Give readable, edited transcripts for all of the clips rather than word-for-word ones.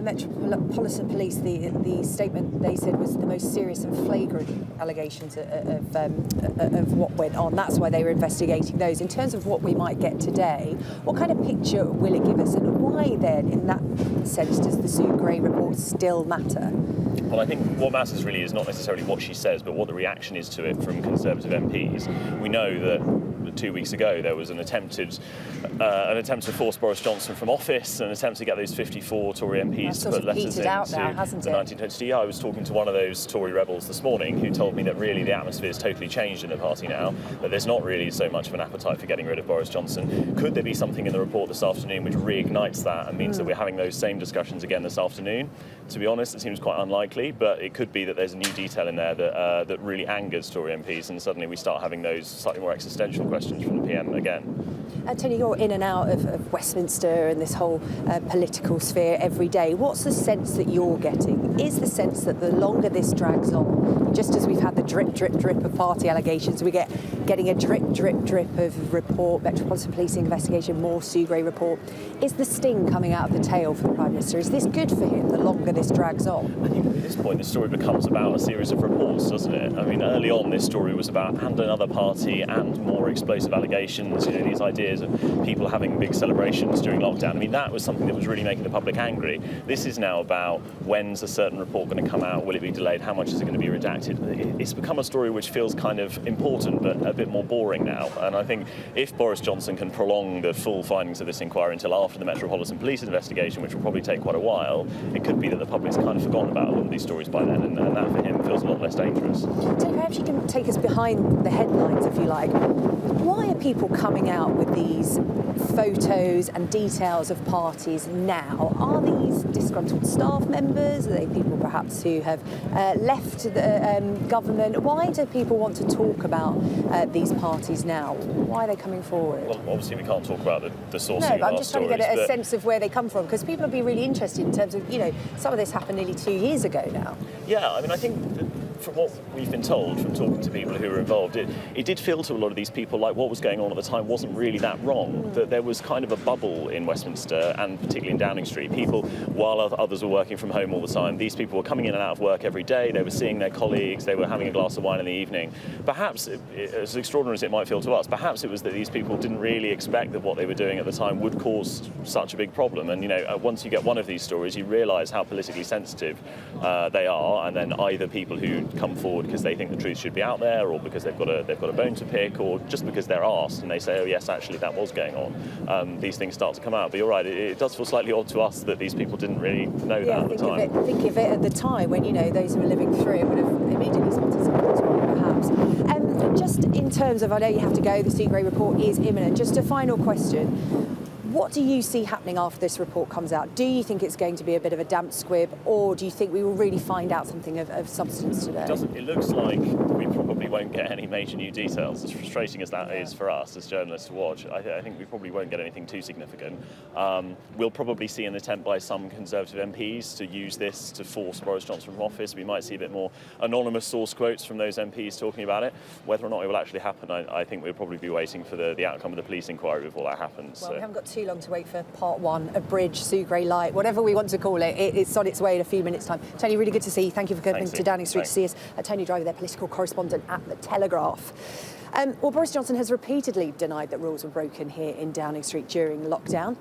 Metropolitan Police, the statement they said was the most serious and flagrant allegations of what went on. That's why they were investigating those. In terms of what we might get today, what kind of picture will it give us, and why then, in that sense, does the Sue Gray report still matter? Well, I think what matters really is not necessarily what she says, but what the reaction is to it from Conservative MPs. We know that 2 weeks ago there was an attempt to force Boris Johnson from office, an attempt to get those 54 Tory MPs to put letters in out to now, hasn't the it? 1922. Yeah, I was talking to one of those Tory rebels this morning who told me that really the atmosphere has totally changed in the party now, that there's not really so much of an appetite for getting rid of Boris Johnson. Could there be something in the report this afternoon which reignites that and means that we're having those same discussions again this afternoon? To be honest, it seems quite unlikely, but it could be that there's a new detail in there that really angers Tory MPs, and suddenly we start having those slightly more existential questions from the PM again. Tony, you're in and out of Westminster and this whole political sphere every day. What's the sense that you're getting? Is the sense that the longer this drags on, just as we've had the drip, drip, drip of party allegations, we're getting a drip, drip, drip of report, Metropolitan Police investigation, more Sue Gray report. Is the sting coming out of the tail for the Prime Minister? Is this good for him, the longer this drags on? I think at this point the story becomes about a series of reports, doesn't it? I mean, early on this story was about and another party and more explosive allegations, these ideas of people having big celebrations during lockdown. I mean, that was something that was really making the public angry. This is now about when's a certain report going to come out, will it be delayed, how much is it going to be redacted? It's become a story which feels kind of important but a bit more boring now, and I think if Boris Johnson can prolong the full findings of this inquiry until after the Metropolitan Police investigation, which will probably take quite a while, it could be that the public's kind of forgotten about a lot of these stories by then, and that for him feels a lot less dangerous. So perhaps you can take us behind the headlines, if you like. Why are people coming out with these photos and details of parties now? Are these disgruntled staff members? Are they people perhaps who have left the government? Why do people want to talk about these parties now? Why are they coming forward? Well, obviously we can't talk about the sourcing of our stories. No, but I'm just trying to get a sense of where they come from, because people will be really interested in terms of, some of this happened nearly 2 years ago now. Yeah, I mean, I think from what we've been told from talking to people who were involved, it did feel to a lot of these people like what was going on at the time wasn't really that wrong, that there was kind of a bubble in Westminster and particularly in Downing Street. People, while others were working from home all the time, these people were coming in and out of work every day, they were seeing their colleagues, they were having a glass of wine in the evening. Perhaps, as extraordinary as it might feel to us, perhaps it was that these people didn't really expect that what they were doing at the time would cause such a big problem. And, once you get one of these stories, you realise how politically sensitive they are, and then either people who come forward because they think the truth should be out there, or because they've got a bone to pick, or just because they're asked and they say, oh yes, actually that was going on, these things start to come out. But you're right, it does feel slightly odd to us that these people didn't really know that at the time. Think of it at the time when, those who were living through it would have immediately spotted something was wrong, perhaps. Just in terms of, I know you have to go, the Sue Gray report is imminent. Just a final question. What do you see happening after this report comes out? Do you think it's going to be a bit of a damp squib, or do you think we will really find out something of substance today? It looks like we probably won't get any major new details, as frustrating as that is for us as journalists to watch. I think we probably won't get anything too significant. We'll probably see an attempt by some Conservative MPs to use this to force Boris Johnson from office. We might see a bit more anonymous source quotes from those MPs talking about it. Whether or not it will actually happen, I think we'll probably be waiting for the outcome of the police inquiry before that happens. Well, we haven't got too long to wait for part one, a bridge, Sue Gray light, whatever we want to call it. It's on its way in a few minutes' time. Tony, really good to see you. Thank you for coming to Downing Street to see us. Tony Driver, their political correspondent at The Telegraph. Well, Boris Johnson has repeatedly denied that rules were broken here in Downing Street during lockdown.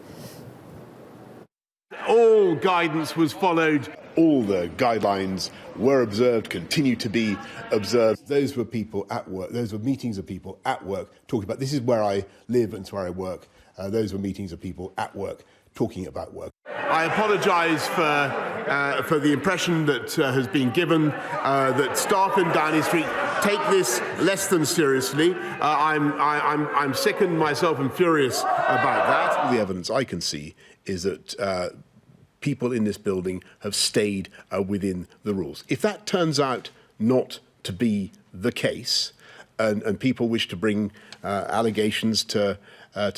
All guidance was followed. All the guidelines were observed, continue to be observed. Those were people at work. Those were meetings of people at work talking about, this is where I live and it's where I work. Those were meetings of people at work talking about work. I apologise for the impression that has been given that staff in Downing Street take this less than seriously. I'm sickened myself and furious about that. The evidence I can see is that people in this building have stayed within the rules. If that turns out not to be the case, and people wish to bring allegations to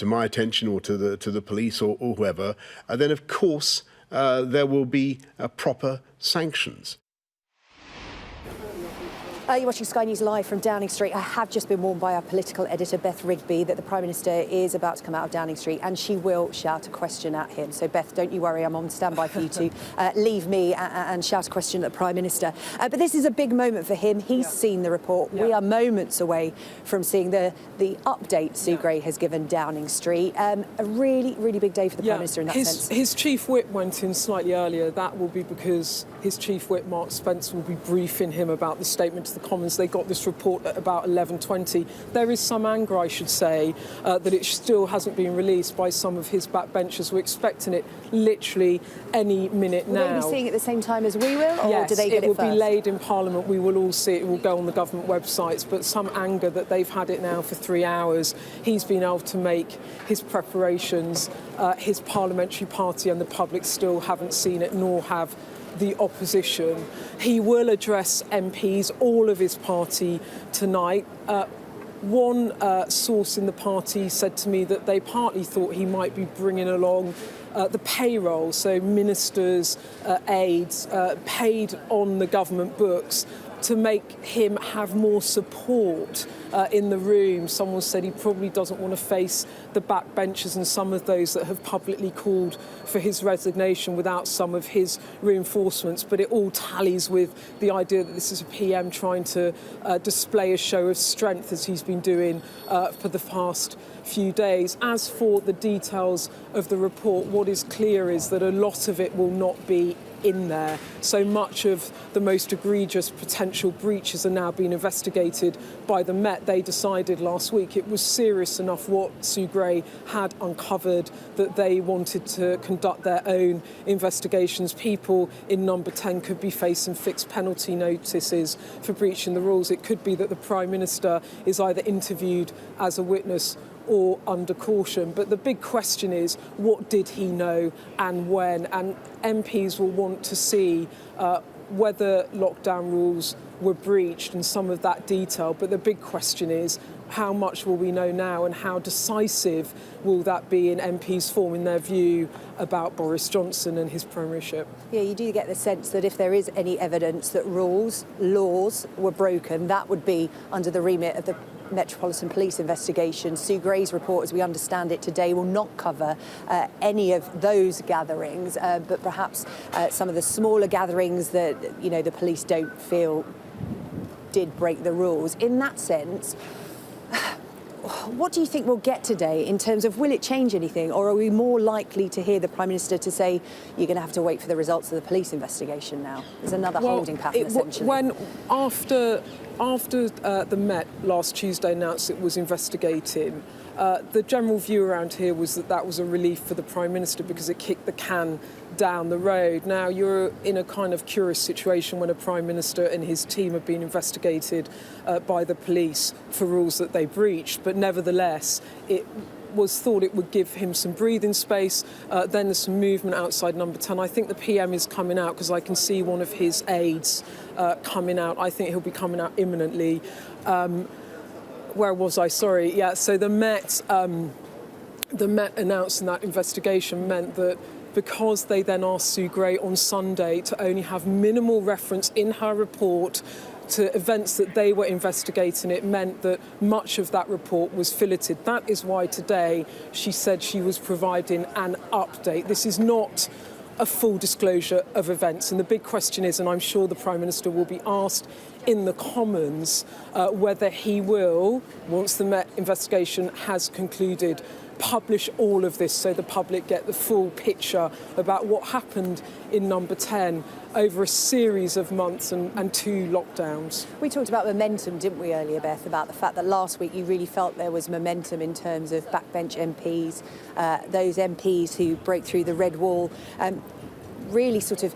my attention or to the police or whoever, then of course there will be proper sanctions. You're watching Sky News Live from Downing Street. I have just been warned by our political editor, Beth Rigby, that the Prime Minister is about to come out of Downing Street and she will shout a question at him. So, Beth, don't you worry, I'm on standby for you to leave me and shout a question at the Prime Minister. But this is a big moment for him. He's seen the report. We are moments away from seeing the update Sue Gray has given Downing Street. A really, really big day for the Prime Minister in that sense. His Chief Whip went in slightly earlier. That will be because his Chief Whip, Mark Spence, will be briefing him about the statement to the Commons. They got this report at about 11:20. There is some anger, I should say, that it still hasn't been released by some of his backbenchers. We're expecting it literally any minute now. Will they be seeing it at the same time as we will, or do they get it first? It will be laid in Parliament. We will all see it. It will go on the government websites. But some anger that they've had it now for 3 hours. He's been able to make his preparations. His parliamentary party and the public still haven't seen it, nor have the opposition. He will address MPs, all of his party, tonight. One source in the party said to me that they partly thought he might be bringing along the payroll, so ministers, aides, paid on the government books, to make him have more support in the room. Someone said he probably doesn't want to face the backbenchers and some of those that have publicly called for his resignation without some of his reinforcements. But it all tallies with the idea that this is a PM trying to display a show of strength, as he's been doing for the past few days. As for the details of the report, what is clear is that a lot of it will not be in there. So much of the most egregious potential breaches are now being investigated by the Met. They decided last week it was serious enough what Sue Gray had uncovered that they wanted to conduct their own investigations. People in number 10 could be facing fixed penalty notices for breaching the rules. It could be that the Prime Minister is either interviewed as a witness or under caution. But the big question is, what did he know and when? And MPs will want to see whether lockdown rules were breached and some of that detail. But the big question is, how much will we know now and how decisive will that be in MPs forming their view about Boris Johnson and his premiership? Yeah, you do get the sense that if there is any evidence that rules, laws were broken, that would be under the remit of the Metropolitan Police investigation. Sue Gray's report, as we understand it today, will not cover any of those gatherings, but perhaps some of the smaller gatherings that, you know, the police don't feel did break the rules. In that sense, what do you think we'll get today in terms of, will it change anything, or are we more likely to hear the Prime Minister to say you're going to have to wait for the results of the police investigation now? There's another holding pattern, essentially. After the Met last Tuesday announced it was investigating, the general view around here was that that was a relief for the Prime Minister because it kicked the can down the road. Now you're in a kind of curious situation when a Prime Minister and his team have been investigated by the police for rules that they breached, but nevertheless it was thought it would give him some breathing space. Then there's some movement outside number 10. I think the PM is coming out because I can see one of his aides coming out. I think he'll be coming out imminently. Where was I? Sorry. Yeah, so the Met announcing that investigation meant that because they then asked Sue Gray on Sunday to only have minimal reference in her report to events that they were investigating, it meant that much of that report was filleted. That is why today she said she was providing an update. This is not a full disclosure of events. And the big question is, and I'm sure the Prime Minister will be asked in the Commons, whether he will, once the Met investigation has concluded, publish all of this so the public get the full picture about what happened in number 10 over a series of months and 2 lockdowns. We talked about momentum, didn't we, earlier, Beth, about the fact that last week you really felt there was momentum in terms of backbench MPs, those MPs who broke through the red wall, really sort of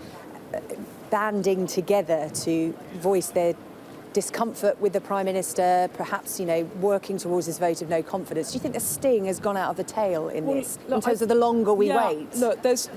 banding together to voice their discomfort with the Prime Minister, perhaps, you know, working towards his vote of no confidence. Do you think the sting has gone out of the tail in this, in terms of the longer we wait? Look, there's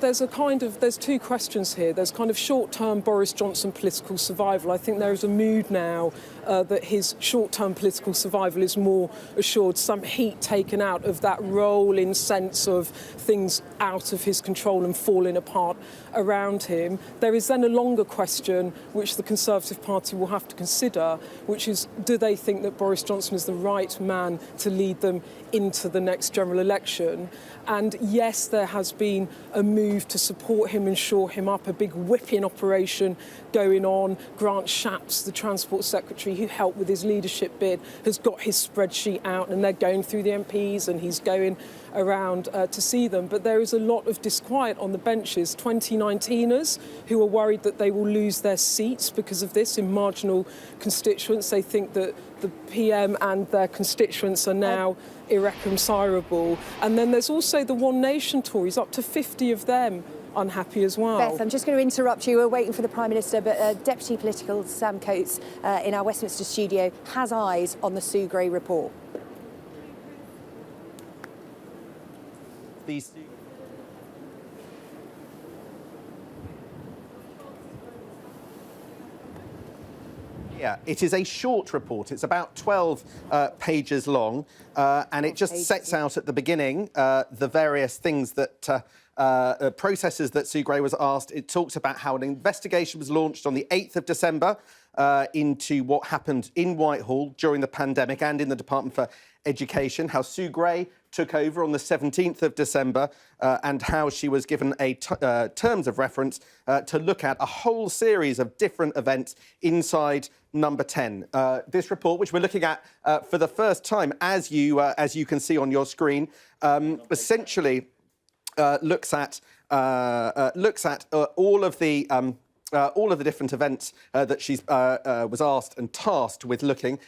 two questions here. There's kind of short-term Boris Johnson political survival. I think there is a mood now that his short-term political survival is more assured, some heat taken out of that rolling sense of things out of his control and falling apart around him. There is then a longer question, which the Conservative Party will have to consider, here, which is, do they think that Boris Johnson is the right man to lead them into the next general election? And yes, there has been a move to support him and shore him up, a big whipping operation going on. Grant Shapps, the Transport Secretary, who helped with his leadership bid, has got his spreadsheet out, and they're going through the MPs and he's going around to see them. But there is a lot of disquiet on the benches. 2019ers who are worried that they will lose their seats because of this in marginal constituents. They think that the PM and their constituents are now irreconcilable. And then there's also the One Nation Tories, up to 50 of them unhappy as well. Beth, I'm just going to interrupt you. We're waiting for the Prime Minister, but Deputy Political Sam Coates in our Westminster studio has eyes on the Sue Gray report. Yeah, it is a short report. It's about 12 pages long, and it just sets out at the beginning the various things that processes that Sue Gray was asked. It talks about how an investigation was launched on the 8th of December into what happened in Whitehall during the pandemic and in the Department for Education, how Sue Gray took over on the 17th of December and how she was given a terms of reference to look at a whole series of different events inside Number 10. This report, which we're looking at for the first time, as you can see on your screen, essentially looks at all of the different events that she was asked and tasked with looking.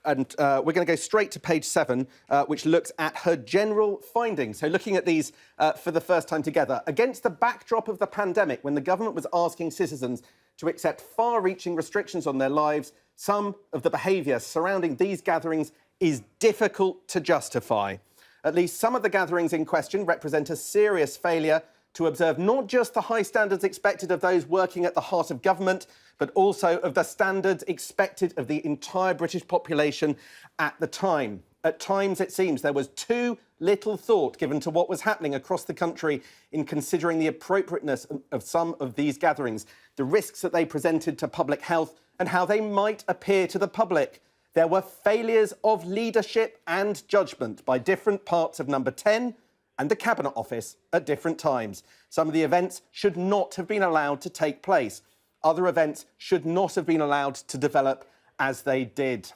And we're going to go straight to page 7, which looks at her general findings. So looking at these for the first time together, against the backdrop of the pandemic, when the government was asking citizens to accept far-reaching restrictions on their lives, some of the behaviour surrounding these gatherings is difficult to justify. At least some of the gatherings in question represent a serious failure to observe not just the high standards expected of those working at the heart of government, but also of the standards expected of the entire British population at the time. At times, it seems, there was too little thought given to what was happening across the country in considering the appropriateness of some of these gatherings, the risks that they presented to public health, and how they might appear to the public. There were failures of leadership and judgment by different parts of Number 10 and the Cabinet Office at different times. Some of the events should not have been allowed to take place. Other events should not have been allowed to develop as they did.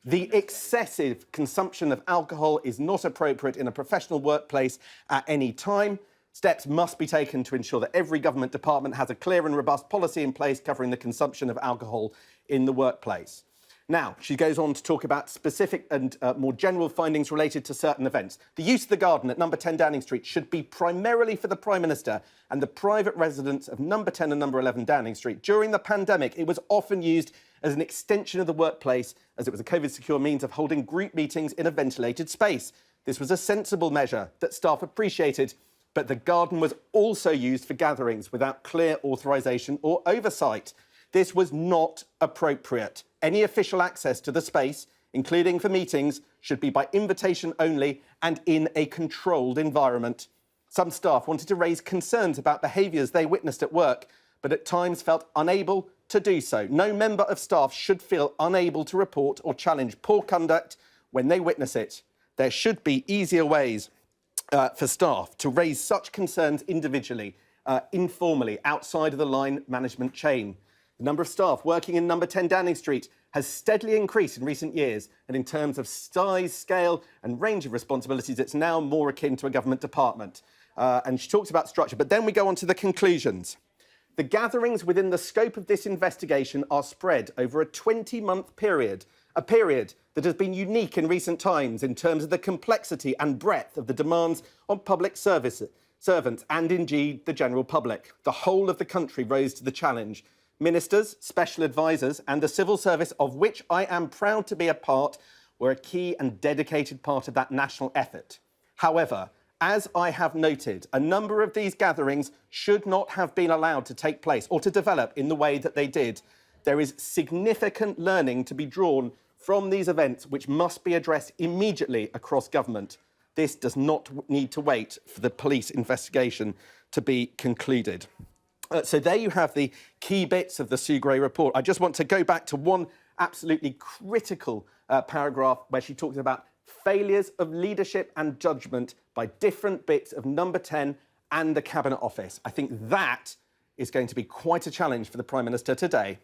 The excessive consumption of alcohol is not appropriate in a professional workplace at any time. Steps must be taken to ensure that every government department has a clear and robust policy in place covering the consumption of alcohol in the workplace. Now, she goes on to talk about specific and more general findings related to certain events. The use of the garden at Number 10 Downing Street should be primarily for the Prime Minister and the private residents of Number 10 and Number 11 Downing Street. During the pandemic, it was often used as an extension of the workplace, as it was a COVID-secure means of holding group meetings in a ventilated space. This was a sensible measure that staff appreciated, but the garden was also used for gatherings without clear authorisation or oversight. This was not appropriate. Any official access to the space, including for meetings, should be by invitation only and in a controlled environment. Some staff wanted to raise concerns about behaviours they witnessed at work, but at times felt unable to do so. No member of staff should feel unable to report or challenge poor conduct when they witness it. There should be easier ways for staff to raise such concerns individually, informally, outside of the line management chain. The number of staff working in Number 10 Downing Street has steadily increased in recent years, and in terms of size, scale and range of responsibilities, it's now more akin to a government department. And she talks about structure, but then we go on to the conclusions. The gatherings within the scope of this investigation are spread over a 20-month period, a period that has been unique in recent times in terms of the complexity and breadth of the demands on public servants and indeed the general public. The whole of the country rose to the challenge. Ministers, special advisers and the civil service, of which I am proud to be a part, were a key and dedicated part of that national effort. However, as I have noted, a number of these gatherings should not have been allowed to take place or to develop in the way that they did. There is significant learning to be drawn from these events which must be addressed immediately across government. This does not need to wait for the police investigation to be concluded. So there you have the key bits of the Sue Gray report. I just want to go back to one absolutely critical paragraph where she talks about failures of leadership and judgment by different bits of Number 10 and the Cabinet Office. I think that is going to be quite a challenge for the Prime Minister today.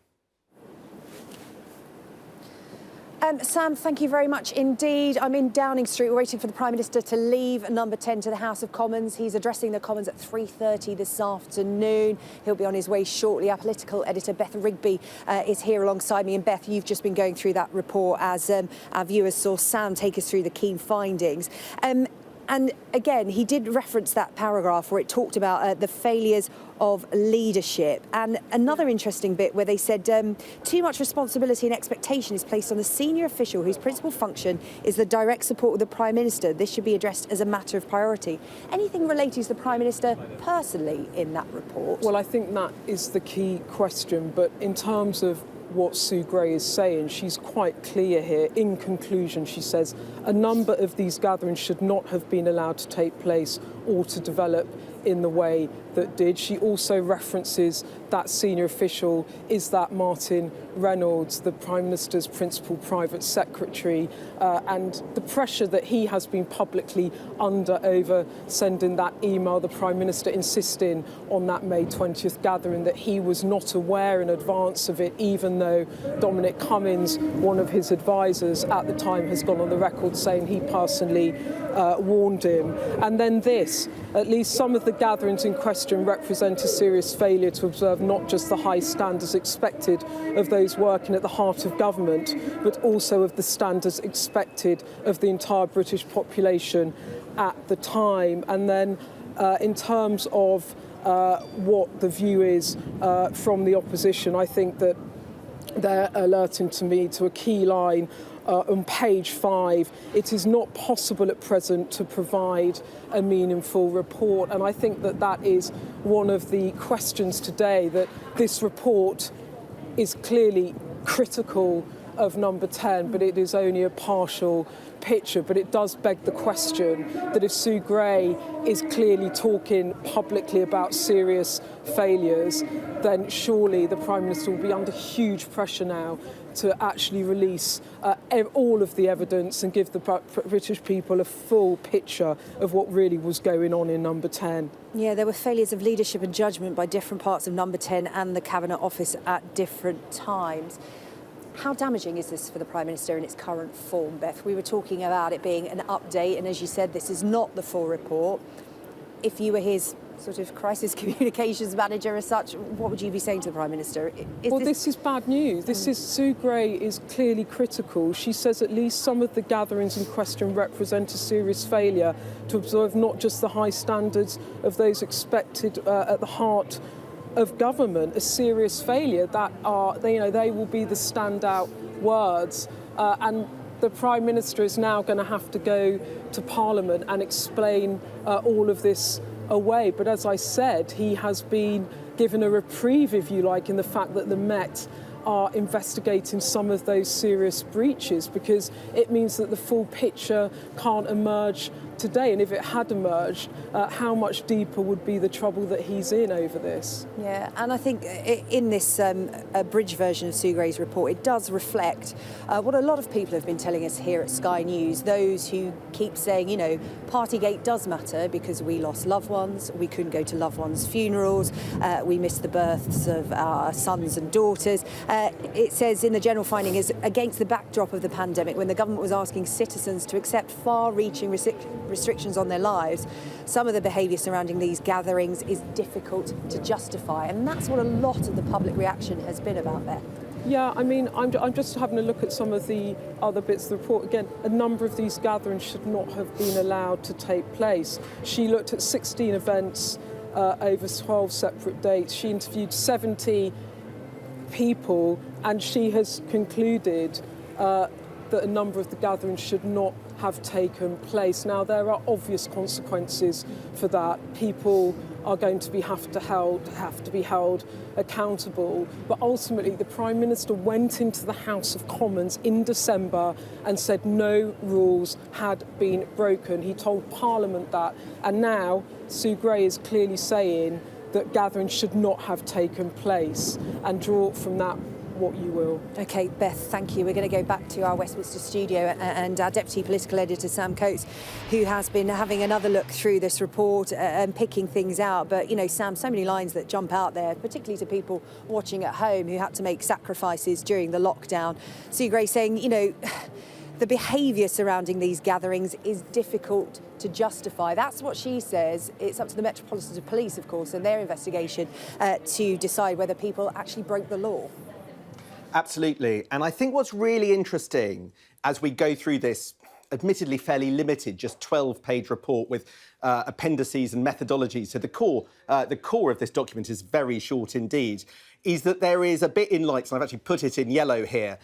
Sam, thank you very much indeed. I'm in Downing Street. We're waiting for the Prime Minister to leave Number 10 to the House of Commons. He's addressing the Commons at 3:30 this afternoon. He'll be on his way shortly. Our political editor, Beth Rigby, is here alongside me. And Beth, you've just been going through that report as our viewers saw Sam take us through the key findings. And again, he did reference that paragraph where it talked about the failures of leadership. And another interesting bit where they said too much responsibility and expectation is placed on the senior official whose principal function is the direct support of the Prime Minister. This should be addressed as a matter of priority. Anything relating to the Prime Minister personally in that report? Well, I think that is the key question. But in terms of what Sue Gray is saying, she's quite clear here. In conclusion, she says a number of these gatherings should not have been allowed to take place or to develop in the way that did. She also references that senior official is that Martin Reynolds, the Prime Minister's principal private secretary, and the pressure that he has been publicly under over sending that email, the Prime Minister insisting on that May 20th gathering that he was not aware in advance of it, even though Dominic Cummings, one of his advisors at the time, has gone on the record saying he personally warned him. And then this, at least some of the gatherings in question represent a serious failure to observe not just the high standards expected of those working at the heart of government, but also of the standards expected of the entire British population at the time. And then in terms of what the view is from the opposition, I think that they're alerting to me to a key line on page 5. It is not possible at present to provide a meaningful report, and I think that that is one of the questions today, that this report is clearly critical of Number 10, but it is only a partial picture. But it does beg the question that if Sue Gray is clearly talking publicly about serious failures, then surely the Prime Minister will be under huge pressure now to actually release all of the evidence and give the British people a full picture of what really was going on in Number 10. Yeah, there were failures of leadership and judgment by different parts of Number 10 and the Cabinet Office at different times. How damaging is this for the Prime Minister in its current form, Beth? We were talking about it being an update, and as you said, this is not the full report. If you were his sort of crisis communications manager as such, what would you be saying to the Prime Minister? This is bad news. This is Sue Gray is clearly critical. She says at least some of the gatherings in question represent a serious failure to observe not just the high standards of those expected at the heart of government, a serious failure that are, they will be the standout words. And the Prime Minister is now going to have to go to Parliament and explain all of this away. But as I said, he has been given a reprieve, if you like, in the fact that the Met are investigating some of those serious breaches, because it means that the full picture can't emerge today. And if it had emerged, how much deeper would be the trouble that he's in over this? Yeah, and I think in this abridged version of Sue Gray's report, it does reflect what a lot of people have been telling us here at Sky News, those who keep saying, Partygate does matter because we lost loved ones, we couldn't go to loved ones' funerals, we missed the births of our sons and daughters. It says in the general finding is against the backdrop of the pandemic, when the government was asking citizens to accept far-reaching restrictions on their lives, some of the behaviour surrounding these gatherings is difficult to justify, and that's what a lot of the public reaction has been about there. Yeah, I mean, I'm just having a look at some of the other bits of the report. Again, a number of these gatherings should not have been allowed to take place. She looked at 16 events over 12 separate dates. She interviewed 70 people, and she has concluded that a number of the gatherings should not have taken place. Now, there are obvious consequences for that. People are going to have to be held accountable. But ultimately, the Prime Minister went into the House of Commons in December and said no rules had been broken. He told Parliament that. And now Sue Gray is clearly saying that gatherings should not have taken place, and draw from that what you will. OK, Beth, thank you. We're going to go back to our Westminster studio and our Deputy Political Editor, Sam Coates, who has been having another look through this report and picking things out. But, you know, Sam, so many lines that jump out there, particularly to people watching at home who had to make sacrifices during the lockdown. Sue Gray saying, you know, the behaviour surrounding these gatherings is difficult to justify. That's what she says. It's up to the Metropolitan Police, of course, and their investigation to decide whether people actually broke the law. Absolutely. And I think what's really interesting as we go through this admittedly fairly limited, just 12-page report with appendices and methodologies. So the core of this document is very short indeed, is that there is a bit in lights, and I've actually put it in yellow here,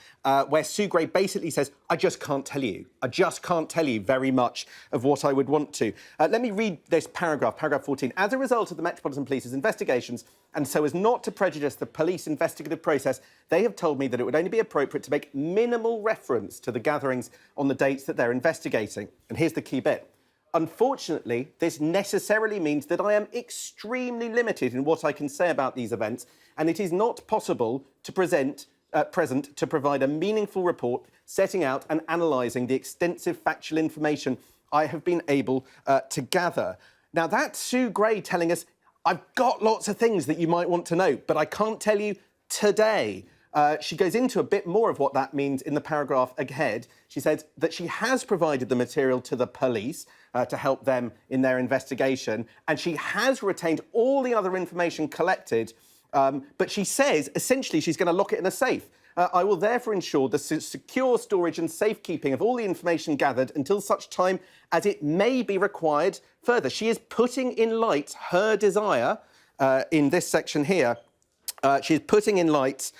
where Sue Gray basically says, I just can't tell you. I just can't tell you very much of what I would want to. Let me read this paragraph 14. As a result of the Metropolitan Police's investigations, and so as not to prejudice the police investigative process, they have told me that it would only be appropriate to make minimal reference to the gatherings on the dates that they're investigating. And here's the key bit. Unfortunately, this necessarily means that I am extremely limited in what I can say about these events, and it is not possible to present to provide a meaningful report setting out and analysing the extensive factual information I have been able to gather. Now, that's Sue Gray telling us, I've got lots of things that you might want to know, but I can't tell you today. She goes into a bit more of what that means in the paragraph ahead. She says that she has provided the material to the police to help them in their investigation, and she has retained all the other information collected, but she says, essentially, she's going to lock it in a safe. I will therefore ensure the secure storage and safekeeping of all the information gathered until such time as it may be required further. She is putting in light her desire in this section here. She's putting in light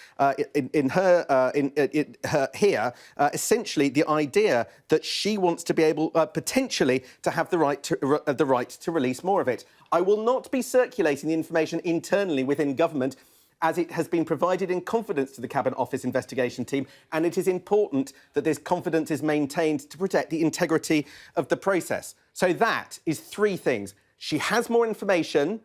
essentially the idea that she wants to be able potentially to have the right to release more of it. I will not be circulating the information internally within government, as it has been provided in confidence to the Cabinet Office investigation team, and it is important that this confidence is maintained to protect the integrity of the process. So that is three things. She has more information.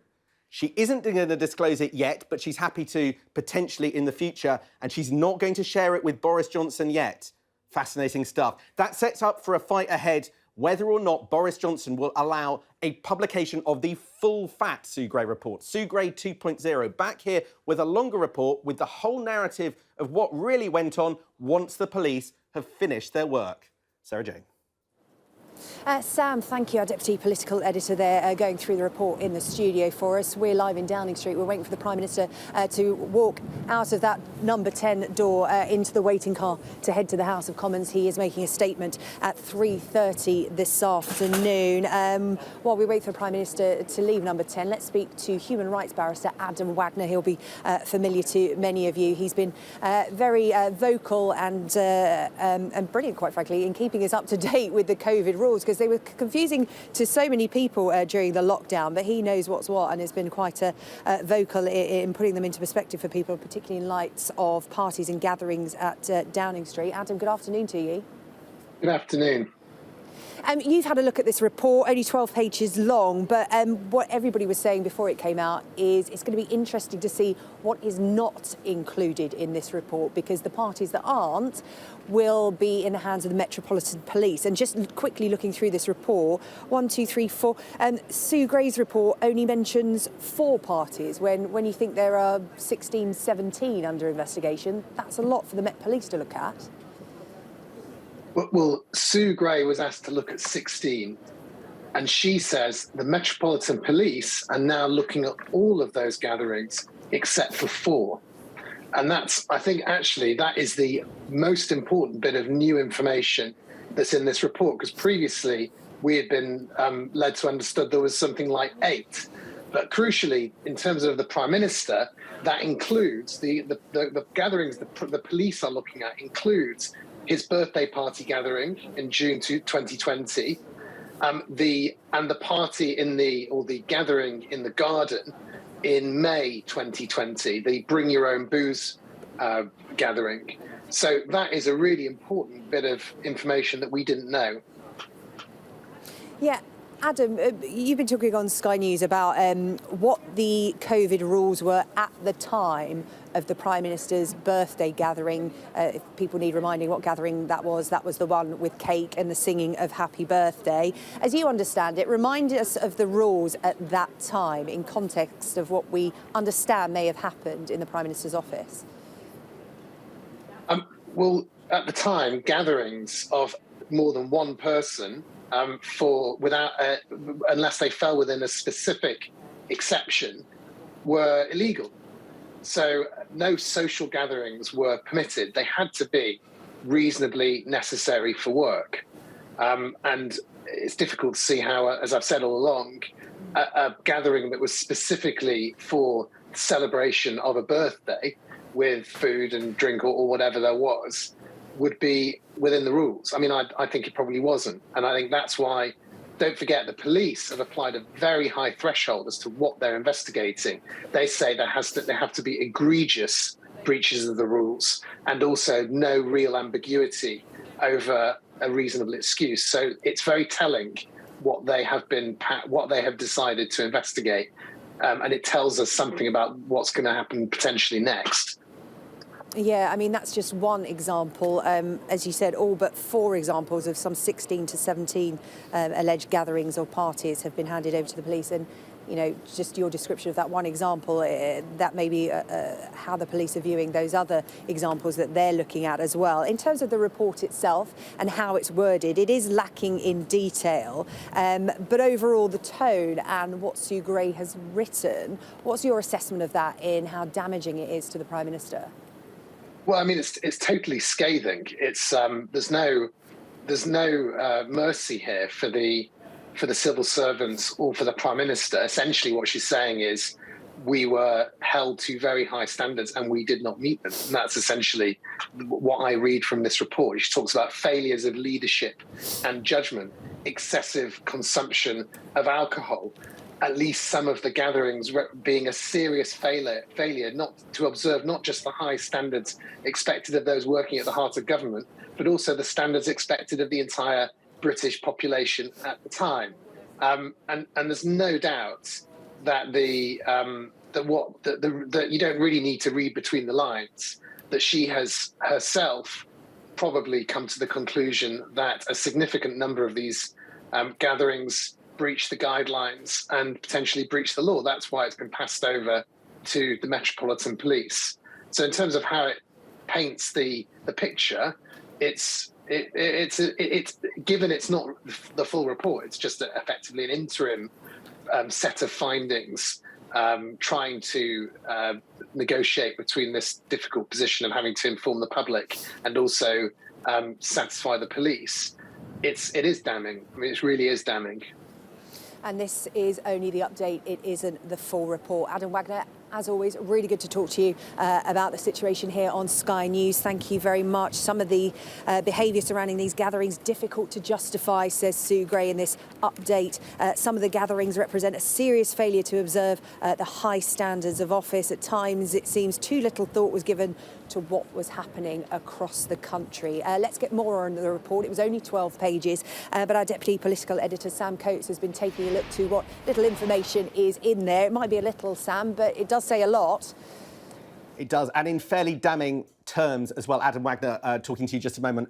She isn't going to disclose it yet, but she's happy to potentially in the future, and she's not going to share it with Boris Johnson yet. Fascinating stuff. That sets up for a fight ahead whether or not Boris Johnson will allow a publication of the full fat Sue Gray report, Sue Gray 2.0, back here with a longer report with the whole narrative of what really went on once the police have finished their work. Sarah Jane. Sam, thank you, our Deputy Political Editor there, going through the report in the studio for us. We're live in Downing Street. We're waiting for the Prime Minister to walk out of that number 10 door into the waiting car to head to the House of Commons. He is making a statement at 3:30 this afternoon. While we wait for the Prime Minister to leave number 10, let's speak to human rights barrister Adam Wagner. He'll be familiar to many of you. He's been very vocal and brilliant, quite frankly, in keeping us up to date with the COVID rules, because they were confusing to so many people during the lockdown, but he knows what's what and has been quite vocal in putting them into perspective for people, particularly in light of parties and gatherings at Downing Street. Adam, good afternoon to you. Good afternoon. You've had a look at this report, only 12 pages long, but what everybody was saying before it came out is it's going to be interesting to see what is not included in this report, because the parties that aren't will be in the hands of the Metropolitan Police. And just quickly looking through this report, 1, 2, 3, 4, Sue Gray's report only mentions 4 parties when you think there are 16, 17 under investigation. That's a lot for the Met Police to look at. Well, Sue Gray was asked to look at 16, and she says the Metropolitan Police are now looking at all of those gatherings except for 4. And that's, I think, actually, that is the most important bit of new information that's in this report, because previously we had been led to understand there was something like 8. But crucially, in terms of the Prime Minister, that includes the gatherings the police are looking at includes his birthday party gathering in June 2020, the party the gathering in the garden in May 2020, the Bring Your Own Booze gathering. So that is a really important bit of information that we didn't know. Yeah. Adam, you've been talking on Sky News about what the COVID rules were at the time of the Prime Minister's birthday gathering. If people need reminding what gathering that was the one with cake and the singing of Happy Birthday. As you understand it, remind us of the rules at that time in context of what we understand may have happened in the Prime Minister's office. Well, at the time, gatherings of more than one person unless they fell within a specific exception, were illegal. So no social gatherings were permitted. They had to be reasonably necessary for work. And it's difficult to see how, as I've said all along, a gathering that was specifically for celebration of a birthday with food and drink or whatever there was would be within the rules. I mean, I think it probably wasn't. And I think that's why, don't forget, the police have applied a very high threshold as to what they're investigating. They say there have to be egregious breaches of the rules and also no real ambiguity over a reasonable excuse. So it's very telling what they have decided to investigate. And it tells us something about what's going to happen potentially next. Yeah, I mean, that's just one example. As you said, all but 4 examples of some 16 to 17 alleged gatherings or parties have been handed over to the police. And, you know, just your description of that one example, that may be how the police are viewing those other examples that they're looking at as well. In terms of the report itself and how it's worded, it is lacking in detail. But overall, the tone and what Sue Gray has written, what's your assessment of that in how damaging it is to the Prime Minister? Well, I mean, it's totally scathing. It's there's no mercy here for the civil servants or for the Prime Minister. Essentially, what she's saying is we were held to very high standards and we did not meet them. And that's essentially what I read from this report. She talks about failures of leadership and judgment, excessive consumption of alcohol. At least some of the gatherings being a serious failure not to observe not just the high standards expected of those working at the heart of government, but also the standards expected of the entire British population at the time. And there's no doubt that that you don't really need to read between the lines, that she has herself probably come to the conclusion that a significant number of these gatherings breach the guidelines and potentially breach the law. That's why it's been passed over to the Metropolitan Police. So in terms of how it paints the picture, it's given it's not the full report, it's just effectively an interim set of findings trying to negotiate between this difficult position of having to inform the public and also satisfy the police. It is damning. I mean, it really is damning. And this is only the update. It isn't the full report. Adam Wagner, as always, really good to talk to you about the situation here on Sky News. Thank you very much. Some of the behaviour surrounding these gatherings difficult to justify, says Sue Gray in this update. Some of the gatherings represent a serious failure to observe the high standards of office. At times, it seems too little thought was given to what was happening across the country. Let's get more on the report. It was only 12 pages, but our Deputy Political Editor, Sam Coates, has been taking a look to what little information is in there. It might be a little, Sam, but it does say a lot. It does, and in fairly damning terms as well. Adam Wagner, talking to you just a moment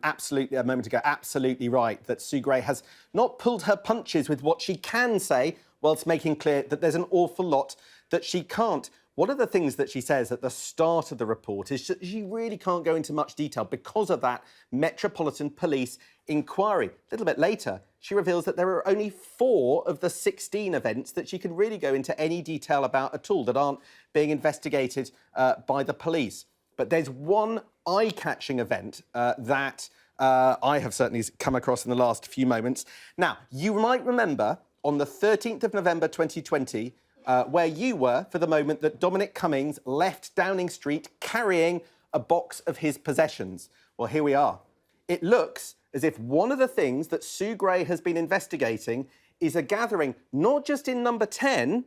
ago, absolutely right that Sue Gray has not pulled her punches with what she can say, whilst making clear that there's an awful lot that she can't. One of the things that she says at the start of the report is that she really can't go into much detail because of that Metropolitan Police inquiry. A little bit later, she reveals that there are only 4 of the 16 events that she can really go into any detail about at all that aren't being investigated by the police. But there's one eye-catching event that I have certainly come across in the last few moments. Now, you might remember on the 13th of November 2020, where you were for the moment that Dominic Cummings left Downing Street carrying a box of his possessions. Well, here we are. It looks as if one of the things that Sue Gray has been investigating is a gathering not just in number 10,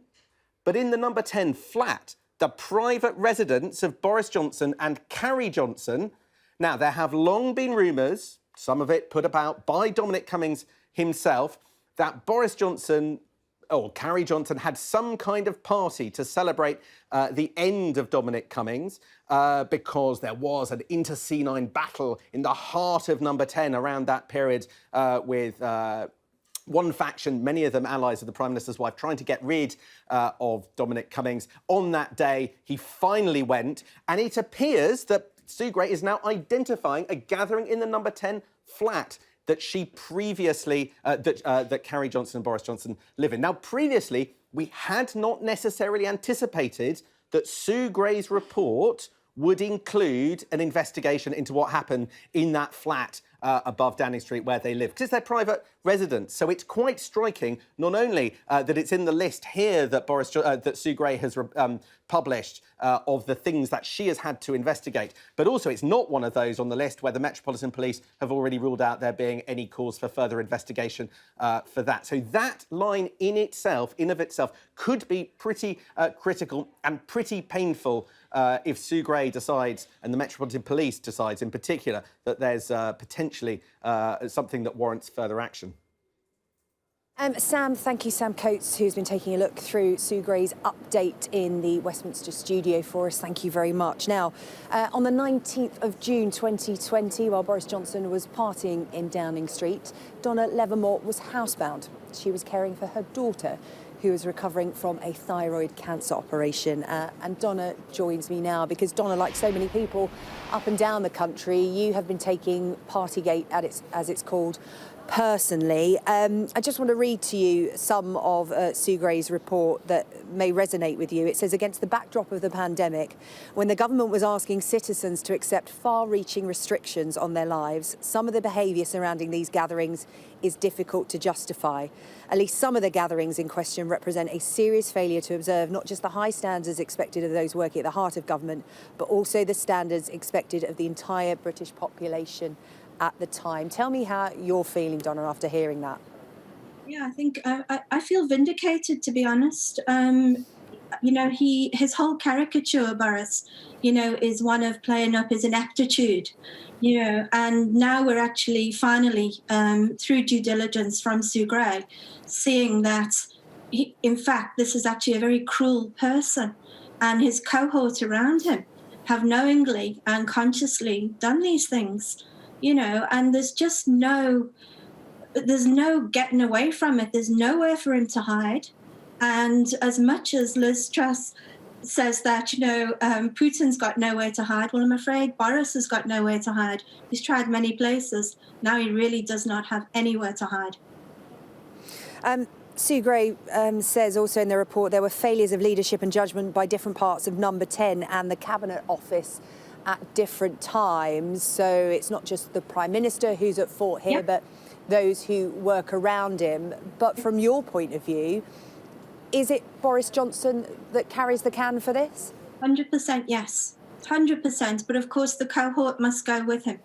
but in the number 10 flat, the private residence of Boris Johnson and Carrie Johnson. Now, there have long been rumours, some of it put about by Dominic Cummings himself, that Boris Johnson or Carrie Johnson had some kind of party to celebrate the end of Dominic Cummings because there was an internecine battle in the heart of Number 10 around that period with one faction, many of them allies of the Prime Minister's wife, trying to get rid of Dominic Cummings. On that day, he finally went, and it appears that Sue Gray is now identifying a gathering in the Number 10 flat that she previously, that Carrie Johnson and Boris Johnson live in. Now, previously, we had not necessarily anticipated that Sue Gray's report would include an investigation into what happened in that flat above Downing Street where they live, because it's their private residence. So it's quite striking, not only that it's in the list here that that Sue Gray has published of the things that she has had to investigate, but also it's not one of those on the list where the Metropolitan Police have already ruled out there being any cause for further investigation for that. So that line in itself, could be pretty critical and pretty painful if Sue Gray decides, and the Metropolitan Police decides in particular, that there's potentially something that warrants further action. Sam, thank you, Sam Coates, who's been taking a look through Sue Gray's update in the Westminster studio for us. Thank you very much. Now, on the 19th of June 2020, while Boris Johnson was partying in Downing Street, Donna Levermore was housebound. She was caring for her daughter, who is recovering from a thyroid cancer operation. And Donna joins me now because, Donna, like so many people up and down the country, you have been taking Partygate, as it's called, personally. I just want to read to you some of Sue Gray's report that may resonate with you. It says, against the backdrop of the pandemic, when the government was asking citizens to accept far-reaching restrictions on their lives, some of the behaviour surrounding these gatherings is difficult to justify. At least some of the gatherings in question represent a serious failure to observe not just the high standards expected of those working at the heart of government, but also the standards expected of the entire British population at the time. Tell me how you're feeling, Donna, after hearing that. Yeah, I think I feel vindicated, to be honest. You know, his whole caricature, Boris, you know, is one of playing up his ineptitude, you know, and now we're actually finally, through due diligence from Sue Gray, seeing that, in fact, this is actually a very cruel person, and his cohort around him have knowingly and consciously done these things. You know, and there's no getting away from it. There's nowhere for him to hide. And as much as Liz Truss says that, you know, Putin's got nowhere to hide, well, I'm afraid Boris has got nowhere to hide. He's tried many places. Now he really does not have anywhere to hide. Sue Gray says also in the report there were failures of leadership and judgment by different parts of Number 10 and the Cabinet Office at different times. So it's not just the Prime Minister who's at fault here, but those who work around him. But from your point of view, is it Boris Johnson that carries the can for this? 100% yes, 100%. But of course, the cohort must go with him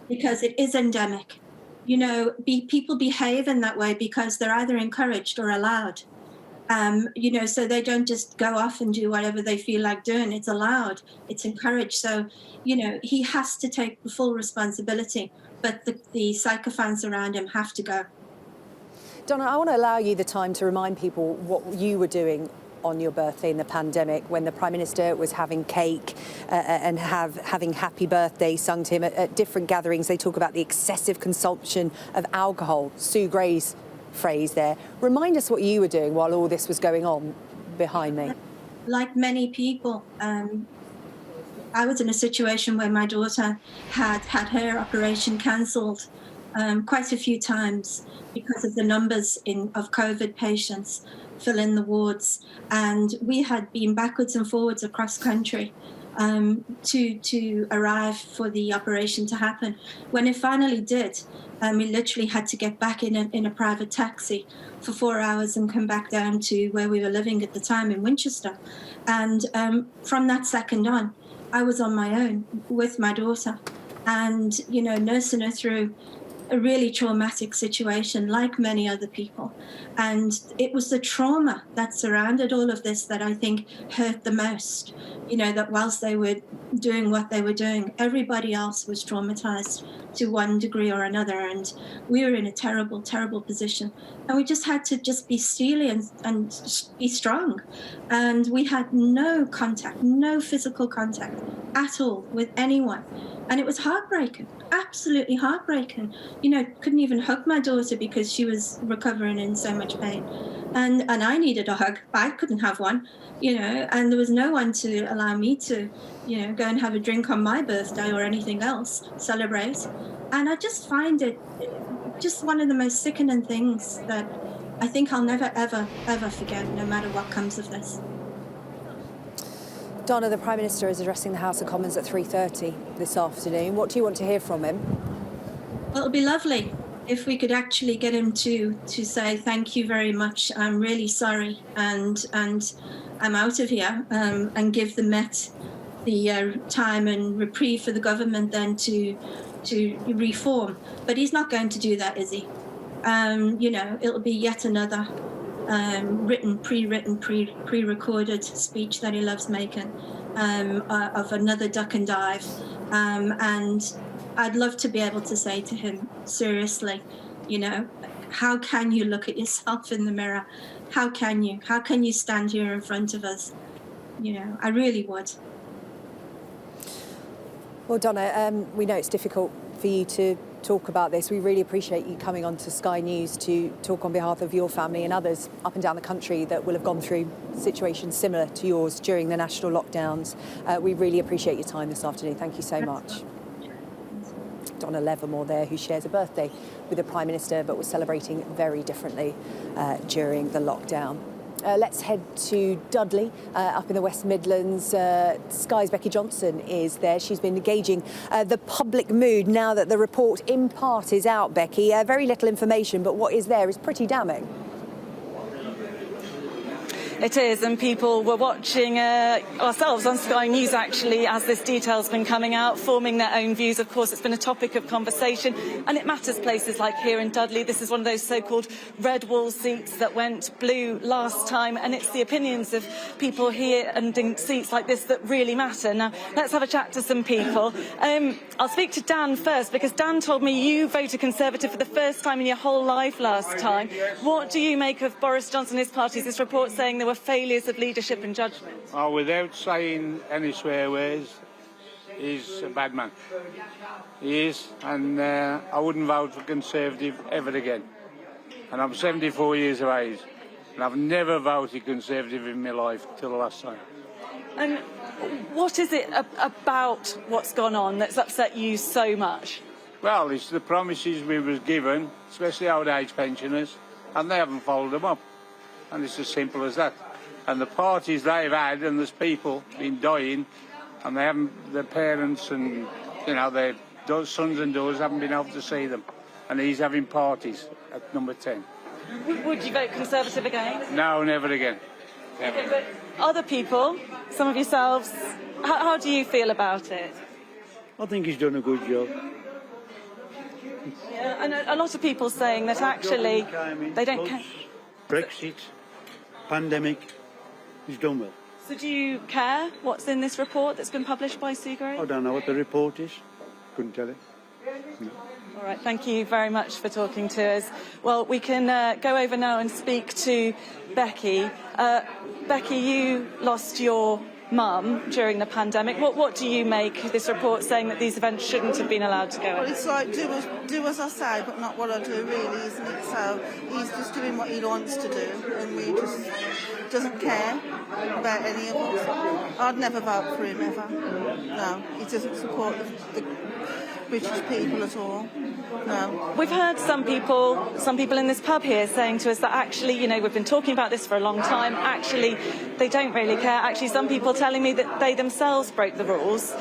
because it is endemic. You know, people behave in that way because they're either encouraged or allowed. You know, so they don't just go off and do whatever they feel like doing. It's allowed, it's encouraged. So, you know, he has to take the full responsibility, but the sycophants around him have to go. Donna, I want to allow you the time to remind people what you were doing on your birthday in the pandemic when the Prime Minister was having cake and having happy birthday sung to him at different gatherings. They talk about the excessive consumption of alcohol, Sue Gray's phrase there. Remind us what you were doing while all this was going on behind me. Like many people, I was in a situation where my daughter had her operation cancelled quite a few times because of the numbers of COVID patients filling the wards. And we had been backwards and forwards across country to arrive for the operation to happen. When it finally did, we literally had to get back in a private taxi for 4 hours and come back down to where we were living at the time in Winchester. And from that second on, I was on my own with my daughter and, you know, nursing her through a really traumatic situation like many other people. And it was the trauma that surrounded all of this that I think hurt the most. You know, that whilst they were doing what they were doing, everybody else was traumatized to one degree or another. And we were in a terrible, terrible position. And we just had to just be steely and be strong. And we had no contact, no physical contact at all with anyone. And it was heartbreaking, absolutely heartbreaking. You know, couldn't even hug my daughter because she was recovering in so much pain. And I needed a hug. I couldn't have one, you know, and there was no one to allow me to, you know, go and have a drink on my birthday or anything else, celebrate. And I just find it just one of the most sickening things that I think I'll never, ever, ever forget, no matter what comes of this. Donna, the Prime Minister is addressing the House of Commons at 3:30 this afternoon. What do you want to hear from him? Well, it'll be lovely if we could actually get him to say thank you very much. I'm really sorry, and I'm out of here, and give the Met the time and reprieve for the government then to reform. But he's not going to do that, is he? You know, it'll be yet another pre-recorded speech that he loves making, of another duck and dive. And I'd love to be able to say to him, seriously, you know, how can you look at yourself in the mirror? How can you? How can you stand here in front of us? You know, I really would. Well, Donna, we know it's difficult for you to talk about this. We really appreciate you coming on to Sky News to talk on behalf of your family and others up and down the country that will have gone through situations similar to yours during the national lockdowns. We really appreciate your time this afternoon. Thank you so much. Donna Levermore there, who shares a birthday with the Prime Minister but was celebrating very differently during the lockdown. Let's head to Dudley, up in the West Midlands. Sky's Becky Johnson is there. She's been engaging the public mood now that the report in part is out, Becky. Very little information, but what is there is pretty damning. It is, and people were watching ourselves on Sky News, actually, as this detail's been coming out, forming their own views. Of course, it's been a topic of conversation, and it matters places like here in Dudley. This is one of those so-called red wall seats that went blue last time, and it's the opinions of people here and in seats like this that really matter. Now, let's have a chat to some people. I'll speak to Dan first, because Dan told me you voted Conservative for the first time in your whole life last time. What do you make of Boris Johnson and his party's this report saying there were failures of leadership and judgment? Oh, without saying any swear words, he's a bad man. He is, and I wouldn't vote for Conservative ever again. And I'm 74 years of age, and I've never voted Conservative in my life till the last time. And what is it about what's gone on that's upset you so much? Well, it's the promises we were given, especially old age pensioners, and they haven't followed them up. And it's as simple as that. And the parties they've had, and there's people been dying, and they haven't, their parents and, you know, their sons and daughters haven't been able to see them. And he's having parties at number 10. Would you vote Conservative again? No, never again. Never. Okay, but other people, some of yourselves, how do you feel about it? I think he's done a good job. Yeah, and a lot of people saying that actually they don't care. Brexit, pandemic, he's done well. So do you care what's in this report that's been published by Seagrave? I don't know what the report is. Couldn't tell it. No. All right, thank you very much for talking to us. Well, we can go over now and speak to Becky. Becky, you lost your mum during the pandemic. What do you make of this report saying that these events shouldn't have been allowed to go ahead? Well, it's like do as I say, but not what I do, really, isn't it? So he's just doing what he wants to do, and we just doesn't care about any of us. I'd never vote for him ever. No, he doesn't support the British people at all. No. We've heard some people in this pub here saying to us that actually, you know, we've been talking about this for a long time. Actually, they don't really care. Actually, some people telling me that they themselves broke the rules.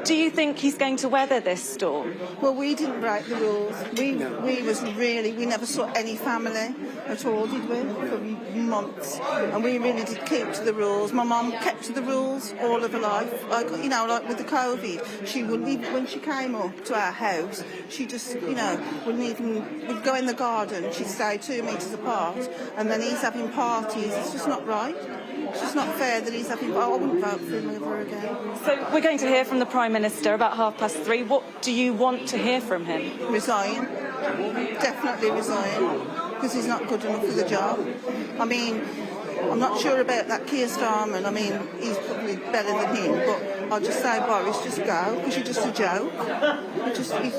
Do you think he's going to weather this storm? Well, we didn't break the rules. We never saw any family at all, did we? For months. And we really did keep to the rules. My mum kept to the rules all of her life. Like, you know, like with the COVID, she wouldn't even, when she came up to our house, she just, you know, would go in the garden, she'd stay 2 metres apart, and then he's having parties. It's just not right. It's just not fair that he's having... I wouldn't vote for him ever again. So we're going to hear from the Prime Minister about 3:30. What do you want to hear from him? Resign. Definitely resign. because he's not good enough for the job. I mean, I'm not sure about that Keir Starmer. I mean, he's probably better than him, but I'll just say, Boris, just go, because you're just a joke.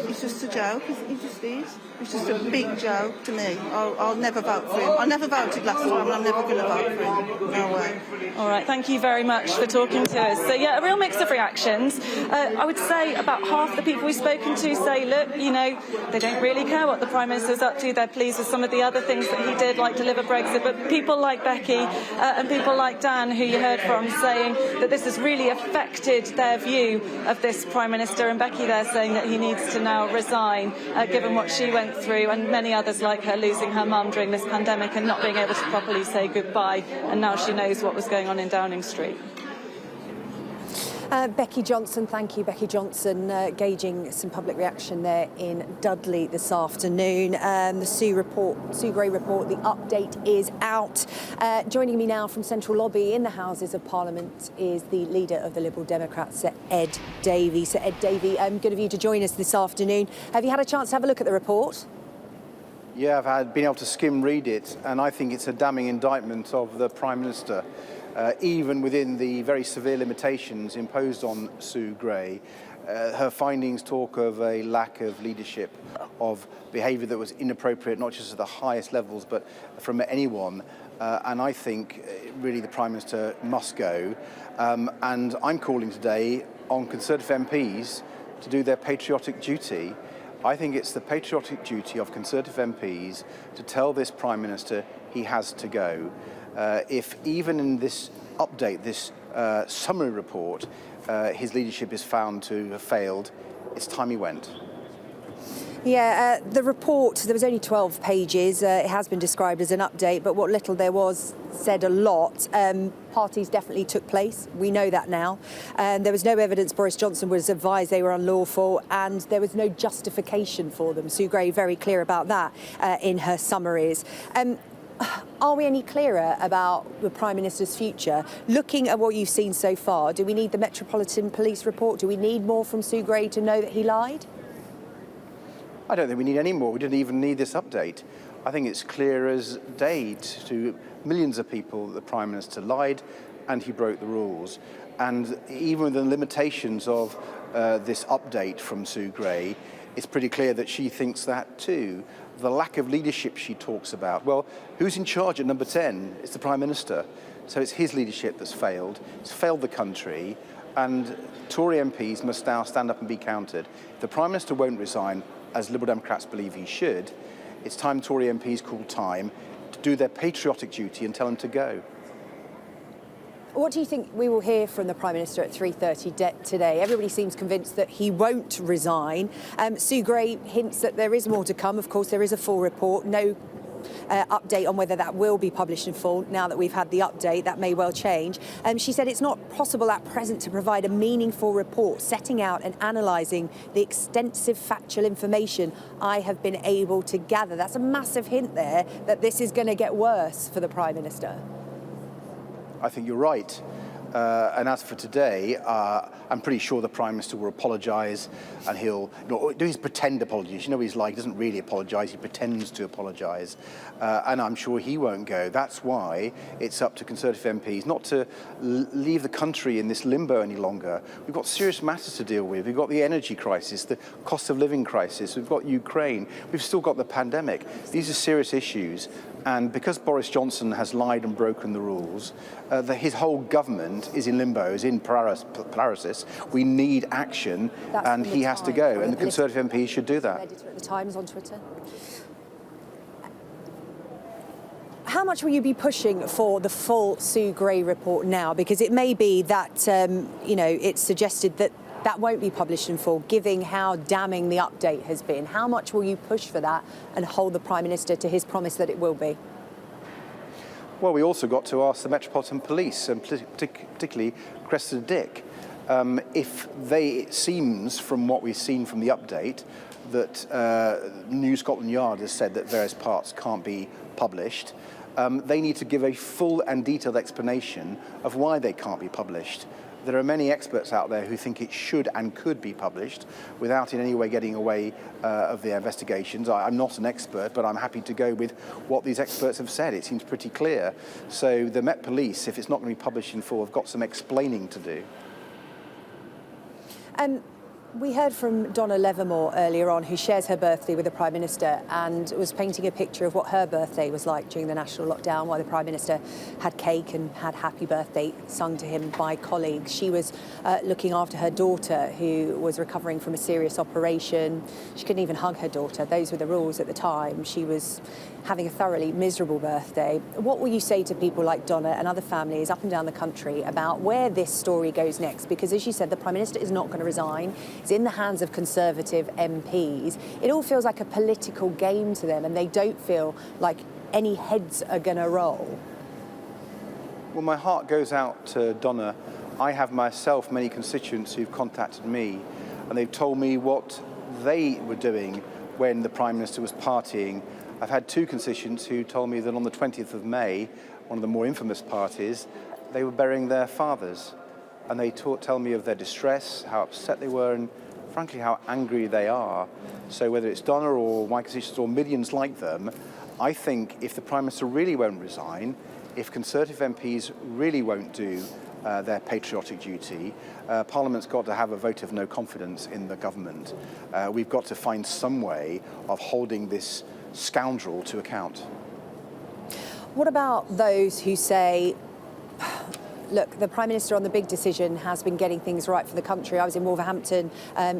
He's just a joke. He just is. He's just a big joke to me. I'll never vote for him. I never voted last time, and I'm never going to vote for him. No way. All right, thank you very much for talking to us. So, yeah, a real mix of reactions. I would say about half the people we've spoken to say, look, you know, they don't really care what the Prime Minister's up to. They're pleased with some of the other things that he did, like deliver Brexit. But people like Becky and people like Dan, who you heard from, saying that this has really affected their view of this Prime Minister. And Becky there saying that he needs to now resign, given what she went through, and many others like her losing her mum during this pandemic and not being able to properly say goodbye. And now she knows what was going on in Downing Street. Becky Johnson, thank you, Becky Johnson, gauging some public reaction there in Dudley this afternoon. The Sue Gray report, the update is out. Joining me now from Central Lobby in the Houses of Parliament is the leader of the Liberal Democrats, Sir Ed Davey. Sir Ed Davey, good of you to join us this afternoon. Have you had a chance to have a look at the report? Yeah, I've been able to skim read it, and I think it's a damning indictment of the Prime Minister. Even within the very severe limitations imposed on Sue Gray, her findings talk of a lack of leadership, of behaviour that was inappropriate, not just at the highest levels, but from anyone. And I think really the Prime Minister must go. And I'm calling today on Conservative MPs to do their patriotic duty. I think it's the patriotic duty of Conservative MPs to tell this Prime Minister he has to go. If even in this update, this summary report, his leadership is found to have failed, it's time he went. Yeah, the report, there was only 12 pages. It has been described as an update, but what little there was said a lot. Parties definitely took place. We know that now. There was no evidence Boris Johnson was advised they were unlawful, and there was no justification for them. Sue Gray very clear about that in her summaries. Are we any clearer about the Prime Minister's future? Looking at what you've seen so far, do we need the Metropolitan Police report? Do we need more from Sue Gray to know that he lied? I don't think we need any more. We didn't even need this update. I think it's clear as day to millions of people that the Prime Minister lied and he broke the rules. And even with the limitations of this update from Sue Gray, it's pretty clear that she thinks that too. The lack of leadership she talks about. Well, who's in charge at number 10? It's the Prime Minister. So it's his leadership that's failed. It's failed the country. And Tory MPs must now stand up and be counted. If the Prime Minister won't resign, as Liberal Democrats believe he should, it's time Tory MPs call time to do their patriotic duty and tell him to go. What do you think we will hear from the Prime Minister at 3:30 today? Everybody seems convinced that he won't resign. Sue Gray hints that there is more to come. Of course, there is a full report. No update on whether that will be published in full. Now that we've had the update, that may well change. She said it's not possible at present to provide a meaningful report setting out and analysing the extensive factual information I have been able to gather. That's a massive hint there that this is going to get worse for the Prime Minister. I think you're right. And as for today, I'm pretty sure the Prime Minister will apologise, and he'll do his pretend apologies. You know what he's like, he doesn't really apologise, he pretends to apologise. And I'm sure he won't go. That's why it's up to Conservative MPs not to leave the country in this limbo any longer. We've got serious matters to deal with. We've got the energy crisis, the cost of living crisis, we've got Ukraine, we've still got the pandemic. These are serious issues. And because Boris Johnson has lied and broken the rules, his whole government is in limbo, is in paralysis. We need action, and he has to go. And the Conservative MP should do that. Editor at the Times on Twitter. How much will you be pushing for the full Sue Gray report now? Because it may be that, it's suggested that that won't be published in full, given how damning the update has been. How much will you push for that and hold the Prime Minister to his promise that it will be? Well, we also got to ask the Metropolitan Police, and particularly Cressida Dick, it seems from what we've seen from the update that New Scotland Yard has said that various parts can't be published. They need to give a full and detailed explanation of why they can't be published. There are many experts out there who think it should and could be published without in any way getting away of the investigations. I'm not an expert, but I'm happy to go with what these experts have said. It seems pretty clear. So the Met Police, if it's not going to be published in full, have got some explaining to do. We heard from Donna Levermore earlier on, who shares her birthday with the Prime Minister and was painting a picture of what her birthday was like during the national lockdown, while the Prime Minister had cake and had happy birthday sung to him by colleagues. She was looking after her daughter, who was recovering from a serious operation. She couldn't even hug her daughter. Those were the rules at the time. She was having a thoroughly miserable birthday. What will you say to people like Donna and other families up and down the country about where this story goes next? Because, as you said, the Prime Minister is not going to resign. It's in the hands of Conservative MPs. It all feels like a political game to them, and they don't feel like any heads are going to roll. Well, my heart goes out to Donna. I have myself many constituents who've contacted me, and they've told me what they were doing when the Prime Minister was partying. I've had two constituents who told me that on the 20th of May, one of the more infamous parties, they were burying their fathers. And they tell me of their distress, how upset they were, and frankly, how angry they are. So whether it's Donna or my constituents or millions like them, I think if the Prime Minister really won't resign, if Conservative MPs really won't do their patriotic duty, Parliament's got to have a vote of no confidence in the government. We've got to find some way of holding this scoundrel to account. What about those who say, look, the Prime Minister on the big decision has been getting things right for the country. I was in Wolverhampton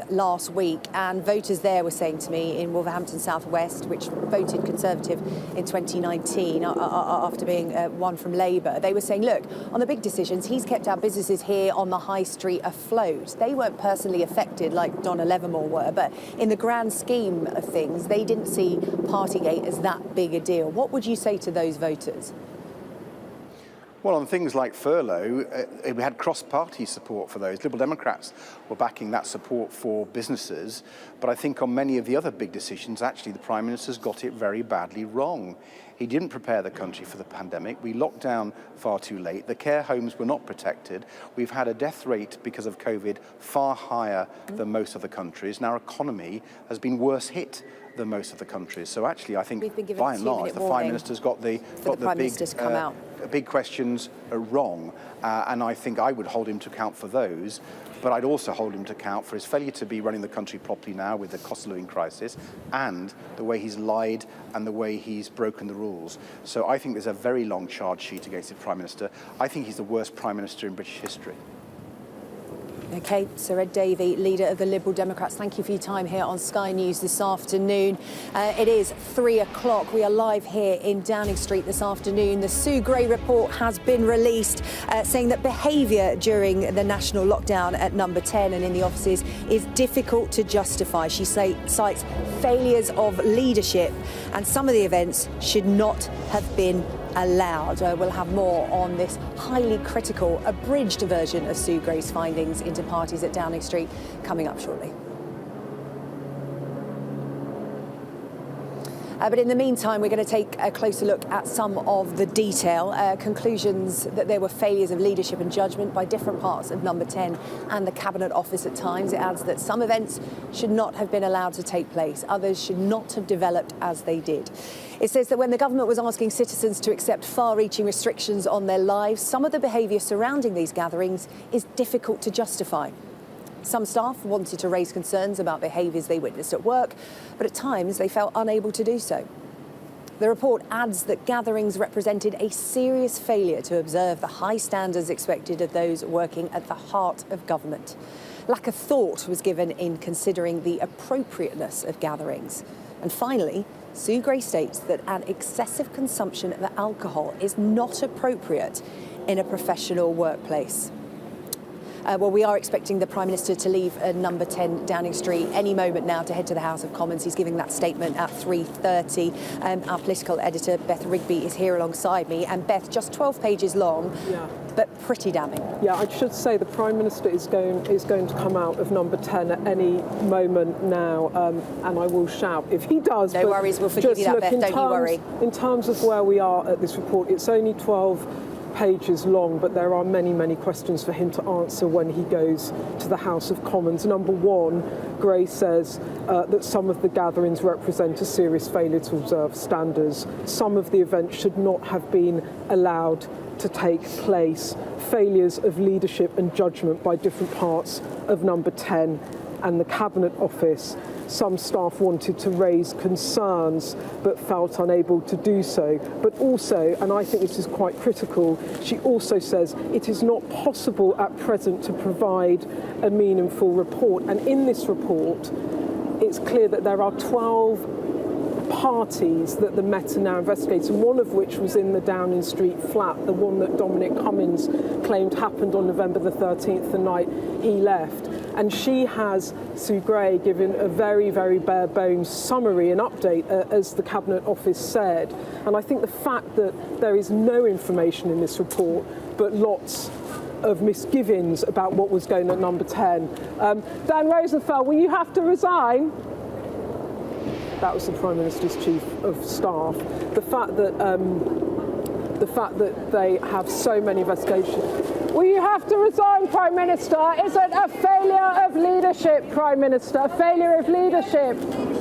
last week, and voters there were saying to me in Wolverhampton South West, which voted Conservative in 2019 after being won from Labour, they were saying, look, on the big decisions, he's kept our businesses here on the high street afloat. They weren't personally affected like Donna Levermore were, but in the grand scheme of things, they didn't see Partygate as that big a deal. What would you say to those voters? Well, on things like furlough, we had cross-party support for those. Liberal Democrats were backing that support for businesses. But I think on many of the other big decisions, actually, the Prime Minister's got it very badly wrong. He didn't prepare the country for the pandemic. We locked down far too late. The care homes were not protected. We've had a death rate because of COVID far higher than most other countries. And our economy has been worse hit than most of the countries. So actually, I think, by and large, the Prime Minister's got the big questions wrong. And I think I would hold him to account for those. But I'd also hold him to account for his failure to be running the country properly now with the cost of living crisis and the way he's lied and the way he's broken the rules. So I think there's a very long charge sheet against the Prime Minister. I think he's the worst Prime Minister in British history. OK, Sir Ed Davey, leader of the Liberal Democrats, thank you for your time here on Sky News this afternoon. It is 3 o'clock. We are live here in Downing Street this afternoon. The Sue Gray report has been released, saying that behaviour during the national lockdown at Number 10 and in the offices is difficult to justify. She cites failures of leadership, and some of the events should not have been allowed. We'll have more on this highly critical, abridged version of Sue Gray's findings into parties at Downing Street coming up shortly. But in the meantime, we're going to take a closer look at some of the detail. Conclusions that there were failures of leadership and judgment by different parts of Number 10 and the Cabinet Office at times. It adds that some events should not have been allowed to take place. Others should not have developed as they did. It says that when the government was asking citizens to accept far-reaching restrictions on their lives, some of the behaviour surrounding these gatherings is difficult to justify. Some staff wanted to raise concerns about behaviours they witnessed at work, but at times they felt unable to do so. The report adds that gatherings represented a serious failure to observe the high standards expected of those working at the heart of government. Lack of thought was given in considering the appropriateness of gatherings. And finally, Sue Gray states that an excessive consumption of alcohol is not appropriate in a professional workplace. Well, we are expecting the Prime Minister to leave Number 10 Downing Street any moment now to head to the House of Commons. He's giving that statement at 3:30. Our political editor, Beth Rigby, is here alongside me. And Beth, just 12 pages long, but pretty damning. Yeah, I should say the Prime Minister is going to come out of Number 10 at any moment now, and I will shout if he does. No worries, we'll forgive you that, Beth, don't you worry. In terms of where we are at this report, it's only 12 pages long, but there are many, many questions for him to answer when he goes to the House of Commons. Number one, Gray says that some of the gatherings represent a serious failure to observe standards. Some of the events should not have been allowed to take place. Failures of leadership and judgment by different parts of Number 10 and the Cabinet Office. Some staff wanted to raise concerns but felt unable to do so. But also, and I think this is quite critical, she also says it is not possible at present to provide a meaningful report. And in this report, it's clear that there are 12 parties that the Met are now investigating, one of which was in the Downing Street flat, the one that Dominic Cummings claimed happened on November the 13th, the night he left. And she has, Sue Gray, given a very, very bare bones summary and update, as the Cabinet Office said. And I think the fact that there is no information in this report, but lots of misgivings about what was going on at Number 10. Dan Rosenfeld, will you have to resign? That was the Prime Minister's Chief of Staff. The fact that they have so many investigations. Will you have to resign, Prime Minister? Is it a failure of leadership, Prime Minister? A failure of leadership,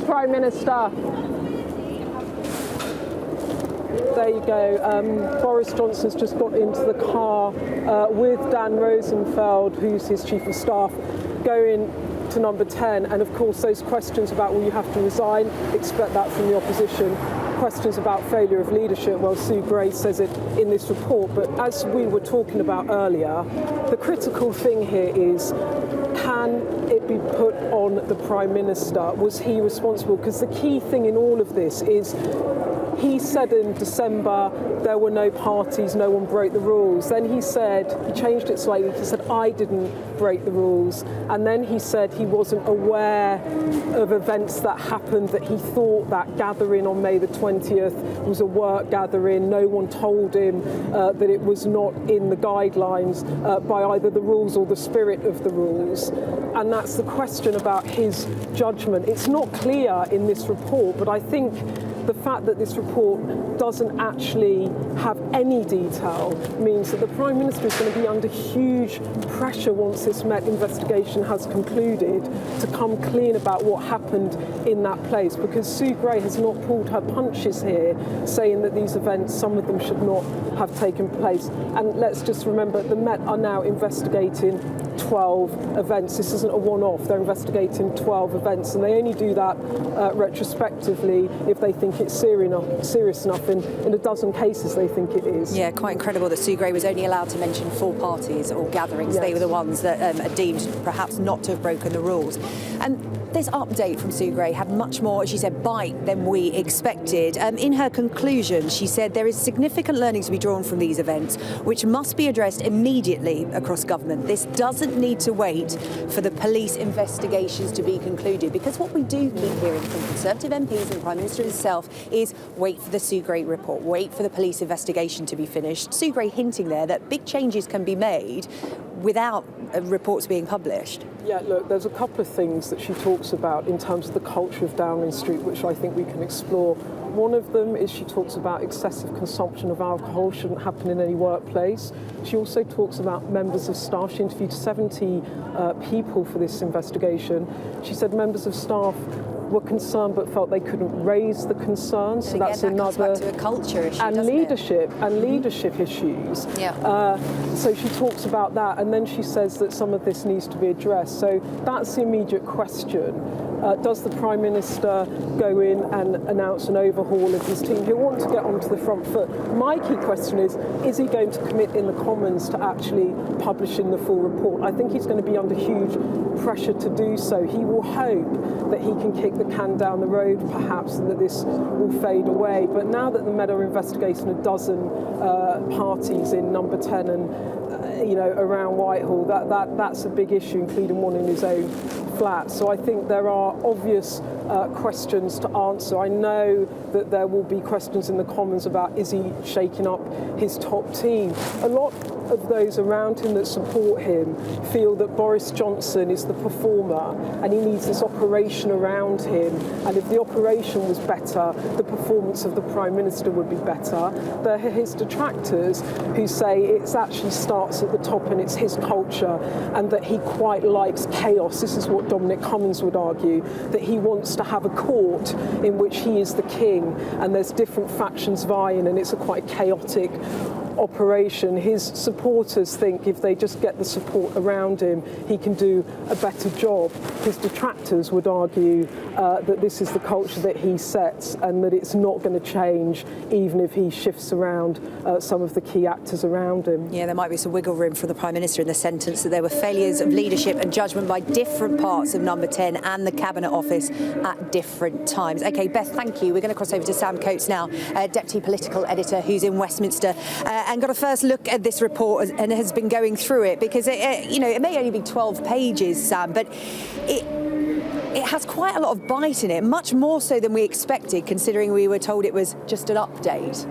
Prime Minister? There you go. Boris Johnson's just got into the car with Dan Rosenfeld, who's his Chief of Staff, going to Number 10. And of course, those questions about will you have to resign, expect that from the opposition. Questions about failure of leadership, well, Sue Gray says it in this report, but as we were talking about earlier, the critical thing here is, can it be put on the Prime Minister? Was he responsible? Because the key thing in all of this is, he said in December there were no parties, no one broke the rules. Then he said, he changed it slightly, he said, I didn't break the rules. And then he said he wasn't aware of events that happened, that he thought that gathering on May the 20th was a work gathering. No one told him that it was not in the guidelines by either the rules or the spirit of the rules. And that's the question about his judgment. It's not clear in this report, but I think the fact that this report doesn't actually have any detail means that the Prime Minister is going to be under huge pressure once this Met investigation has concluded to come clean about what happened in that place, because Sue Gray has not pulled her punches here, saying that these events, some of them should not have taken place. And let's just remember, the Met are now investigating 12 events. This isn't a one-off. They're investigating 12 events, and they only do that retrospectively if they think it's serious enough. In a dozen cases, they think it is. Yeah, quite incredible that Sue Gray was only allowed to mention 4 parties or gatherings. Yes. They were the ones that are deemed perhaps not to have broken the rules. And this update from Sue Gray had much more, as she said, bite than we expected. In her conclusion, she said there is significant learning to be drawn from these events, which must be addressed immediately across government. This doesn't need to wait for the police investigations to be concluded, because what we do keep hearing from Conservative MPs and the Prime Minister himself is wait for the Sue Gray report, wait for the police investigation to be finished. Sue Gray hinting there that big changes can be made without reports being published. Yeah, look, there's a couple of things that she talks about in terms of the culture of Downing Street, which I think we can explore. One of them is she talks about excessive consumption of alcohol shouldn't happen in any workplace. She also talks about members of staff. She interviewed 70 people for this investigation. She said members of staff were concerned but felt they couldn't raise the concerns. So again, that's that another comes back to a culture issue, and doesn't leadership it? and leadership issues. Yeah. So she talks about that, and then she says that some of this needs to be addressed. So that's the immediate question. Does the Prime Minister go in and announce an overhaul of his team? He'll want to get onto the front foot. My key question is he going to commit in the Commons to actually publishing the full report? I think he's going to be under huge pressure to do so. He will hope that he can kick the can down the road, perhaps, and that this will fade away. But now that the Met are investigating a dozen parties in Number 10 and around Whitehall, that's a big issue, including one in his own flat. So I think there are obvious questions to answer. I know that there will be questions in the Commons about, is he shaking up his top team? A lot of those around him that support him feel that Boris Johnson is the performer and he needs this operation around him, and if the operation was better, the performance of the Prime Minister would be better. There are his detractors who say it actually starts at the top and it's his culture, and that he quite likes chaos. This is what Dominic Cummings would argue, that he wants to have a court in which he is the king and there's different factions vying and it's a quite chaotic operation. His supporters think if they just get the support around him, he can do a better job. His detractors would argue that this is the culture that he sets and that it's not going to change even if he shifts around some of the key actors around him. Yeah, there might be some wiggle room for the Prime Minister in the sentence that there were failures of leadership and judgment by different parts of Number 10 and the Cabinet Office at different times. OK, Beth, thank you. We're going to cross over to Sam Coates now, Deputy Political Editor who's in Westminster, and got a first look at this report and has been going through it because, it may only be 12 pages, Sam, but it has quite a lot of bite in it, much more so than we expected, considering we were told it was just an update.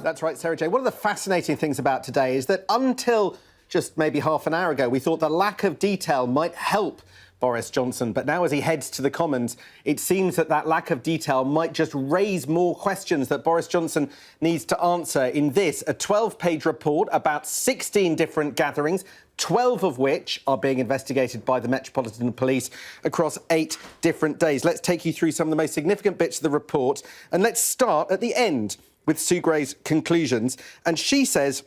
That's right, Sarah J. One of the fascinating things about today is that until just maybe half an hour ago, we thought the lack of detail might help Boris Johnson. But now as he heads to the Commons, it seems that that lack of detail might just raise more questions that Boris Johnson needs to answer in this, a 12-page report about 16 different gatherings, 12 of which are being investigated by the Metropolitan Police across 8 different days. Let's take you through some of the most significant bits of the report. And let's start at the end with Sue Gray's conclusions. And she says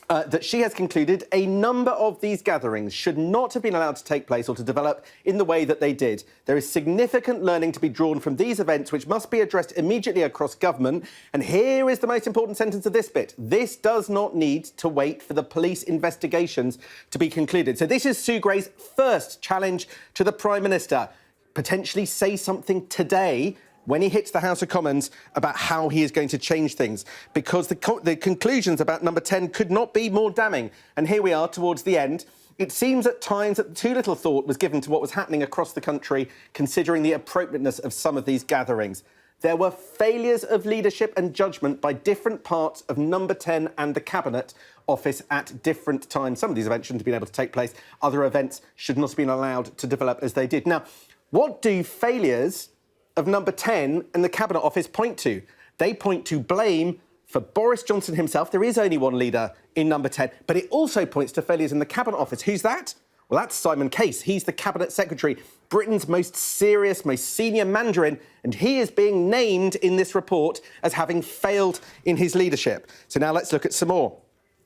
that she has concluded a number of these gatherings should not have been allowed to take place or to develop in the way that they did. There is significant learning to be drawn from these events, which must be addressed immediately across government. And here is the most important sentence of this bit. This does not need to wait for the police investigations to be concluded. So this is Sue Gray's first challenge to the Prime Minister. Potentially say something today when he hits the House of Commons about how he is going to change things, because the conclusions about Number 10 could not be more damning. And here we are towards the end. It seems at times that too little thought was given to what was happening across the country, considering the appropriateness of some of these gatherings. There were failures of leadership and judgment by different parts of Number 10 and the Cabinet Office at different times. Some of these events shouldn't have been able to take place. Other events should not have been allowed to develop as they did. Now, what do failures of Number 10 and the Cabinet Office point to? They point to blame for Boris Johnson himself. There is only one leader in Number 10, but it also points to failures in the Cabinet Office. Who's that? Well, that's Simon Case. He's the Cabinet Secretary, Britain's most serious, most senior Mandarin, and he is being named in this report as having failed in his leadership. So now let's look at some more.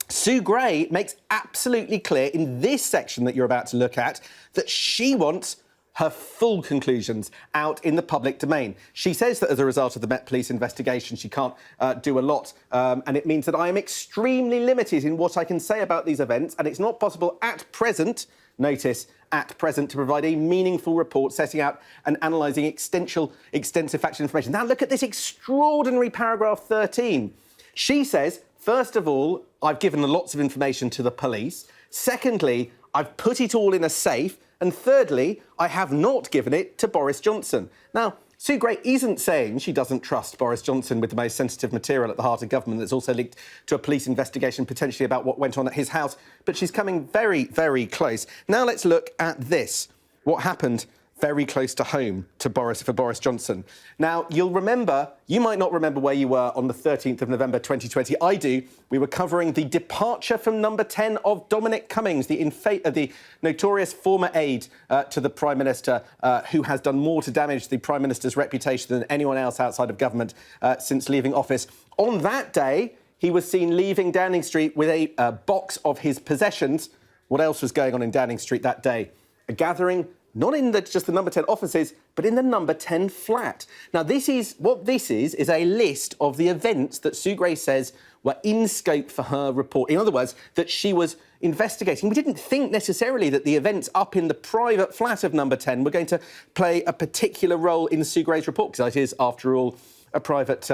Sue Gray makes absolutely clear in this section that you're about to look at that she wants her full conclusions out in the public domain. She says that as a result of the Met Police investigation, she can't do a lot, and it means that I am extremely limited in what I can say about these events, and it's not possible at present, notice, at present, to provide a meaningful report setting out and analysing extensive factual information. Now look at this extraordinary paragraph 13. She says, first of all, I've given lots of information to the police. Secondly, I've put it all in a safe. And thirdly, I have not given it to Boris Johnson. Now, Sue Gray isn't saying she doesn't trust Boris Johnson with the most sensitive material at the heart of government that's also linked to a police investigation potentially about what went on at his house, but she's coming very, very close. Now let's look at this, what happened very close to home for Boris Johnson. Now, you might not remember where you were on the 13th of November 2020. I do. We were covering the departure from Number 10 of Dominic Cummings, the notorious former aide to the Prime Minister, who has done more to damage the Prime Minister's reputation than anyone else outside of government since leaving office. On that day, he was seen leaving Downing Street with a box of his possessions. What else was going on in Downing Street that day? A gathering not in just the Number 10 offices, but in the Number 10 flat. Now, this is a list of the events that Sue Gray says were in scope for her report. In other words, that she was investigating. We didn't think necessarily that the events up in the private flat of Number 10 were going to play a particular role in Sue Gray's report, because it is, after all, a private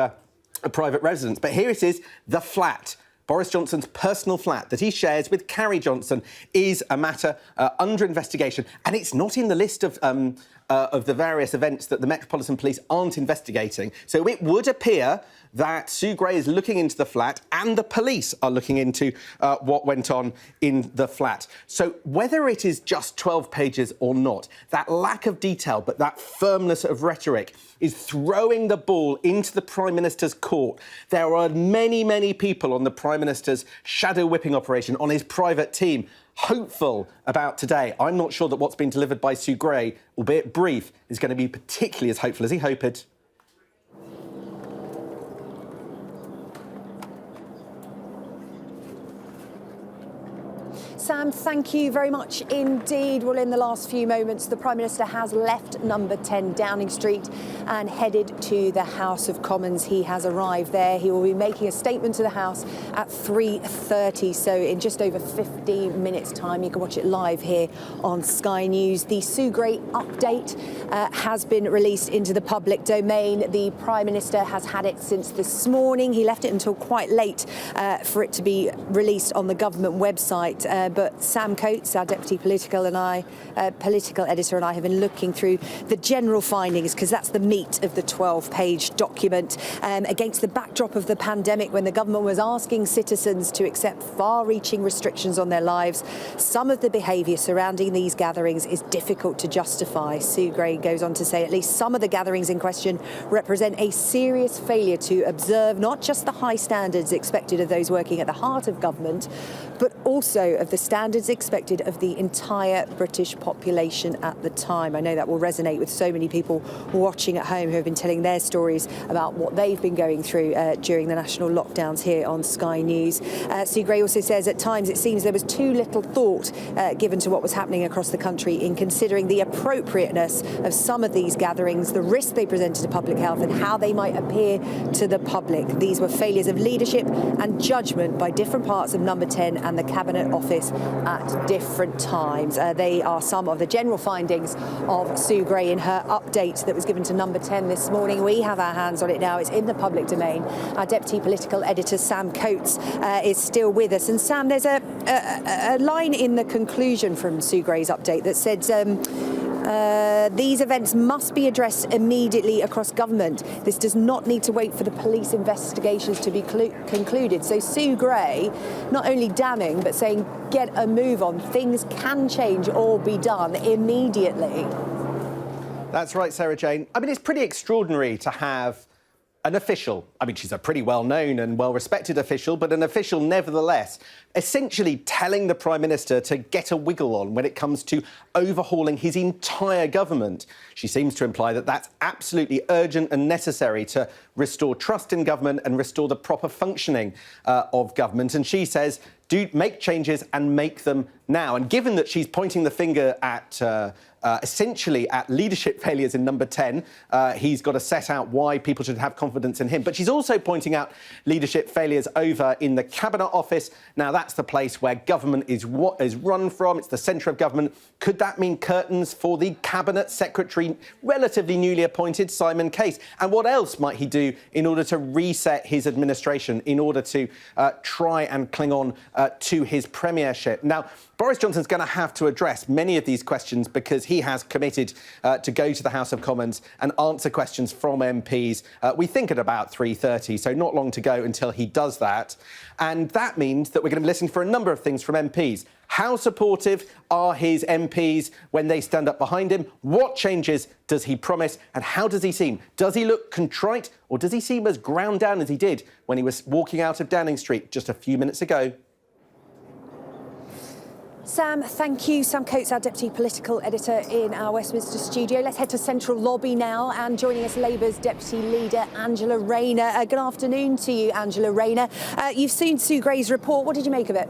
residence. But here it is, the flat. Boris Johnson's personal flat that he shares with Carrie Johnson is a matter under investigation, and it's not in the list of the various events that the Metropolitan Police aren't investigating. So it would appear that Sue Gray is looking into the flat and the police are looking into what went on in the flat. So whether it is just 12 pages or not, that lack of detail but that firmness of rhetoric is throwing the ball into the Prime Minister's court. There are many, many people on the Prime Minister's shadow whipping operation, on his private team, hopeful about today. I'm not sure that what's been delivered by Sue Gray, albeit brief, is going to be particularly as hopeful as he hoped. Sam, thank you very much indeed. Well, in the last few moments, the Prime Minister has left number 10 Downing Street and headed to the House of Commons. He has arrived there. He will be making a statement to the House at 3:30, so in just over 15 minutes' time. You can watch it live here on Sky News. The Sue Gray update has been released into the public domain. The Prime Minister has had it since this morning. He left it until quite late for it to be released on the government website. But Sam Coates, our deputy political editor, and I have been looking through the general findings, because that's the meat of the 12-page document. Against the backdrop of the pandemic, when the government was asking citizens to accept far-reaching restrictions on their lives, some of the behaviour surrounding these gatherings is difficult to justify. Sue Gray goes on to say at least some of the gatherings in question represent a serious failure to observe not just the high standards expected of those working at the heart of government, but also of the standards expected of the entire British population at the time. I know that will resonate with so many people watching at home who have been telling their stories about what they've been going through during the national lockdowns here on Sky News. Sue Gray also says at times it seems there was too little thought given to what was happening across the country in considering the appropriateness of some of these gatherings, the risk they presented to public health and how they might appear to the public. These were failures of leadership and judgment by different parts of number 10 and the Cabinet Office at different times. They are some of the general findings of Sue Gray in her update that was given to number 10 this morning. We have our hands on it now. It's in the public domain. Our deputy political editor, Sam Coates, is still with us. And Sam, there's a line in the conclusion from Sue Gray's update that said these events must be addressed immediately across government. This does not need to wait for the police investigations to be concluded. So Sue Gray, not only damning, but saying get a move on. Things can change or be done immediately. That's right, Sarah Jane. I mean, it's pretty extraordinary to have an official, I mean, she's a pretty well-known and well-respected official, but an official nevertheless, essentially telling the Prime Minister to get a wiggle on when it comes to overhauling his entire government. She seems to imply that that's absolutely urgent and necessary to restore trust in government and restore the proper functioning of government. And she says, do make changes and make them now. And given that she's pointing the finger at essentially at leadership failures in number 10, he's got to set out why people should have confidence in him. But she's also pointing out leadership failures over in the Cabinet Office. Now, that's the place where government is run from. It's the centre of government. Could that mean curtains for the Cabinet Secretary, relatively newly appointed Simon Case? And what else might he do in order to reset his administration, in order to try and cling on to his premiership? Now, Boris Johnson's going to have to address many of these questions because he has committed to go to the House of Commons and answer questions from MPs. We think at about 3:30, so not long to go until he does that. And that means that we're going to be listening for a number of things from MPs. How supportive are his MPs when they stand up behind him? What changes does he promise? And how does he seem? Does he look contrite, or does he seem as ground down as he did when he was walking out of Downing Street just a few minutes ago? Sam, thank you. Sam Coates, our deputy political editor in our Westminster studio. Let's head to Central Lobby now, and joining us, Labour's deputy leader, Angela Rayner. Good afternoon to you, Angela Rayner. You've seen Sue Gray's report. What did you make of it?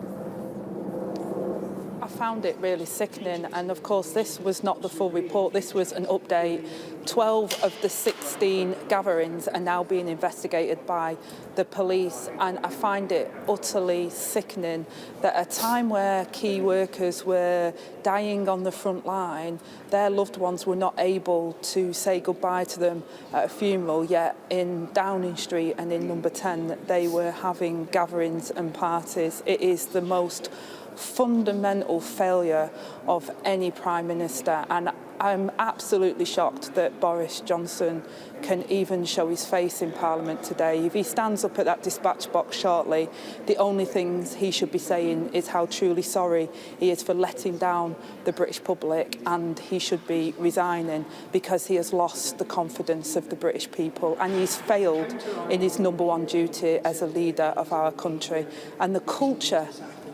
I found it really sickening. And of course, this was not the full report. This was an update. 12 of the 16 gatherings are now being investigated by the police. And I find it utterly sickening that at a time where key workers were dying on the front line, their loved ones were not able to say goodbye to them at a funeral, yet in Downing Street and in number 10 they were having gatherings and parties. It is the most fundamental failure of any Prime Minister, and I'm absolutely shocked that Boris Johnson can even show his face in Parliament today. If he stands up at that dispatch box shortly, the only things he should be saying is how truly sorry he is for letting down the British public, and he should be resigning because he has lost the confidence of the British people and he's failed in his number one duty as a leader of our country. And the culture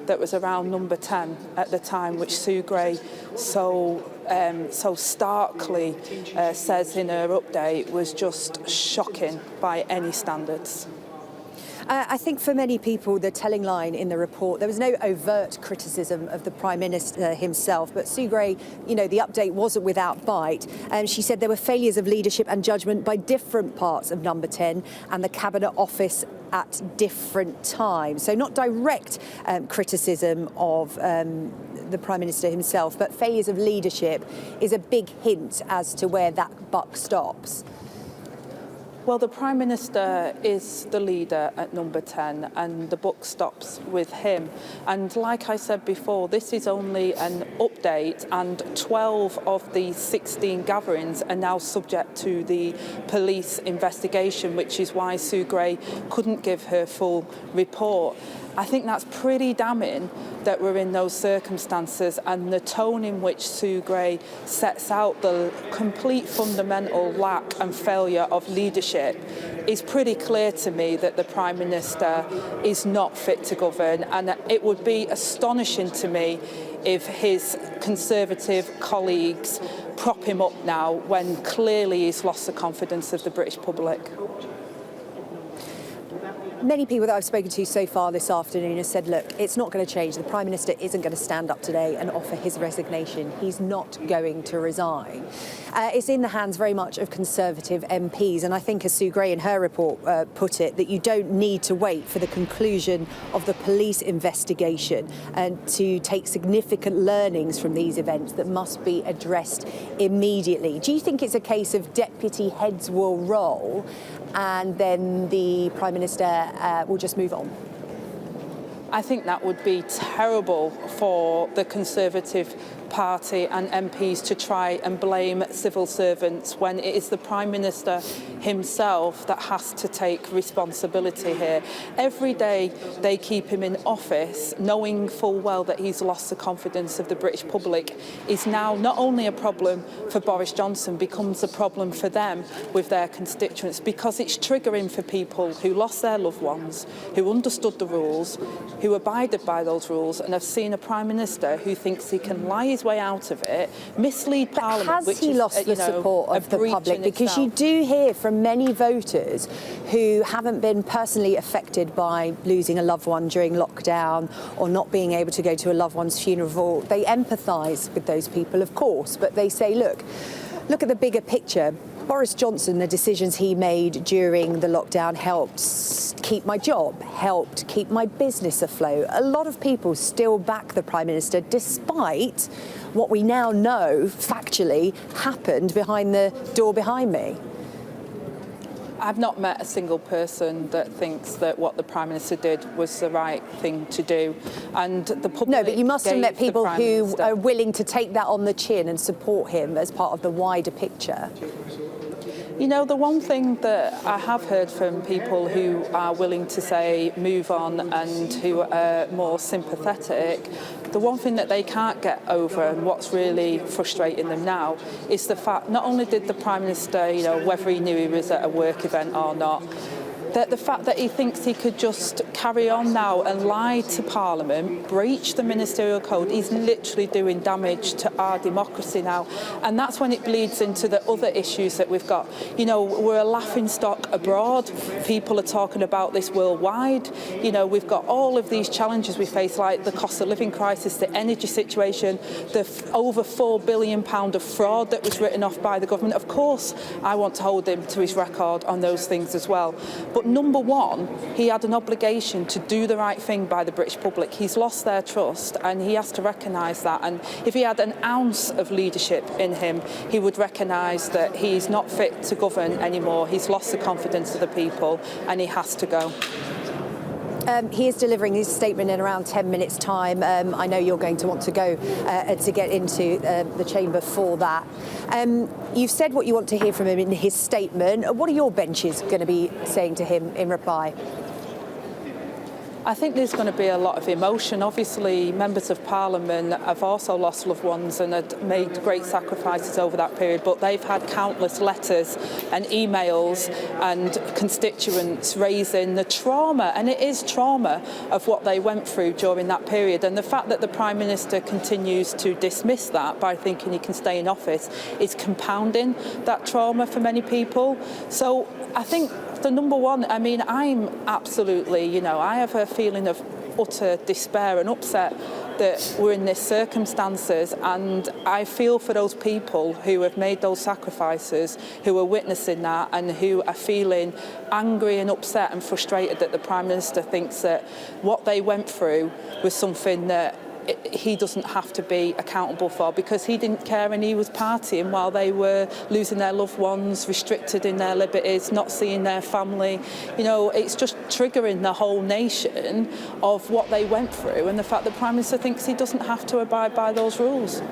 that was around number 10 at the time, which Sue Gray so starkly says in her update, was just shocking by any standards. I think for many people, the telling line in the report, there was no overt criticism of the Prime Minister himself, but Sue Gray, you know, the update wasn't without bite. She said there were failures of leadership and judgment by different parts of number 10 and the Cabinet Office at different times. So not direct criticism of the Prime Minister himself, but failures of leadership is a big hint as to where that buck stops. Well, the Prime Minister is the leader at number 10 and the buck stops with him. And like I said before, this is only an update, and 12 of the 16 gatherings are now subject to the police investigation, which is why Sue Gray couldn't give her full report. I think that's pretty damning that we're in those circumstances, and the tone in which Sue Gray sets out the complete fundamental lack and failure of leadership is pretty clear to me that the Prime Minister is not fit to govern, and it would be astonishing to me if his Conservative colleagues prop him up now when clearly he's lost the confidence of the British public. Many people that I've spoken to so far this afternoon have said, look, it's not going to change. The Prime Minister isn't going to stand up today and offer his resignation. He's not going to resign. It's in the hands very much of Conservative MPs. And I think, as Sue Gray in her report put it, that you don't need to wait for the conclusion of the police investigation and to take significant learnings from these events that must be addressed immediately. Do you think it's a case of deputy heads will roll and then the Prime Minister will just move on? I think that would be terrible for the Conservative Party and MPs to try and blame civil servants when it is the Prime Minister himself that has to take responsibility here. Every day they keep him in office, knowing full well that he's lost the confidence of the British public, is now not only a problem for Boris Johnson, becomes a problem for them with their constituents, because it's triggering for people who lost their loved ones, who understood the rules, who abided by those rules, and have seen a Prime Minister who thinks he can lie his way out of it, mislead Parliament. Has he lost the support of the public? Because you do hear from many voters who haven't been personally affected by losing a loved one during lockdown or not being able to go to a loved one's funeral. They empathise with those people, of course, but they say, look at the bigger picture. Boris Johnson, the decisions he made during the lockdown helped keep my job, helped keep my business afloat. A lot of people still back the Prime Minister, despite what we now know factually happened behind the door behind me. I've not met a single person that thinks that what the Prime Minister did was the right thing to do. And the public. No, but you must have met people who are willing to take that on the chin and support him as part of the wider picture. You know, the one thing that I have heard from people who are willing to say move on and who are more sympathetic, the one thing that they can't get over, and what's really frustrating them now, is the fact not only did the Prime Minister, you know, whether he knew he was at a work event or not, that the fact that he thinks he could just carry on now and lie to Parliament, breach the ministerial code, he's literally doing damage to our democracy now. And that's when it bleeds into the other issues that we've got. You know, we're a laughingstock abroad. People are talking about this worldwide. You know, we've got all of these challenges we face, like the cost of living crisis, the energy situation, the over £4 billion of fraud that was written off by the government. Of course, I want to hold him to his record on those things as well. But number one, he had an obligation to do the right thing by the British public. He's lost their trust and he has to recognise that. And if he had an ounce of leadership in him, he would recognise that he's not fit to govern anymore. He's lost the confidence of the people and he has to go. He is delivering his statement in around 10 minutes' time. I know you're going to want to go to get into the chamber for that. You've said what you want to hear from him in his statement. What are your benches going to be saying to him in reply? I think there's going to be a lot of emotion. Obviously, members of Parliament have also lost loved ones and had made great sacrifices over that period, but they've had countless letters and emails and constituents raising the trauma, and it is trauma, of what they went through during that period. And the fact that the Prime Minister continues to dismiss that by thinking he can stay in office is compounding that trauma for many people. So I think the number one, I mean, I'm absolutely, you know, I have a feeling of utter despair and upset that we're in these circumstances, and I feel for those people who have made those sacrifices, who are witnessing that and who are feeling angry and upset and frustrated that the Prime Minister thinks that what they went through was something that he doesn't have to be accountable for, because he didn't care and he was partying while they were losing their loved ones, restricted in their liberties, not seeing their family. You know, it's just triggering the whole nation of what they went through, and the fact that the Prime Minister thinks he doesn't have to abide by those rules.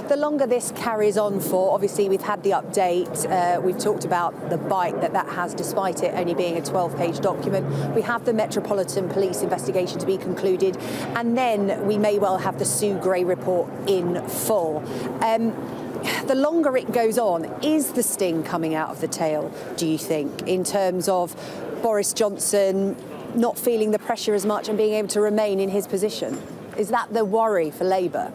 The longer this carries on for, obviously we've had the update, we've talked about the bite that has, despite it only being a 12-page document. We have the Metropolitan Police investigation to be concluded, and then we may well have the Sue Gray report in full. The longer it goes on, is the sting coming out of the tail, do you think, in terms of Boris Johnson not feeling the pressure as much and being able to remain in his position? Is that the worry for Labour?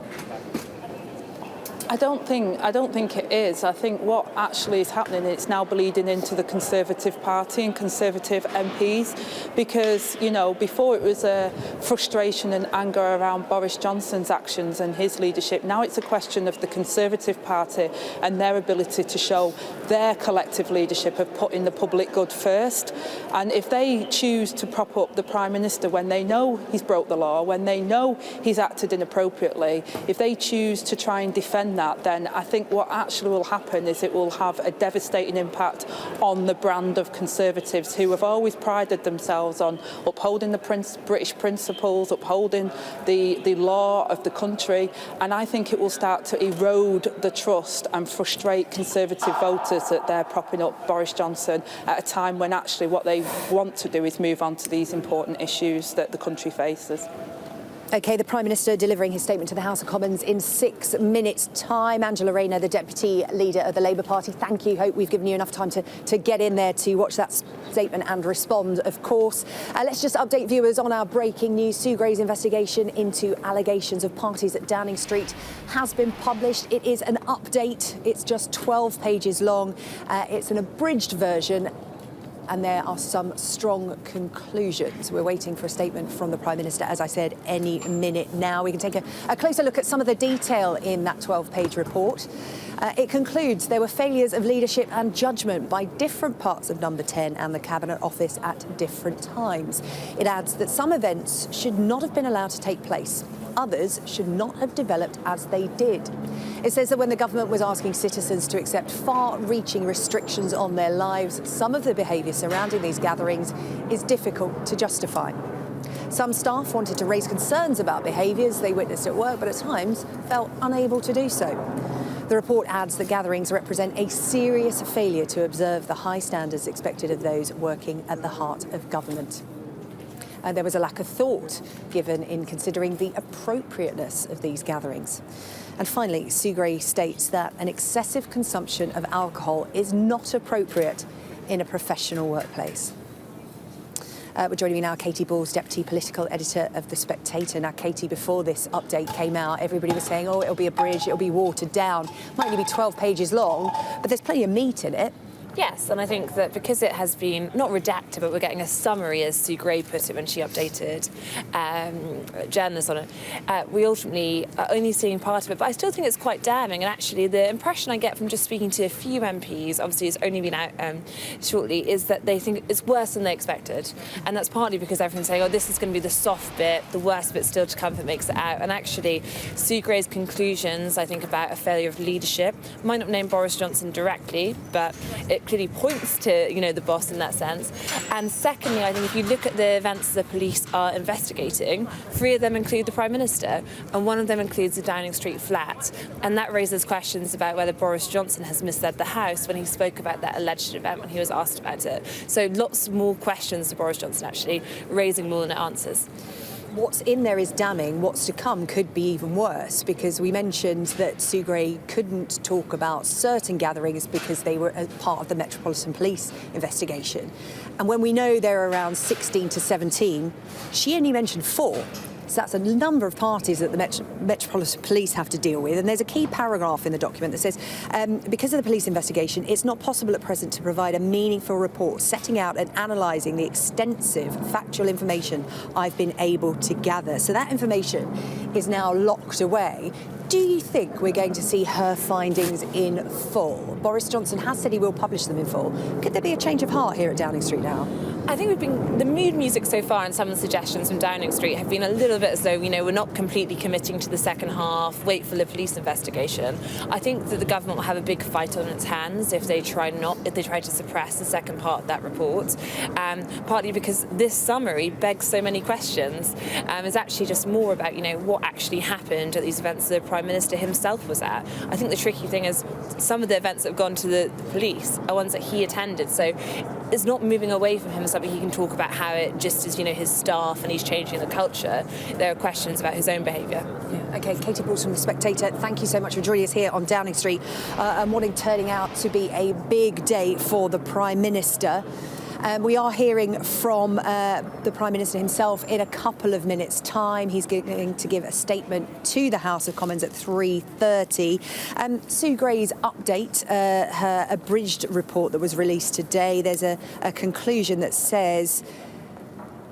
I don't think it is. I think what actually is happening, it's now bleeding into the Conservative Party and Conservative MPs, because, you know, before it was a frustration and anger around Boris Johnson's actions and his leadership. Now it's a question of the Conservative Party and their ability to show their collective leadership of putting the public good first. And if they choose to prop up the Prime Minister when they know he's broke the law, when they know he's acted inappropriately, if they choose to try and defend that, then I think what actually will happen is it will have a devastating impact on the brand of Conservatives, who have always prided themselves on upholding the British principles, upholding the law of the country. And I think it will start to erode the trust and frustrate Conservative voters that they're propping up Boris Johnson at a time when actually what they want to do is move on to these important issues that the country faces. OK, the Prime Minister delivering his statement to the House of Commons in 6 minutes' time. Angela Rayner, the Deputy Leader of the Labour Party, thank you. Hope we've given you enough time to get in there to watch that statement and respond, of course. Let's just update viewers on our breaking news. Sue Gray's investigation into allegations of parties at Downing Street has been published. It is an update. It's just 12 pages long. It's an abridged version, and there are some strong conclusions. We're waiting for a statement from the Prime Minister, as I said, any minute now. We can take a closer look at some of the detail in that 12-page report. It concludes there were failures of leadership and judgment by different parts of Number 10 and the Cabinet Office at different times. It adds that some events should not have been allowed to take place. Others should not have developed as they did. It says that when the government was asking citizens to accept far-reaching restrictions on their lives, some of the behaviour surrounding these gatherings is difficult to justify. Some staff wanted to raise concerns about behaviours they witnessed at work, but at times felt unable to do so. The report adds that gatherings represent a serious failure to observe the high standards expected of those working at the heart of government. There was a lack of thought given in considering the appropriateness of these gatherings. And finally, Sue Gray states that an excessive consumption of alcohol is not appropriate in a professional workplace. We're joining me now, Katie Balls, Deputy Political Editor of The Spectator. Now, Katie, before this update came out, everybody was saying, oh, it'll be abridged, it'll be watered down. Might only be 12 pages long, but there's plenty of meat in it. Yes, and I think that because it has been, not redacted, but we're getting a summary, as Sue Gray put it when she updated journalists on it, we ultimately are only seeing part of it. But I still think it's quite damning. And actually, the impression I get from just speaking to a few MPs, obviously it's only been out shortly, is that they think it's worse than they expected. And that's partly because everyone's saying, oh, this is going to be the soft bit, the worst bit still to come if it makes it out. And actually, Sue Gray's conclusions, I think, about a failure of leadership, might not name Boris Johnson directly, but it clearly points to, you know, the boss in that sense. And secondly, I think if you look at the events the police are investigating, 3 of them include the Prime Minister, and 1 of them includes the Downing Street flat. And that raises questions about whether Boris Johnson has misled the House when he spoke about that alleged event when he was asked about it. So lots more questions to Boris Johnson, actually, raising more than it answers. What's in there is damning. What's to come could be even worse, because we mentioned that Sue Gray couldn't talk about certain gatherings because they were part of the Metropolitan Police investigation. And when we know there are around 16 to 17, she only mentioned 4. So that's a number of parties that the Metropolitan Police have to deal with. And there's a key paragraph in the document that says, because of the police investigation, it's not possible at present to provide a meaningful report setting out and analysing the extensive factual information I've been able to gather. So that information is now locked away. Do you think we're going to see her findings in full? Boris Johnson has said he will publish them in full. Could there be a change of heart here at Downing Street now? I think the mood music so far and some of the suggestions from Downing Street have been a little bit as though, you know, we're not completely committing to the second half, wait for the police investigation. I think that the government will have a big fight on its hands if they try to suppress the second part of that report, partly because this summary begs so many questions. It's actually just more about, you know, what actually happened at these events the Prime Minister himself was at. I think the tricky thing is some of the events that have gone to the police are ones that he attended, so it's not moving away from him as something he can talk about how it just is, you know, his staff and he's changing the culture. There are questions about his own behaviour. Yeah. OK, Katie Balls from The Spectator, thank you so much for joining us here on Downing Street. A morning turning out to be a big day for the Prime Minister. We are hearing from the Prime Minister himself in a couple of minutes' time. He's going to give a statement to the House of Commons at 3:30. Sue Gray's update, her abridged report that was released today, there's a conclusion that says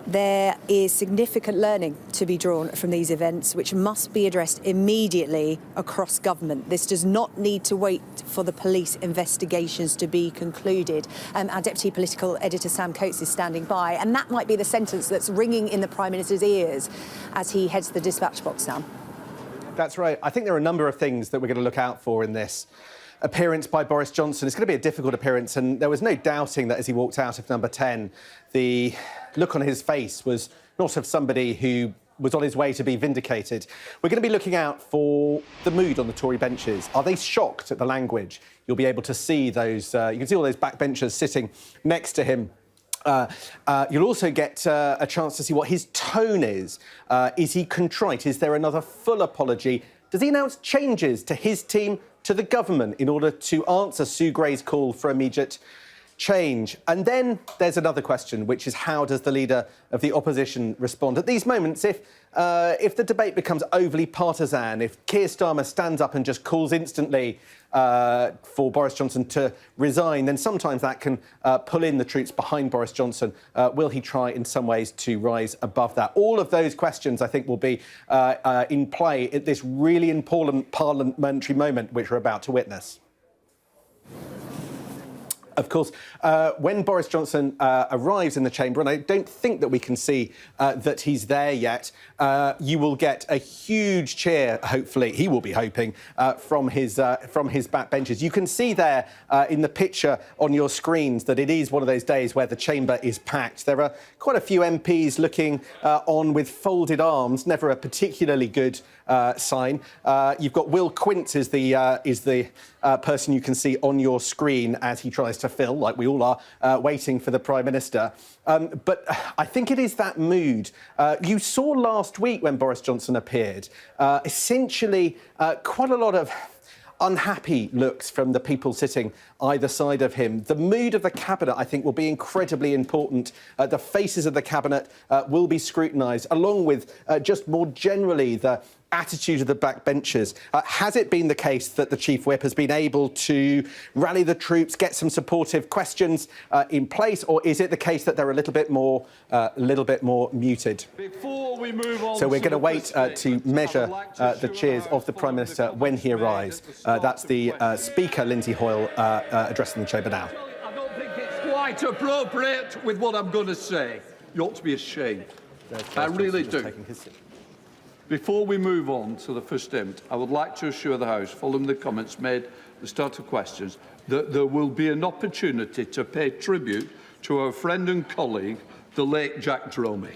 there is significant learning to be drawn from these events, which must be addressed immediately across government. This does not need to wait for the police investigations to be concluded. Our Deputy Political Editor, Sam Coates, is standing by, and that might be the sentence that's ringing in the Prime Minister's ears as he heads the dispatch box now. That's right. I think there are a number of things that we're going to look out for in this appearance by Boris Johnson. It's going to be a difficult appearance, and there was no doubting that as he walked out of number 10, the look on his face was not of somebody who was on his way to be vindicated. We're going to be looking out for the mood on the Tory benches. Are they shocked at the language? You'll be able to see those, you can see all those backbenchers sitting next to him. You'll also get a chance to see what his tone is. Is he contrite? Is there another full apology? Does he announce changes to his team, to the government, in order to answer Sue Gray's call for immediate change? And then there's another question, which is how does the leader of the opposition respond? At these moments, if the debate becomes overly partisan, if Keir Starmer stands up and just calls instantly for Boris Johnson to resign, then sometimes that can pull in the troops behind Boris Johnson. Will he try in some ways to rise above that? All of those questions, I think, will be in play at this really important parliamentary moment which we're about to witness. Of course, when Boris Johnson arrives in the chamber, and I don't think that we can see that he's there yet, you will get a huge cheer, hopefully, he will be hoping, from his backbenchers. You can see there in the picture on your screens that it is one of those days where the chamber is packed. There are quite a few MPs looking on with folded arms, never a particularly good sign. You've got Will Quince is the person you can see on your screen as he tries to fill, like we all are, waiting for the Prime Minister. But I think it is that mood. You saw last week when Boris Johnson appeared, essentially quite a lot of, unhappy looks from the people sitting either side of him. The mood of the Cabinet, I think, will be incredibly important. The faces of the Cabinet will be scrutinised, along with just more generally the attitude of the backbenchers. Has it been the case that the Chief Whip has been able to rally the troops, get some supportive questions in place, or is it the case that they're a little bit more muted? Before we move on, so we're going to wait to measure the cheers of the Prime Minister when he arrives. That's the Speaker, Lindsay Hoyle, addressing the Chamber now. I don't think it's quite appropriate with what I'm going to say. You ought to be ashamed. I really do. Before we move on to the first statement, I would like to assure the House, following the comments made at the start of questions, that there will be an opportunity to pay tribute to our friend and colleague, the late Jack Dromey.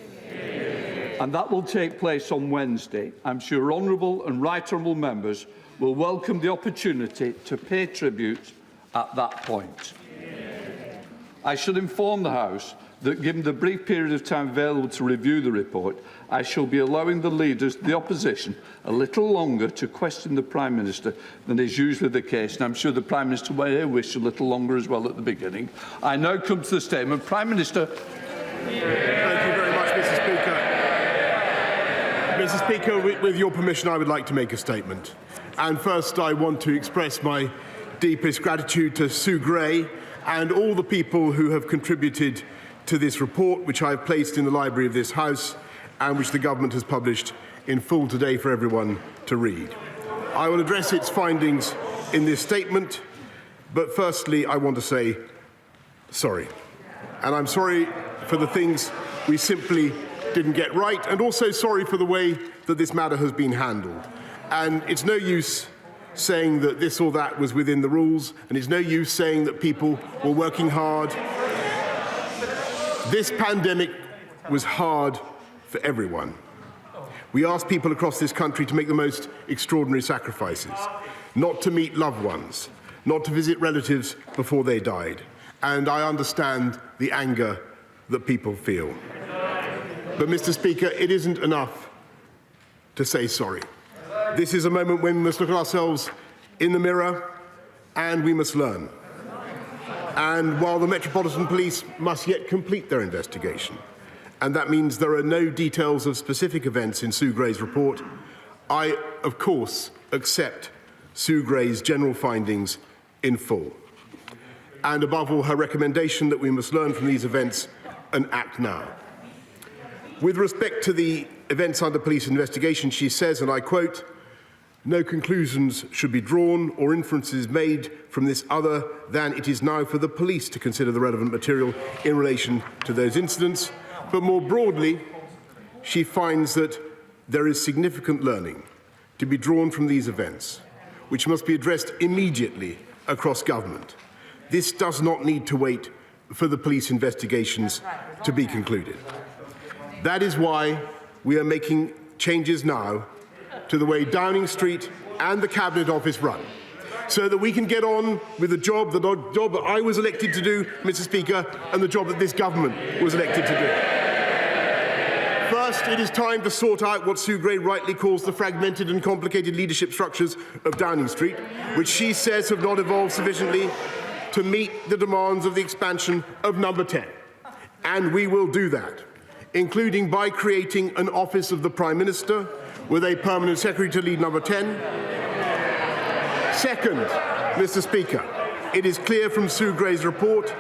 And that will take place on Wednesday. I'm sure honourable and right honourable members will welcome the opportunity to pay tribute at that point. I should inform the House that, given the brief period of time available to review the report, I shall be allowing the leaders of the opposition a little longer to question the Prime Minister than is usually the case, and I'm sure the Prime Minister may wish a little longer as well at the beginning. I now come to the statement. Prime Minister. Thank you very much, Mr. Speaker. Mr. Speaker, with your permission, I would like to make a statement. And first, I want to express my deepest gratitude to Sue Gray and all the people who have contributed to this report, which I have placed in the library of this House and which the government has published in full today for everyone to read. I will address its findings in this statement, but firstly I want to say sorry. And I'm sorry for the things we simply didn't get right, and also sorry for the way that this matter has been handled. And it's no use saying that this or that was within the rules, and it's no use saying that people were working hard. This pandemic was hard for everyone. We asked people across this country to make the most extraordinary sacrifices, not to meet loved ones, not to visit relatives before they died. And I understand the anger that people feel. But, Mr. Speaker, it isn't enough to say sorry. This is a moment when we must look at ourselves in the mirror and we must learn. And while the Metropolitan Police must yet complete their investigation, and that means there are no details of specific events in Sue Gray's report, I, of course, accept Sue Gray's general findings in full. And above all, her recommendation that we must learn from these events and act now. With respect to the events under police investigation, she says, and I quote, "No conclusions should be drawn or inferences made from this other than it is now for the police to consider the relevant material in relation to those incidents." But more broadly, she finds that there is significant learning to be drawn from these events, which must be addressed immediately across government. This does not need to wait for the police investigations to be concluded. That is why we are making changes now to the way Downing Street and the Cabinet Office run, so that we can get on with the job that I was elected to do, Mr. Speaker, and the job that this government was elected to do. First, it is time to sort out what Sue Gray rightly calls the fragmented and complicated leadership structures of Downing Street, which she says have not evolved sufficiently to meet the demands of the expansion of Number 10. And we will do that, including by creating an Office of the Prime Minister with a permanent secretary to lead Number 10. Second, Mr. Speaker, it is clear from Sue Gray's report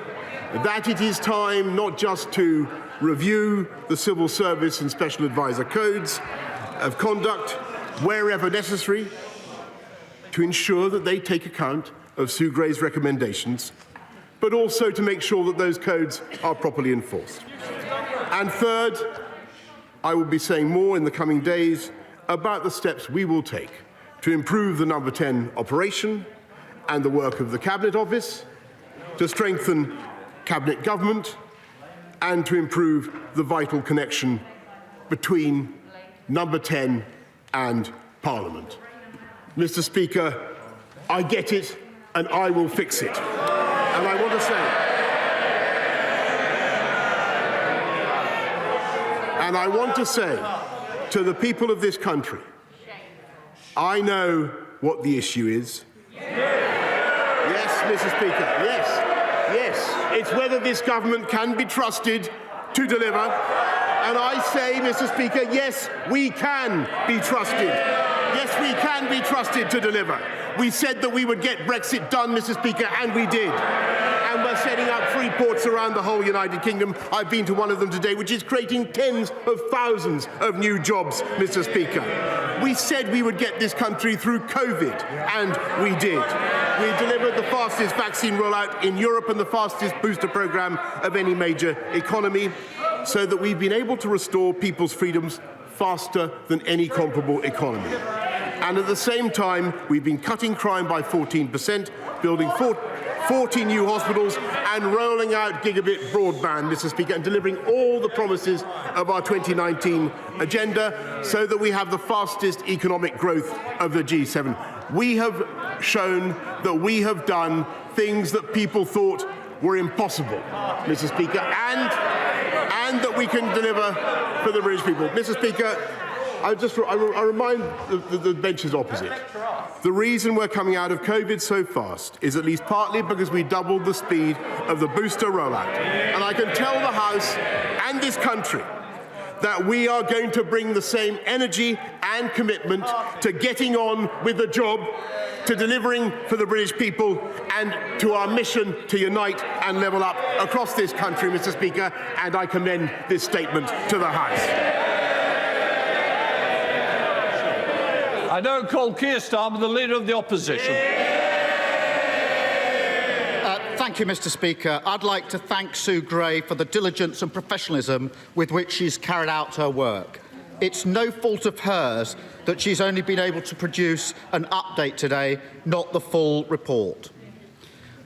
that it is time not just to review the civil service and special advisor codes of conduct wherever necessary to ensure that they take account of Sue Gray's recommendations, but also to make sure that those codes are properly enforced. And third, I will be saying more in the coming days about the steps we will take to improve the Number 10 operation and the work of the Cabinet Office, to strengthen Cabinet government, and to improve the vital connection between Number 10 and Parliament. Mr. Speaker, I get it and I will fix it. And I want to say, to the people of this country, I know what the issue is. Yes, Mr. Speaker, yes. Yes, it's whether this government can be trusted to deliver. And I say, Mr. Speaker, yes, we can be trusted. Yes, we can be trusted to deliver. We said that we would get Brexit done, Mr. Speaker, and we did. And we're setting up free ports around the whole United Kingdom. I've been to one of them today, which is creating tens of thousands of new jobs, Mr. Speaker. We said we would get this country through COVID, and we did. We delivered the fastest vaccine rollout in Europe and the fastest booster programme of any major economy, so that we've been able to restore people's freedoms faster than any comparable economy. And at the same time, we've been cutting crime by 14%, building 40 new hospitals and rolling out gigabit broadband, Mr. Speaker, and delivering all the promises of our 2019 agenda so that we have the fastest economic growth of the G7. We have shown that we have done things that people thought were impossible, Mr. Speaker, and that we can deliver for the British people. Mr. Speaker, I remind the benches opposite. The reason we're coming out of COVID so fast is at least partly because we doubled the speed of the booster rollout. And I can tell the House and this country that we are going to bring the same energy and commitment to getting on with the job, to delivering for the British people, and to our mission to unite and level up across this country, Mr. Speaker, and I commend this statement to the House. I now call Keir Starmer, the Leader of the Opposition. Thank you, Mr. Speaker. I'd like to thank Sue Gray for the diligence and professionalism with which she's carried out her work. It's no fault of hers that she's only been able to produce an update today, not the full report.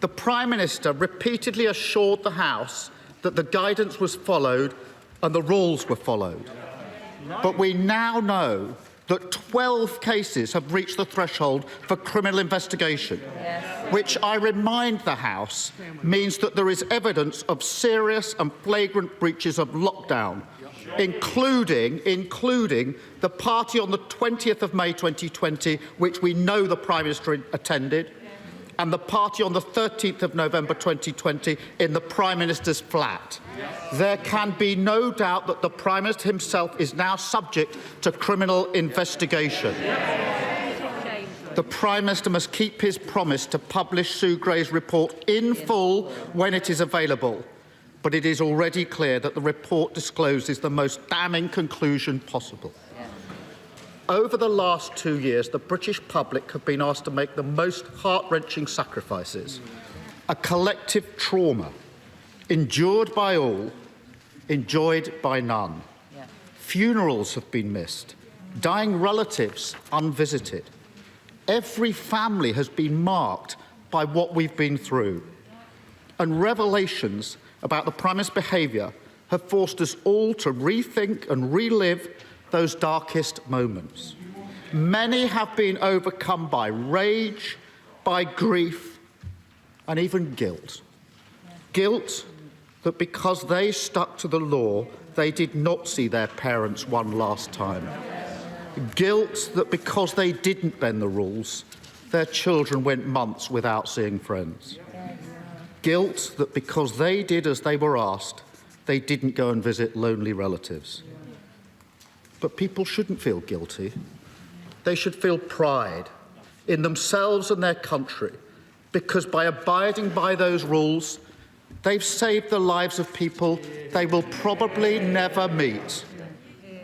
The Prime Minister repeatedly assured the House that the guidance was followed and the rules were followed. But we now know that 12 cases have reached the threshold for criminal investigation, which I remind the House means that there is evidence of serious and flagrant breaches of lockdown, including the party on the 20th of May 2020, which we know the Prime Minister attended, and the party on the 13th of November 2020 in the Prime Minister's flat. There can be no doubt that the Prime Minister himself is now subject to criminal investigation. The Prime Minister must keep his promise to publish Sue Gray's report in full when it is available. But it is already clear that the report discloses the most damning conclusion possible. Over the last 2 years, the British public have been asked to make the most heart-wrenching sacrifices. A collective trauma, endured by all, enjoyed by none. Funerals have been missed, dying relatives unvisited. Every family has been marked by what we've been through. And revelations about the Prime Minister's behaviour have forced us all to rethink and relive those darkest moments. Many have been overcome by rage, by grief, and even guilt. Guilt that because they stuck to the law, they did not see their parents one last time. Guilt that because they didn't bend the rules, their children went months without seeing friends. Guilt that because they did as they were asked, they didn't go and visit lonely relatives. But people shouldn't feel guilty. They should feel pride in themselves and their country, because by abiding by those rules, they've saved the lives of people they will probably never meet.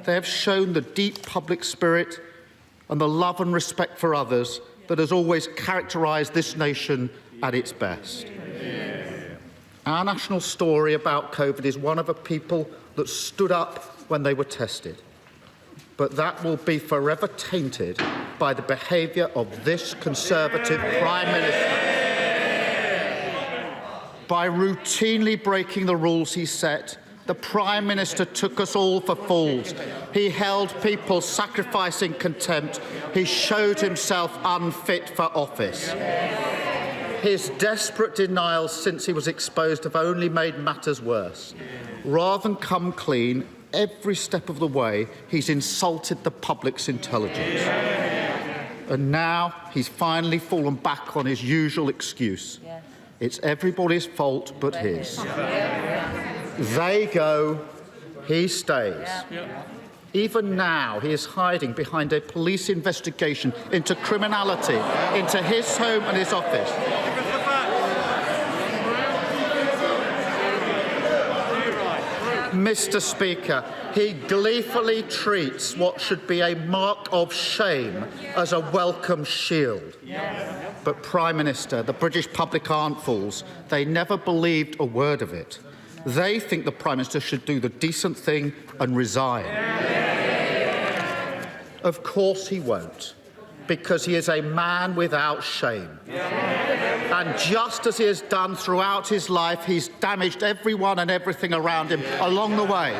They have shown the deep public spirit and the love and respect for others that has always characterised this nation at its best. Our national story about COVID is one of a people that stood up when they were tested. But that will be forever tainted by the behaviour of this Conservative Prime Minister. By routinely breaking the rules he set, the Prime Minister took us all for fools. He held people sacrificing contempt. He showed himself unfit for office. His desperate denials since he was exposed have only made matters worse. Rather than come clean, every step of the way, he's insulted the public's intelligence. And now he's finally fallen back on his usual excuse. Yeah. It's everybody's fault but his. They go, he stays. Yeah. Even now, he is hiding behind a police investigation into criminality, into his home and his office. Mr. Speaker, he gleefully treats what should be a mark of shame as a welcome shield. But, Prime Minister, the British public aren't fools. They never believed a word of it. They think the Prime Minister should do the decent thing and resign. Of course he won't, because he is a man without shame. And just as he has done throughout his life, he's damaged everyone and everything around him along the way.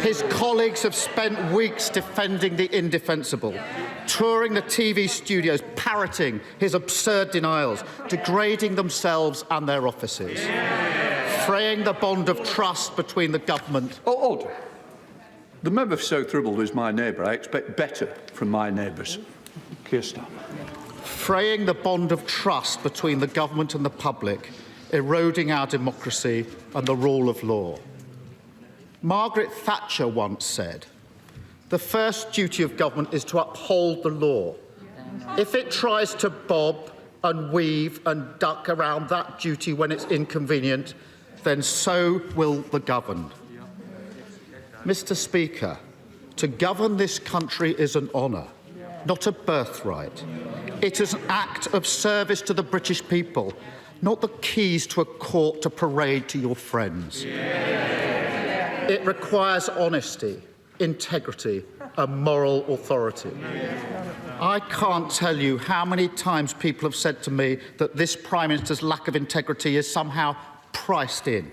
His colleagues have spent weeks defending the indefensible, touring the TV studios, parroting his absurd denials, degrading themselves and their offices, fraying the bond of trust between the government... Order. The member for South Ribble is my neighbour. I expect better from my neighbours. Keir Starmer. Fraying the bond of trust between the government and the public, eroding our democracy and the rule of law. Margaret Thatcher once said, "The first duty of government is to uphold the law. If it tries to bob and weave and duck around that duty when it's inconvenient, then so will the governed." Mr. Speaker, to govern this country is an honour, not a birthright. It is an act of service to the British people, not the keys to a court to parade to your friends. It requires honesty, integrity and moral authority. I can't tell you how many times people have said to me that this Prime Minister's lack of integrity is somehow priced in,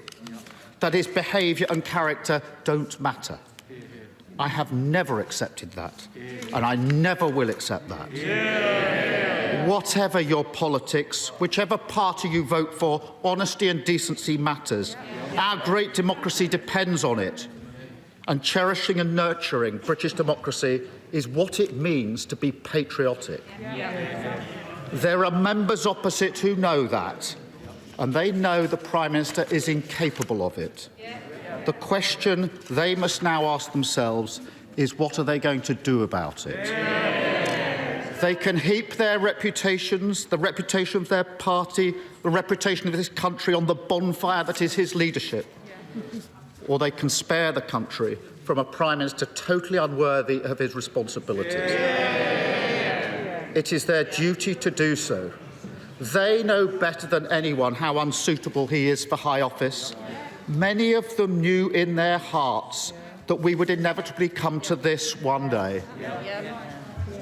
that his behaviour and character don't matter. I have never accepted that, and I never will accept that. Whatever your politics, whichever party you vote for, honesty and decency matters. Our great democracy depends on it, and cherishing and nurturing British democracy is what it means to be patriotic. There are members opposite who know that, and they know the Prime Minister is incapable of it. The question they must now ask themselves is, what are they going to do about it? They can heap their reputations, the reputation of their party, the reputation of this country on the bonfire that is his leadership. Or they can spare the country from a Prime Minister totally unworthy of his responsibilities. It is their duty to do so. They know better than anyone how unsuitable he is for high office. Many of them knew in their hearts that we would inevitably come to this one day.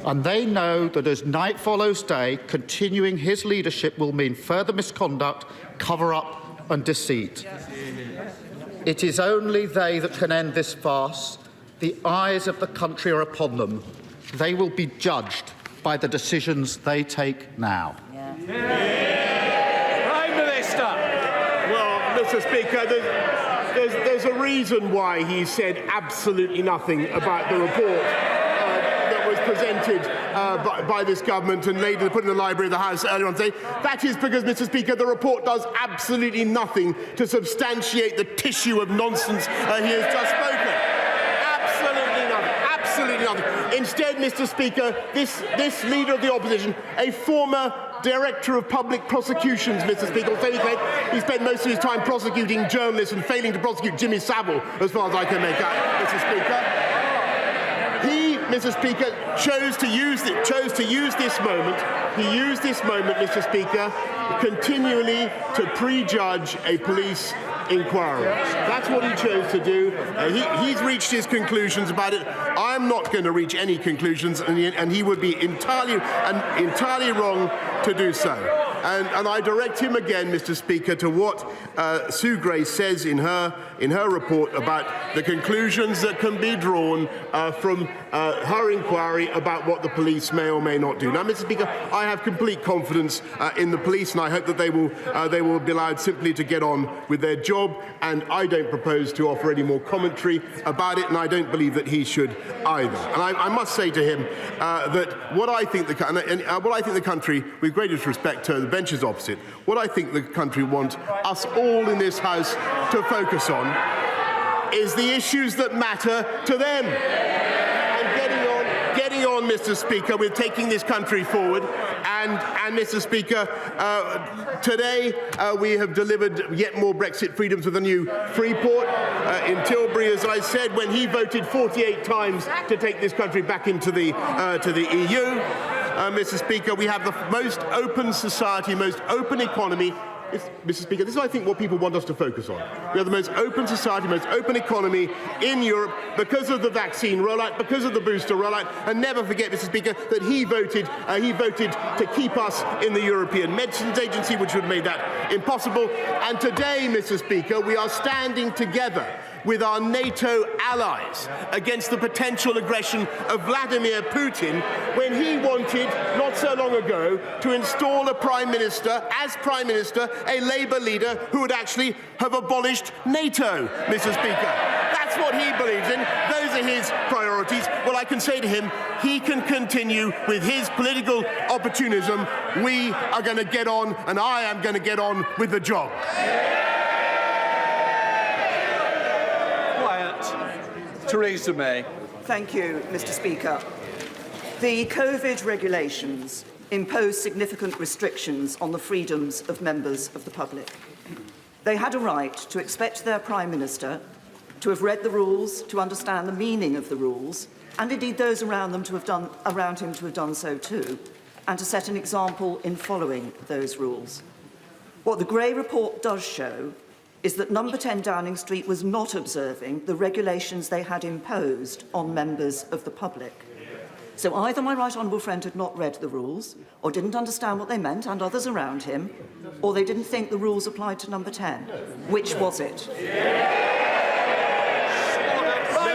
And they know that as night follows day, continuing his leadership will mean further misconduct, cover-up and deceit. It is only they that can end this farce. The eyes of the country are upon them. They will be judged by the decisions they take now. Prime Minister. Well, Mr. Speaker, there's a reason why he said absolutely nothing about the report that was presented by this government and later put in the library of the House earlier on today. That is because, Mr. Speaker, the report does absolutely nothing to substantiate the tissue of nonsense he has just spoken. Absolutely nothing. Absolutely nothing. Instead, Mr. Speaker, this leader of the opposition, a former Director of Public Prosecutions, Mr. Speaker, he spent most of his time prosecuting journalists and failing to prosecute Jimmy Savile, as far as I can make out, Mr. Speaker. He, Mr. Speaker, chose to use this moment. He used this moment, Mr. Speaker, continually to prejudge a police inquiry. That's what he chose to do. He's reached his conclusions about it. I'm not going to reach any conclusions, and he would be entirely wrong to do so. And I direct him again, Mr. Speaker, to what Sue Gray says in her report about the conclusions that can be drawn from her inquiry about what the police may or may not do. Now, Mr. Speaker, I have complete confidence in the police, and I hope that they will be allowed simply to get on with their job. And I don't propose to offer any more commentary about it, and I don't believe that he should either. And I must say to him that what I think the country, with greatest respect to the benches opposite, what I think the country want us all in this House to focus on is the issues that matter to them. And getting on, Mr. Speaker, with taking this country forward. And Mr. Speaker, today we have delivered yet more Brexit freedoms with a new Freeport in Tilbury, as I said, when he voted 48 times to take this country back into the EU. Mr. Speaker, we have the most open society, most open economy. Mr. Speaker, this is, I think, what people want us to focus on. We have the most open society, most open economy in Europe because of the vaccine rollout, because of the booster rollout. And never forget, Mr. Speaker, that he voted to keep us in the European Medicines Agency, which would have made that impossible. And today, Mr. Speaker, we are standing together with our NATO allies against the potential aggression of Vladimir Putin when he wanted, not so long ago, to install a Prime Minister, a Labour leader who would actually have abolished NATO, Mr. Speaker. That's what he believes in. Those are his priorities. Well, I can say to him, he can continue with his political opportunism. We are going to get on, and I am going to get on with the job. Theresa May. Thank you, Mr. Speaker. The COVID regulations impose significant restrictions on the freedoms of members of the public. They had a right to expect their Prime Minister to have read the rules, to understand the meaning of the rules, and indeed those around him to have done so too, and to set an example in following those rules. What the Gray report does show is that number 10 Downing Street was not observing the regulations they had imposed on members of the public. So either my right honourable friend had not read the rules, or didn't understand what they meant, and others around him, or they didn't think the rules applied to number 10. Which was it? Prime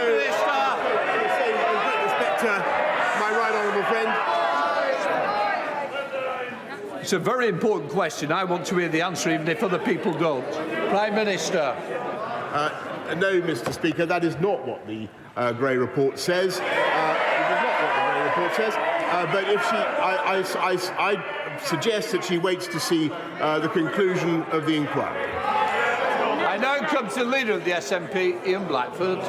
Minister! With respect to my right honourable friend. It's a very important question. I want to hear the answer, even if other people don't. Prime Minister. No, Mr. Speaker, that is not what the Gray report says. It is not what the Gray report says. But if I suggest that she waits to see the conclusion of the inquiry. I now come to the Leader of the SNP, Ian Blackford.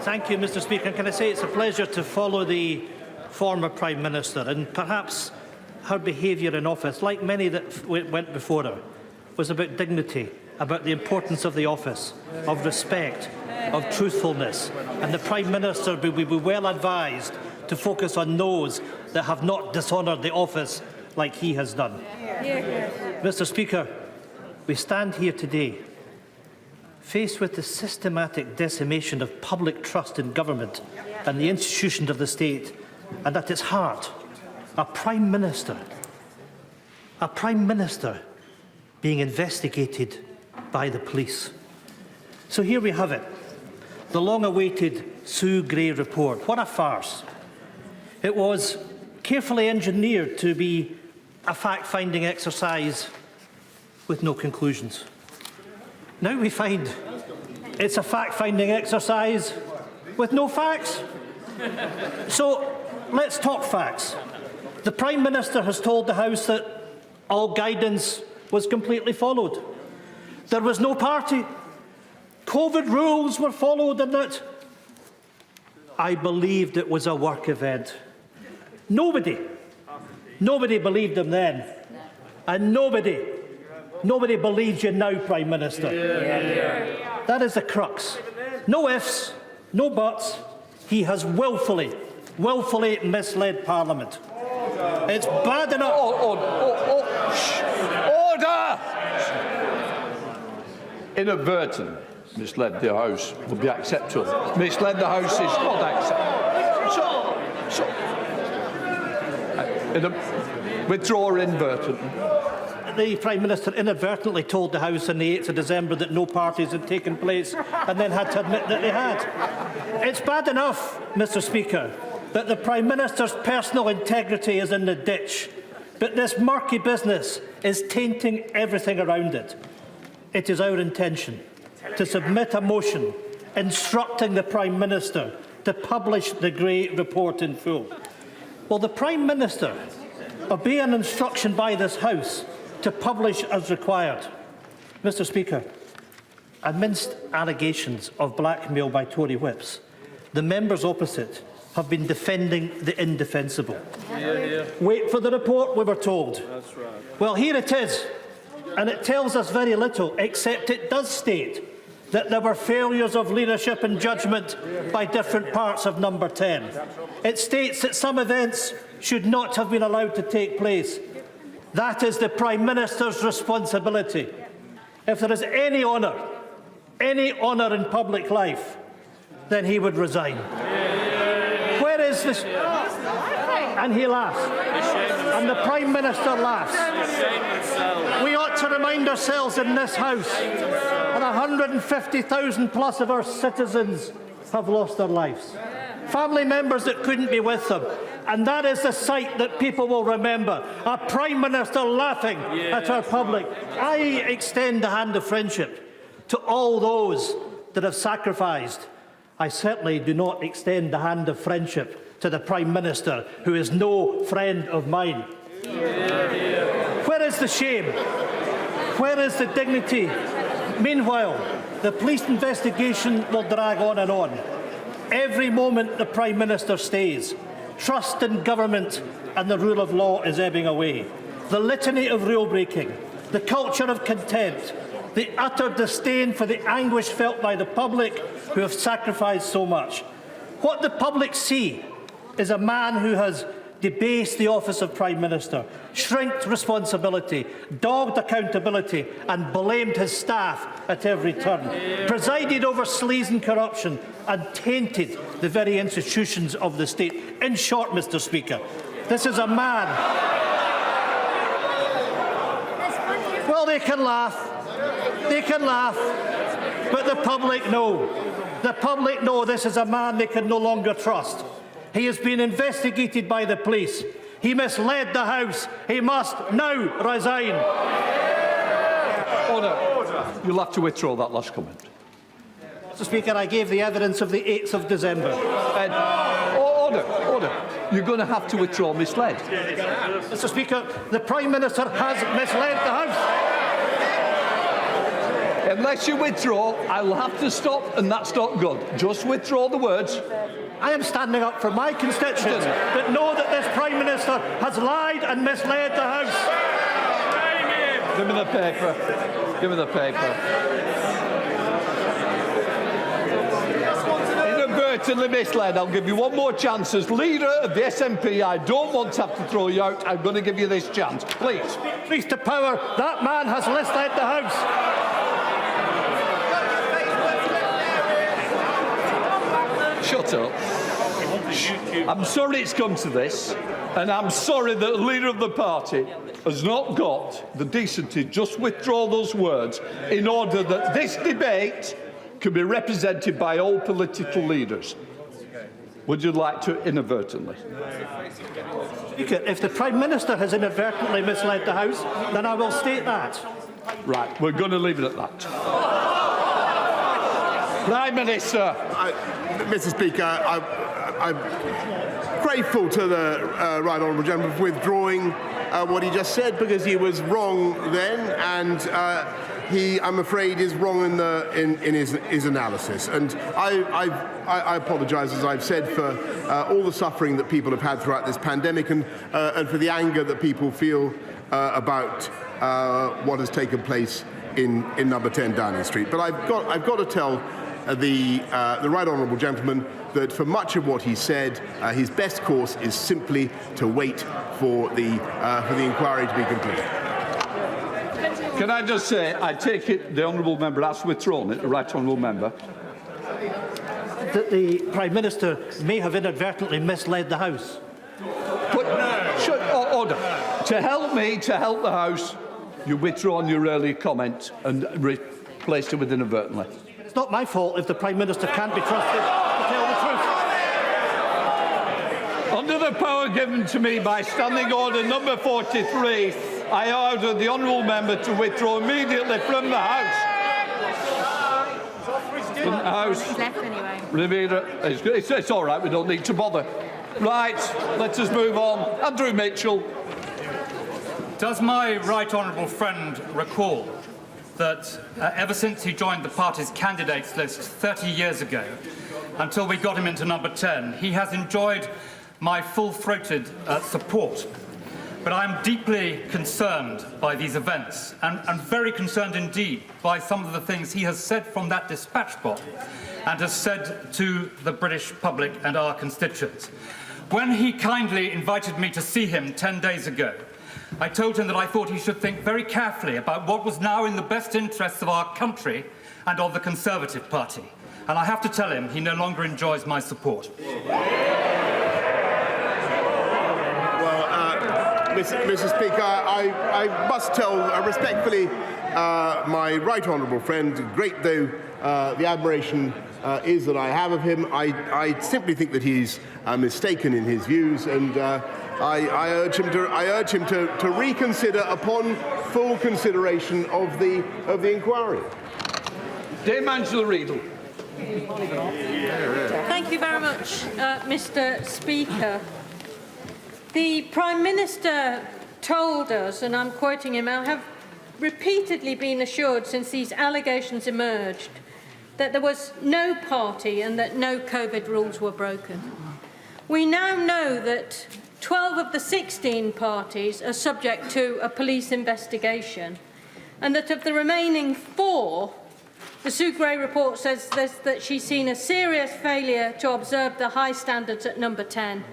Thank you, Mr. Speaker. Can I say it's a pleasure to follow the former Prime Minister, and perhaps her behaviour in office, like many that went before her, was about dignity, about the importance of the office, of respect, of truthfulness. And the Prime Minister will be well advised to focus on those that have not dishonoured the office like he has done. Mr. Speaker, we stand here today faced with the systematic decimation of public trust in government and the institutions of the state, and at its heart, a Prime Minister being investigated by the police. So here we have it, the long-awaited Sue Gray report. What a farce. It was carefully engineered to be a fact-finding exercise with no conclusions. Now we find it's a fact-finding exercise with no facts. So let's talk facts. The Prime Minister has told the House that all guidance was completely followed. There was no party. COVID rules were followed, and that I believed it was a work event. Nobody believed him then. And nobody believes you now, Prime Minister. That is the crux. No ifs, no buts. He has willfully misled Parliament. It's bad enough. Order! Inadvertent misled the House would be acceptable. Misled the House is not acceptable. Withdraw inadvertently. The Prime Minister inadvertently told the House on the 8th of December that no parties had taken place and then had to admit that they had. It's bad enough, Mr Speaker, that the Prime Minister's personal integrity is in the ditch, but this murky business is tainting everything around it. It is our intention to submit a motion instructing the Prime Minister to publish the Gray report in full. Will the Prime Minister obey an instruction by this House to publish as required? Mr Speaker, amidst allegations of blackmail by Tory whips, the members opposite have been defending the indefensible. Wait for the report, we were told. That's right. Well, here it is, and it tells us very little, except it does state that there were failures of leadership and judgment by different parts of Number 10. It states that some events should not have been allowed to take place. That is the Prime Minister's responsibility. If there is any honour in public life, then he would resign. Where is this? And he laughs. And the Prime Minister laughs. We ought to remind ourselves in this House that 150,000 plus of our citizens have lost their lives. Family members that couldn't be with them. And that is the sight that people will remember. A Prime Minister laughing at our public. I extend the hand of friendship to all those that have sacrificed. I certainly do not extend the hand of friendship to the Prime Minister, who is no friend of mine. Where is the shame? Where is the dignity? Meanwhile, the police investigation will drag on and on. Every moment the Prime Minister stays, trust in government and the rule of law is ebbing away. The litany of rule-breaking, the culture of contempt, the utter disdain for the anguish felt by the public who have sacrificed so much. What the public see is a man who has debased the office of Prime Minister, shrinked responsibility, dogged accountability and blamed his staff at every turn, presided over sleaze and corruption and tainted the very institutions of the state. In short, Mr Speaker, this is a man... Well, they can laugh, but the public know. The public know this is a man they can no longer trust. He has been investigated by the police. He misled the House. He must now resign. Order. You'll have to withdraw that last comment. Mr Speaker, I gave the evidence of the 8th of December. Order. You're going to have to withdraw misled. Mr Speaker, the Prime Minister has misled the House. Unless you withdraw, I will have to stop, and that's not good. Just withdraw the words. I am standing up for my constituents that know that this Prime Minister has lied and misled the House. Give me the paper. Give me the paper. Inadvertently misled. I'll give you one more chance. As leader of the SNP, I don't want to have to throw you out. I'm going to give you this chance. Please. Please to power. That man has misled the House. Shut up. I'm sorry it's come to this, and I'm sorry that the leader of the party has not got the decency to just withdraw those words in order that this debate can be represented by all political leaders. Would you like to inadvertently? Speaker, if the Prime Minister has inadvertently misled the House, then I will state that. Right, we're going to leave it at that. Prime Minister. Mr Speaker, I'm grateful to the Right Honourable Gentleman for withdrawing what he just said, because he was wrong then, and he, I'm afraid, is wrong in his analysis. And I apologise, as I've said, for all the suffering that people have had throughout this pandemic, and for the anger that people feel about what has taken place in Number 10 Downing Street. But I've got to tell the Right Honourable Gentleman that for much of what he said, his best course is simply to wait for the inquiry to be completed. Can I just say, I take it the Honourable Member has withdrawn it, the Right Honourable Member. That the Prime Minister may have inadvertently misled the House. Order. To help the House, you withdrawn your earlier comment and replaced it with inadvertently. It's not my fault if the Prime Minister can't be trusted to tell the truth. Under the power given to me by Standing Order number 43, I order the honourable member to withdraw immediately from the House. From the House. He's left anyway. Rivera, it's all right, we don't need to bother. Right, let us move on. Andrew Mitchell. Does my right honourable friend recall that ever since he joined the party's candidates list 30 years ago, until we got him into number 10, he has enjoyed my full-throated support? But I'm deeply concerned by these events, and very concerned indeed by some of the things he has said from that dispatch box and has said to the British public and our constituents. When he kindly invited me to see him 10 days ago, I told him that I thought he should think very carefully about what was now in the best interests of our country and of the Conservative Party. And I have to tell him he no longer enjoys my support. Mr. Speaker, I must tell respectfully my right honourable friend, great though the admiration is that I have of him, I simply think that he's mistaken in his views, and I urge him to reconsider upon full consideration of the inquiry. Dame Angela Riedel. Thank you very much, Mr. Speaker. The Prime Minister told us, and I'm quoting him, I have repeatedly been assured since these allegations emerged that there was no party and that no COVID rules were broken. We now know that 12 of the 16 parties are subject to a police investigation, and that of the remaining 4, the Sue Gray report says that she's seen a serious failure to observe the high standards at number 10.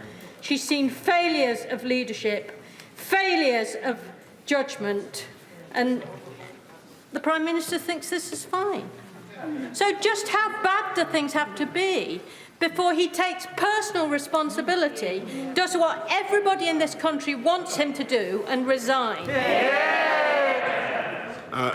She's seen failures of leadership, failures of judgment, and the Prime Minister thinks this is fine. So just how bad do things have to be before he takes personal responsibility, does what everybody in this country wants him to do, and resign?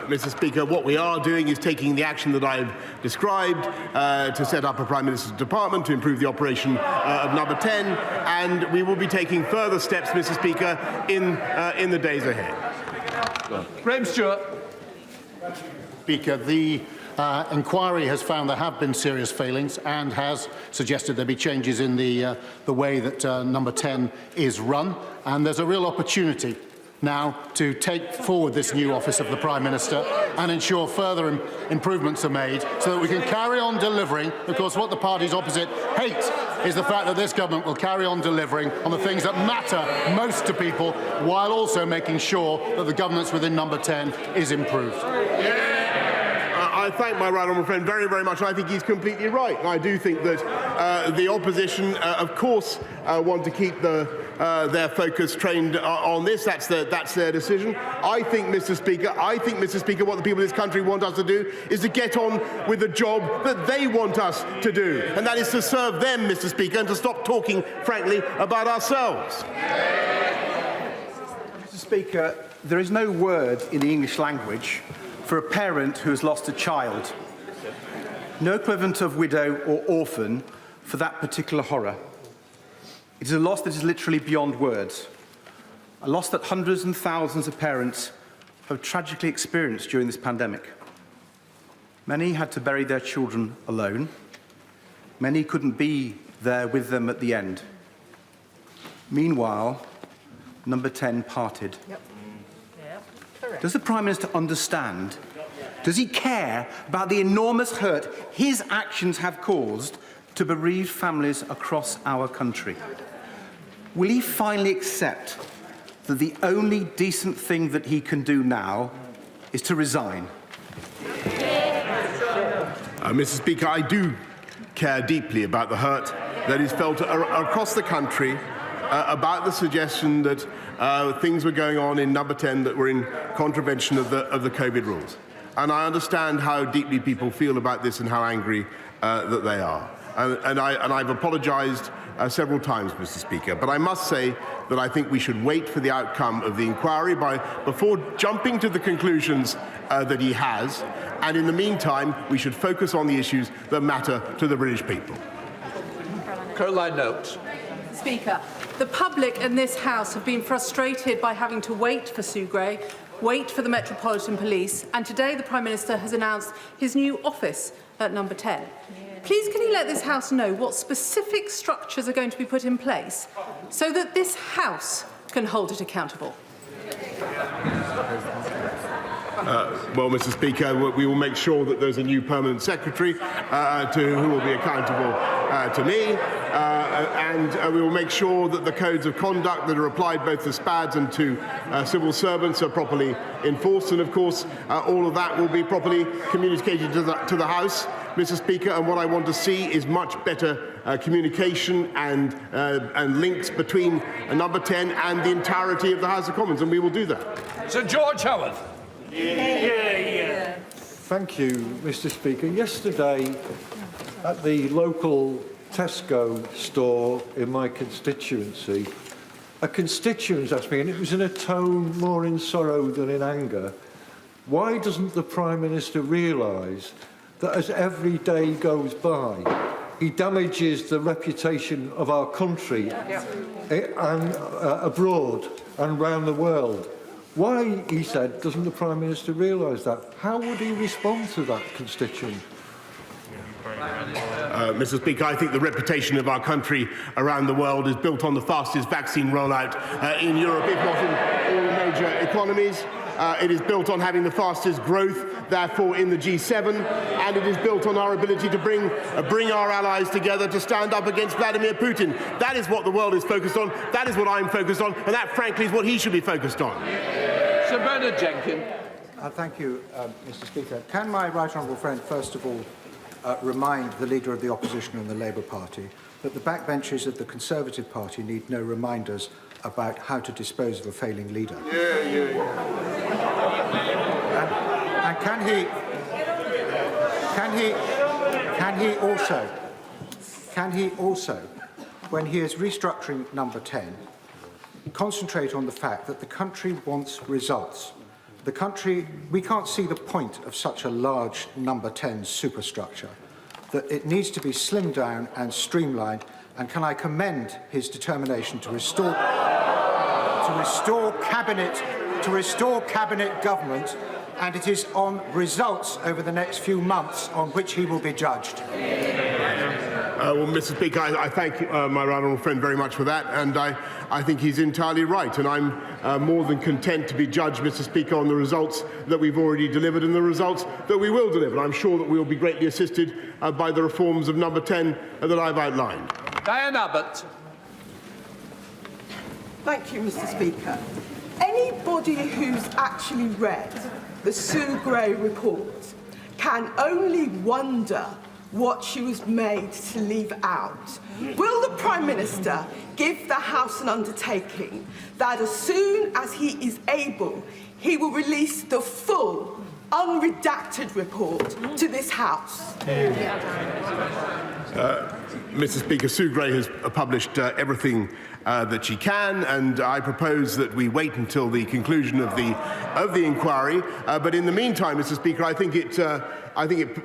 Mr. Speaker, what we are doing is taking the action that I've described to set up a Prime Minister's department to improve the operation of number 10, and we will be taking further steps, Mr. Speaker, in the days ahead. Graham Stewart. Speaker, the inquiry has found there have been serious failings and has suggested there be changes in the way that number 10 is run, and there's a real opportunity now to take forward this new office of the Prime Minister and ensure further improvements are made so that we can carry on delivering. Of course, what the parties opposite hate is the fact that this government will carry on delivering on the things that matter most to people, while also making sure that the governance within number 10 is improved. I thank my right honourable friend very, very much. I think he's completely right. I do think that the opposition, of course, want to keep their focus trained on this. That's their decision. I think, Mr. Speaker, what the people of this country want us to do is to get on with the job that they want us to do, and that is to serve them, Mr. Speaker, and to stop talking, frankly, about ourselves. Mr. Speaker, there is no word in the English language for a parent who has lost a child. No equivalent of widow or orphan for that particular horror. It is a loss that is literally beyond words. A loss that hundreds and thousands of parents have tragically experienced during this pandemic. Many had to bury their children alone. Many couldn't be there with them at the end. Meanwhile, number 10 parted. Yep. Does the Prime Minister understand? Does he care about the enormous hurt his actions have caused to bereaved families across our country? Will he finally accept that the only decent thing that he can do now is to resign? Mr. Speaker, I do care deeply about the hurt that is felt across the country about the suggestion that things were going on in number 10 that were in contravention of the COVID rules. And I understand how deeply people feel about this and how angry that they are. And I've apologised several times, Mr. Speaker. But I must say that I think we should wait for the outcome of the inquiry before jumping to the conclusions that he has. And in the meantime, we should focus on the issues that matter to the British people. Caroline Notes. Speaker, the public and this House have been frustrated by having to wait for Sue Gray, wait for the Metropolitan Police, and today the Prime Minister has announced his new office at number 10. Please can you let this House know what specific structures are going to be put in place so that this House can hold it accountable? Well, Mr. Speaker, we will make sure that there's a new permanent secretary who will be accountable to me, and we will make sure that the codes of conduct that are applied both to SPADs and to civil servants are properly enforced, and of course all of that will be properly communicated to the House, Mr. Speaker, and what I want to see is much better communication and links between number 10 and the entirety of the House of Commons, and we will do that. Sir George Howard. Thank you, Mr. Speaker. Yesterday, at the local Tesco store in my constituency, a constituent asked me, and it was in a tone more in sorrow than in anger, why doesn't the Prime Minister realise that as every day goes by, he damages the reputation of our country and abroad and around the world? Why, he said, doesn't the Prime Minister realise that? How would he respond to that constituent? Mr. Speaker, I think the reputation of our country around the world is built on the fastest vaccine rollout in Europe, if not in all the major economies. It is built on having the fastest growth, therefore, in the G7, and it is built on our ability to bring our allies together to stand up against Vladimir Putin. That is what the world is focused on. That is what I'm focused on, and that, frankly, is what he should be focused on. Sir Bernard Jenkins. Thank you, Mr. Speaker. Can my right honourable friend, first of all, remind the Leader of the Opposition and the Labour Party that the backbenchers of the Conservative Party need no reminders about how to dispose of a failing leader? And can he also, when he is restructuring number 10, concentrate on the fact that the country wants results? The country, we can't see the point of such a large number 10 superstructure, that it needs to be slimmed down and streamlined. And can I commend his determination to restore cabinet government, and it is on results over the next few months on which he will be judged. Well, Mr. Speaker, I thank my right honourable friend very much for that, and I think he's entirely right, and I'm more than content to be judged, Mr. Speaker, on the results that we've already delivered and the results that we will deliver. I'm sure that we will be greatly assisted by the reforms of number 10 that I've outlined. Diane Abbott. Thank you, Mr. Speaker. Anybody who's actually read the Sue Gray report can only wonder what she was made to leave out. Will the Prime Minister give the House an undertaking that as soon as he is able, he will release the full, unredacted report to this House? Mr. Speaker, Sue Gray has published everything that she can, and I propose that we wait until the conclusion of the inquiry. But in the meantime, Mr. Speaker, I think it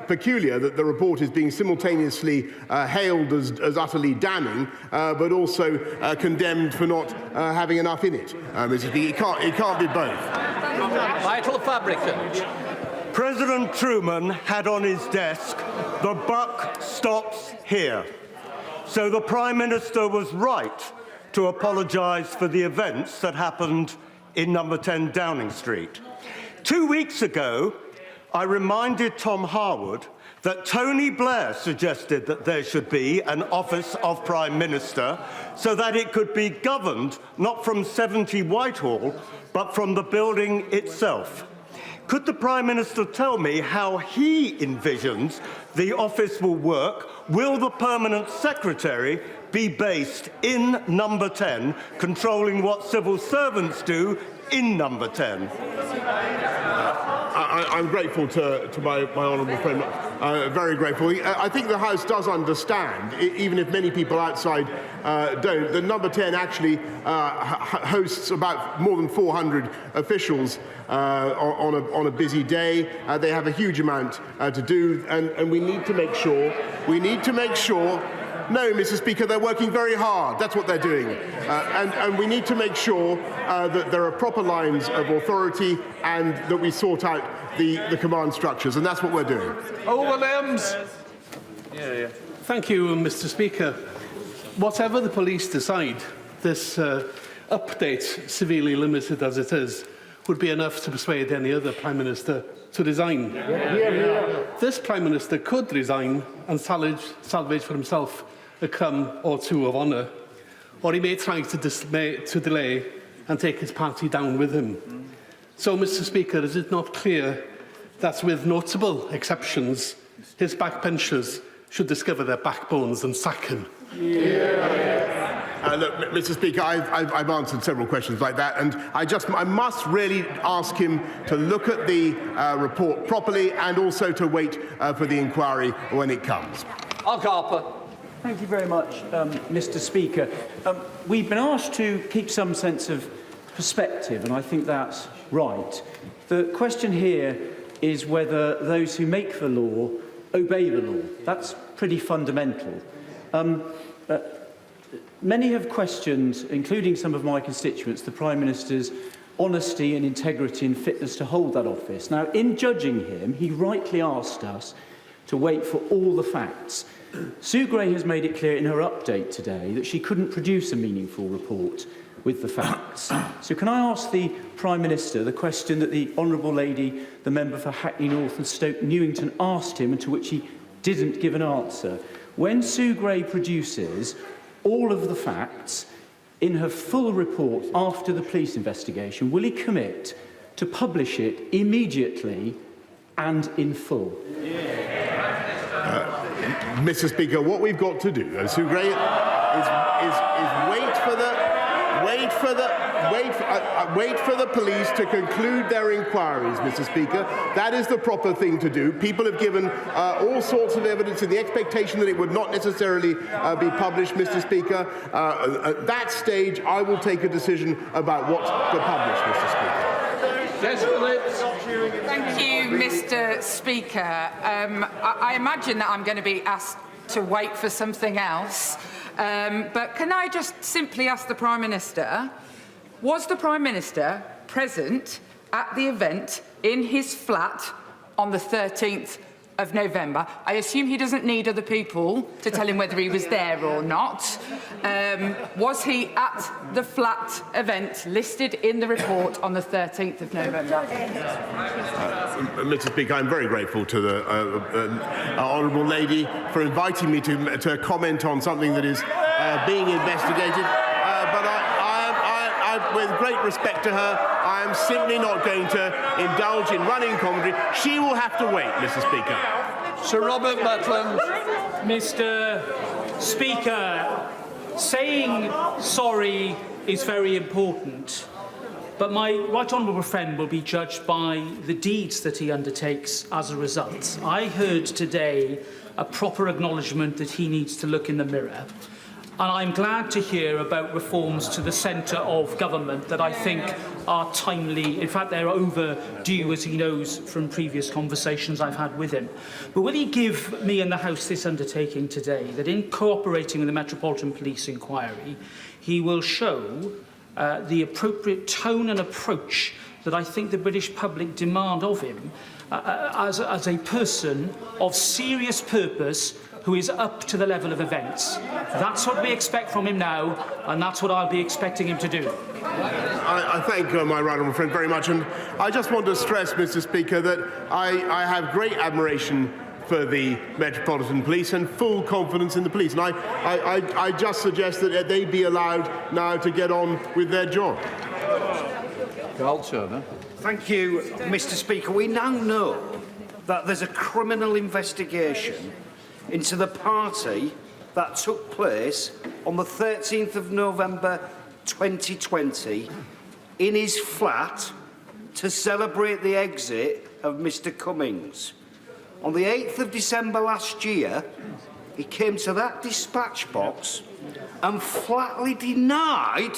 peculiar that the report is being simultaneously hailed as utterly damning, but also condemned for not having enough in it. Mr. Speaker, it can't be both. Vital Fabricant. President Truman had on his desk, "The buck stops here." So the Prime Minister was right to apologise for the events that happened in number 10 Downing Street. 2 weeks ago, I reminded Tom Harwood that Tony Blair suggested that there should be an Office of Prime Minister so that it could be governed not from 70 Whitehall, but from the building itself. Could the Prime Minister tell me how he envisions the office will work? Will the permanent secretary be based in number 10, controlling what civil servants do in number 10? I'm grateful to my honourable friend, very grateful. I think the House does understand, even if many people outside don't, that Number 10 actually hosts about more than 400 officials on a busy day. They have a huge amount to do, and we need to make sure. No, Mr. Speaker, they're working very hard. That's what they're doing. And we need to make sure that there are proper lines of authority and that we sort out the command structures, and that's what we're doing. Williams. Thank you, Mr. Speaker. Whatever the police decide, this update, severely limited as it is, would be enough to persuade any other Prime Minister to resign. This Prime Minister could resign and salvage for himself a crumb or two of honour, or he may try to delay and take his party down with him. So, Mr. Speaker, is it not clear that, with notable exceptions, his backbenchers should discover their backbones and sack him? Look, Mr. Speaker, I've answered several questions like that, and I must really ask him to look at the report properly and also to wait for the inquiry when it comes. Harper. Thank you very much, Mr. Speaker. We've been asked to keep some sense of perspective, and I think that's right. The question here is whether those who make the law obey the law. That's pretty fundamental. Many have questioned, including some of my constituents, the Prime Minister's honesty and integrity and fitness to hold that office. Now, in judging him, he rightly asked us to wait for all the facts. Sue Gray has made it clear in her update today that she couldn't produce a meaningful report with the facts. So can I ask the Prime Minister the question that the Honourable Lady, the member for Hackney North and Stoke Newington, asked him and to which he didn't give an answer? When Sue Gray produces all of the facts in her full report after the police investigation, will he commit to publish it immediately and in full? Mr. Speaker, what we've got to do, Sue Gray, is wait for the police to conclude their inquiries, Mr. Speaker. That is the proper thing to do. People have given all sorts of evidence in the expectation that it would not necessarily be published, Mr. Speaker. At that stage, I will take a decision about what to publish, Mr. Speaker. Thank you, Mr. Speaker. I imagine that I'm going to be asked to wait for something else. But can I just simply ask the Prime Minister, was the Prime Minister present at the event in his flat on the 13th of November? I assume he doesn't need other people to tell him whether he was there or not. Was he at the flat event listed in the report on the 13th of November? Mr. Speaker, I'm very grateful to the Honourable Lady for inviting me to comment on something that is being investigated. But with great respect to her, I am simply not going to indulge in running commentary. She will have to wait, Mr. Speaker. Sir Robert Butland. Mr. Speaker, saying sorry is very important, but my right honourable friend will be judged by the deeds that he undertakes as a result. I heard today a proper acknowledgement that he needs to look in the mirror. And I'm glad to hear about reforms to the centre of government that I think are timely. In fact, they're overdue, as he knows from previous conversations I've had with him. But will he give me and the House this undertaking today, that in cooperating with the Metropolitan Police inquiry, he will show the appropriate tone and approach that I think the British public demand of him as a person of serious purpose who is up to the level of events. That's what we expect from him now, and that's what I'll be expecting him to do. I thank my right honourable friend very much, and I just want to stress, Mr. Speaker, that I have great admiration for the Metropolitan Police and full confidence in the police. And I just suggest that they be allowed now to get on with their job. Thank you, Mr. Speaker. We now know that there's a criminal investigation into the party that took place on the 13th of November 2020 in his flat to celebrate the exit of Mr Cummings. On the 8th of December last year, he came to that dispatch box and flatly denied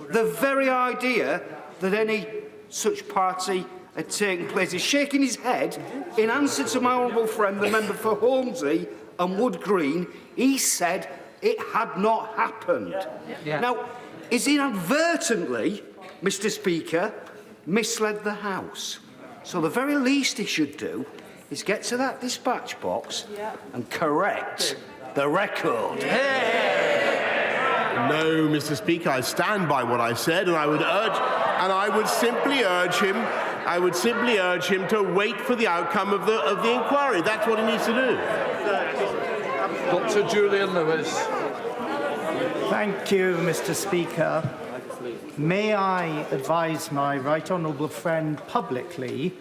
the very idea that any such party had taken place. He's shaking his head in answer to my honourable friend, the member for Hornsey and Wood Green. He said it had not happened. Now, he's inadvertently, Mr Speaker, misled the House. So the very least he should do is get to that dispatch box and correct the record. No, Mr Speaker, I stand by what I said, and I would simply urge him to wait for the outcome of the inquiry. That's what he needs to do. Dr. Julian Lewis. Thank you, Mr Speaker. May I advise my right honourable friend publicly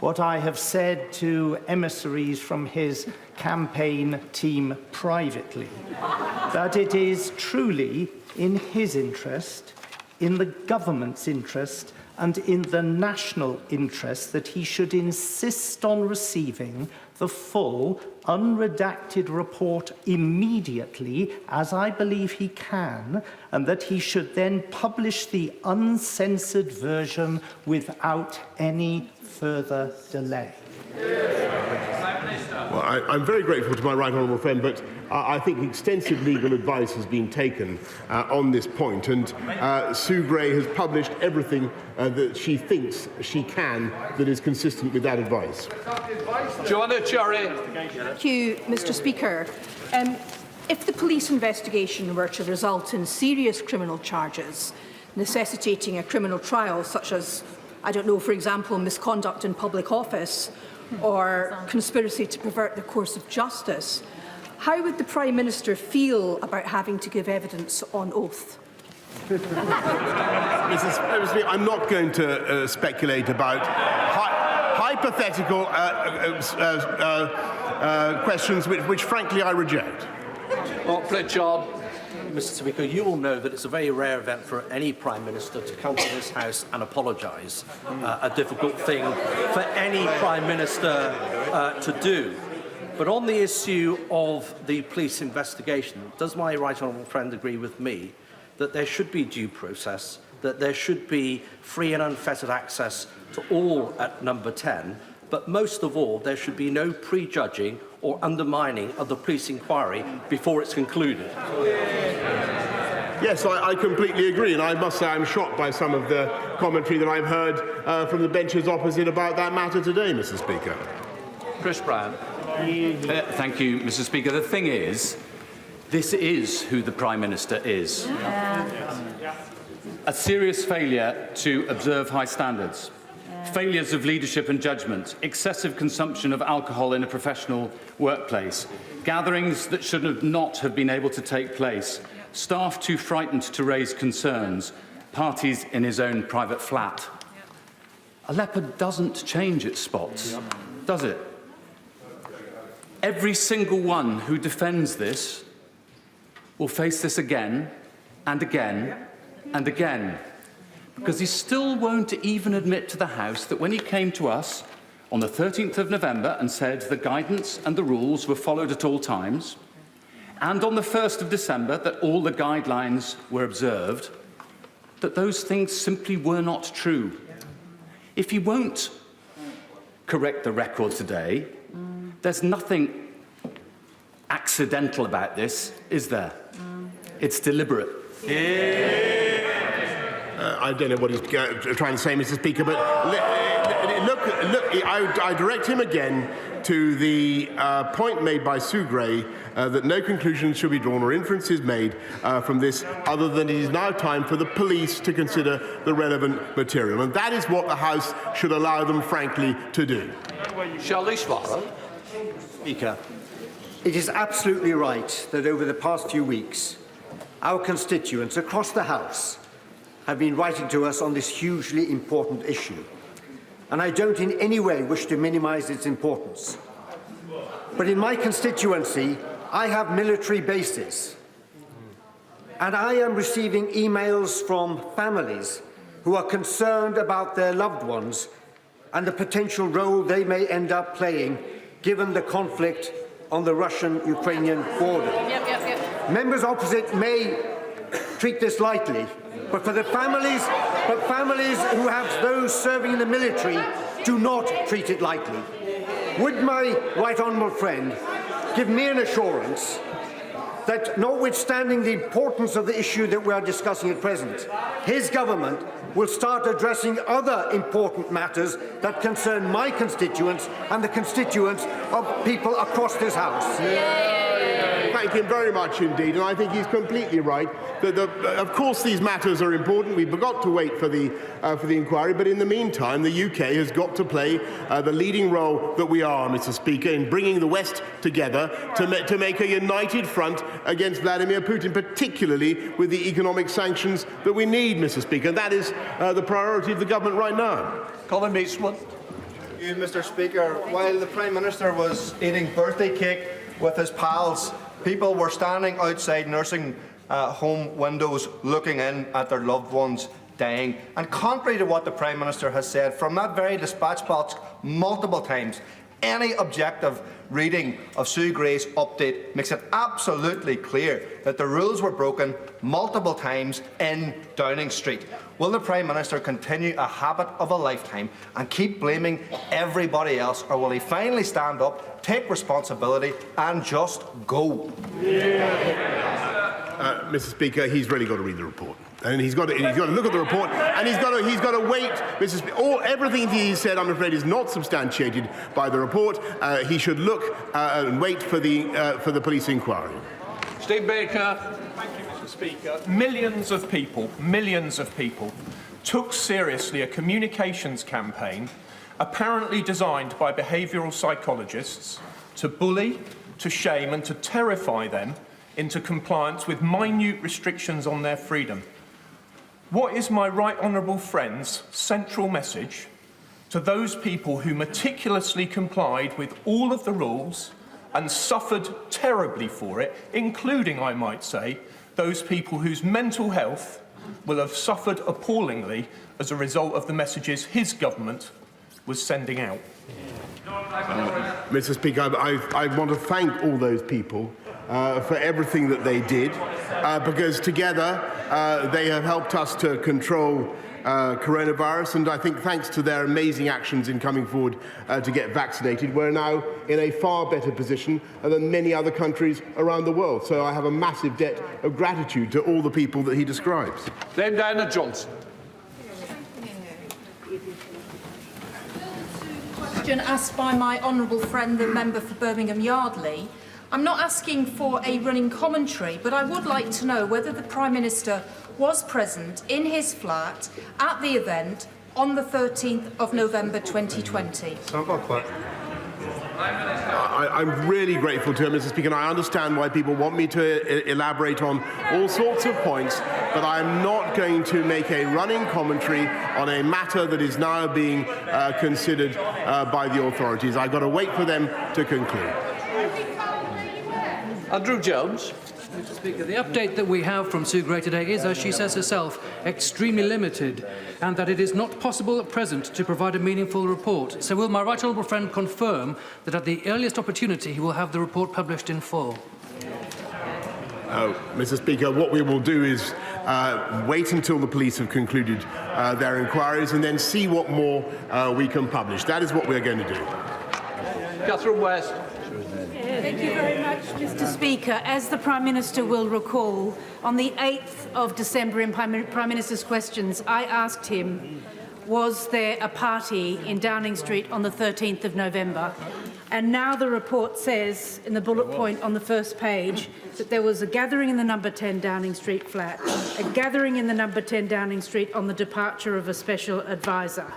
what I have said to emissaries from his campaign team privately, that it is truly in his interest, in the government's interest, and in the national interest that he should insist on receiving the full, unredacted report immediately, as I believe he can, and that he should then publish the uncensored version without any further delay. Well, I'm very grateful to my right honourable friend, but I think extensive legal advice has been taken on this point, and Sue Gray has published everything that she thinks she can that is consistent with that advice. Joanna Cherry. Thank you, Mr Speaker. If the police investigation were to result in serious criminal charges, necessitating a criminal trial, such as, I don't know, for example, misconduct in public office or conspiracy to pervert the course of justice, how would the Prime Minister feel about having to give evidence on oath? Mrs. Speaker, I'm not going to speculate about hypothetical questions which frankly, I reject. Pritchard. Mr Speaker, you will know that it's a very rare event for any Prime Minister to come to this House and apologise. A difficult thing for any Prime Minister to do. But on the issue of the police investigation, does my right honourable friend agree with me that there should be due process, that there should be free and unfettered access to all at number 10, but most of all, there should be no prejudging or undermining of the police inquiry before it's concluded? Yes, I completely agree, and I must say I'm shocked by some of the commentary that I've heard from the benches opposite about that matter today, Mr Speaker. Chris Brown. Thank you, Mr Speaker. The thing is, this is who the Prime Minister is. A serious failure to observe high standards. Failures of leadership and judgment, excessive consumption of alcohol in a professional workplace, gatherings that should not have been able to take place, staff too frightened to raise concerns, parties in his own private flat. A leopard doesn't change its spots, does it? Every single one who defends this will face this again and again and again, because he still won't even admit to the House that when he came to us on the 13th of November and said the guidance and the rules were followed at all times, and on the 1st of December that all the guidelines were observed, that those things simply were not true. If he won't correct the record today, there's nothing accidental about this, is there? It's deliberate. I don't know what he's trying to say, Mr Speaker, but look, I direct him again to the point made by Sue Gray that no conclusions should be drawn or inferences made from this other than it is now time for the police to consider the relevant material. And that is what the House should allow them, frankly, to do. Shelley Schwarzer. Speaker, it is absolutely right that over the past few weeks, our constituents across the House have been writing to us on this hugely important issue. And I don't in any way wish to minimise its importance. But in my constituency, I have military bases. And I am receiving emails from families who are concerned about their loved ones and the potential role they may end up playing given the conflict on the Russian-Ukrainian border. Members opposite may treat this lightly, but for the families who have those serving in the military do not treat it lightly. Would my right honourable friend give me an assurance that, notwithstanding the importance of the issue that we are discussing at present, his government will start addressing other important matters that concern my constituents and the constituents of people across this House? Thank him very much indeed, and I think he's completely right. Of course, these matters are important. We've got to wait for the inquiry, but in the meantime, the UK has got to play the leading role that we are, Mr. Speaker, in bringing the West together to make a united front against Vladimir Putin, particularly with the economic sanctions that we need, Mr. Speaker. And that is the priority of the government right now. Colin Eastwood. Thank you, Mr. Speaker. While the Prime Minister was eating birthday cake with his pals, people were standing outside nursing home windows looking in at their loved ones dying. And contrary to what the Prime Minister has said from that very dispatch box multiple times, any objective reading of Sue Gray's update makes it absolutely clear that the rules were broken multiple times in Downing Street. Will the Prime Minister continue a habit of a lifetime and keep blaming everybody else, or will he finally stand up, take responsibility and just go? Mr. Speaker, he's really got to read the report. And he's got to look at the report, and he's got to wait. Mr. Speaker, everything he said, I'm afraid, is not substantiated by the report. He should look and wait for the police inquiry. Steve Baker. Thank you, Mr. Speaker. Millions of people took seriously a communications campaign apparently designed by behavioural psychologists to bully, to shame and to terrify them into compliance with minute restrictions on their freedom. What is my right honourable friend's central message to those people who meticulously complied with all of the rules and suffered terribly for it, including, I might say, those people whose mental health will have suffered appallingly as a result of the messages his government was sending out? Mr. Speaker, I want to thank all those people for everything that they did, because together they have helped us to control coronavirus, and I think thanks to their amazing actions in coming forward to get vaccinated, we're now in a far better position than many other countries around the world. So I have a massive debt of gratitude to all the people that he describes. Then Diana Johnson. Question asked by my honourable friend, the member for Birmingham Yardley. I'm not asking for a running commentary, but I would like to know whether the Prime Minister was present in his flat at the event on the 13th of November 2020. I'm really grateful to him, Mr. Speaker, and I understand why people want me to elaborate on all sorts of points, but I am not going to make a running commentary on a matter that is now being considered by the authorities. I've got to wait for them to conclude. Andrew Jones. Mr. Speaker, the update that we have from Sue Gray today is, as she says herself, extremely limited, and that it is not possible at present to provide a meaningful report. So will my right honourable friend confirm that at the earliest opportunity he will have the report published in full? Mr. Speaker, what we will do is wait until the police have concluded their inquiries and then see what more we can publish. That is what we're going to do. Catherine West. Thank you very much, Mr. Speaker. As the Prime Minister will recall, on the 8th of December in Prime Minister's questions, I asked him, was there a party in Downing Street on the 13th of November? And now the report says, in the bullet point on the first page, that there was a gathering in the number 10 Downing Street flat, a gathering in the number 10 Downing Street on the departure of a special advisor.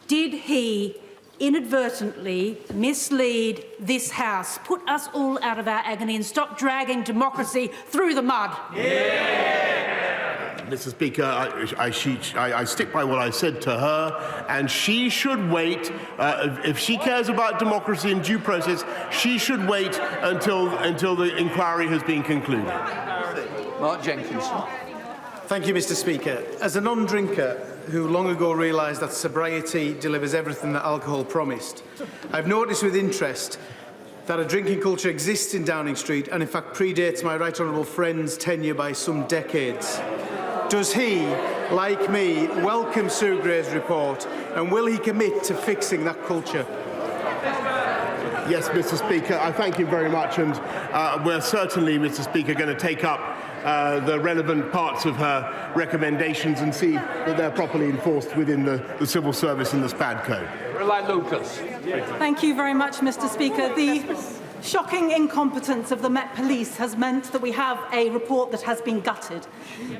Did he inadvertently mislead this House, put us all out of our agony and stop dragging democracy through the mud? Mr. Speaker, I stick by what I said to her, and she should wait. If she cares about democracy and due process, she should wait until the inquiry has been concluded. Mark Jenkins. Thank you, Mr. Speaker. As a non-drinker who long ago realised that sobriety delivers everything that alcohol promised, I've noticed with interest that a drinking culture exists in Downing Street and in fact predates my right honourable friend's tenure by some decades. Does he, like me, welcome Sue Gray's report, and will he commit to fixing that culture? Yes, Mr. Speaker, I thank you very much, and we're certainly, Mr. Speaker, going to take up the relevant parts of her recommendations and see that they're properly enforced within the civil service and the SPAD code. Lucas. Thank you very much, Mr. Speaker. The shocking incompetence of the Met Police has meant that we have a report that has been gutted.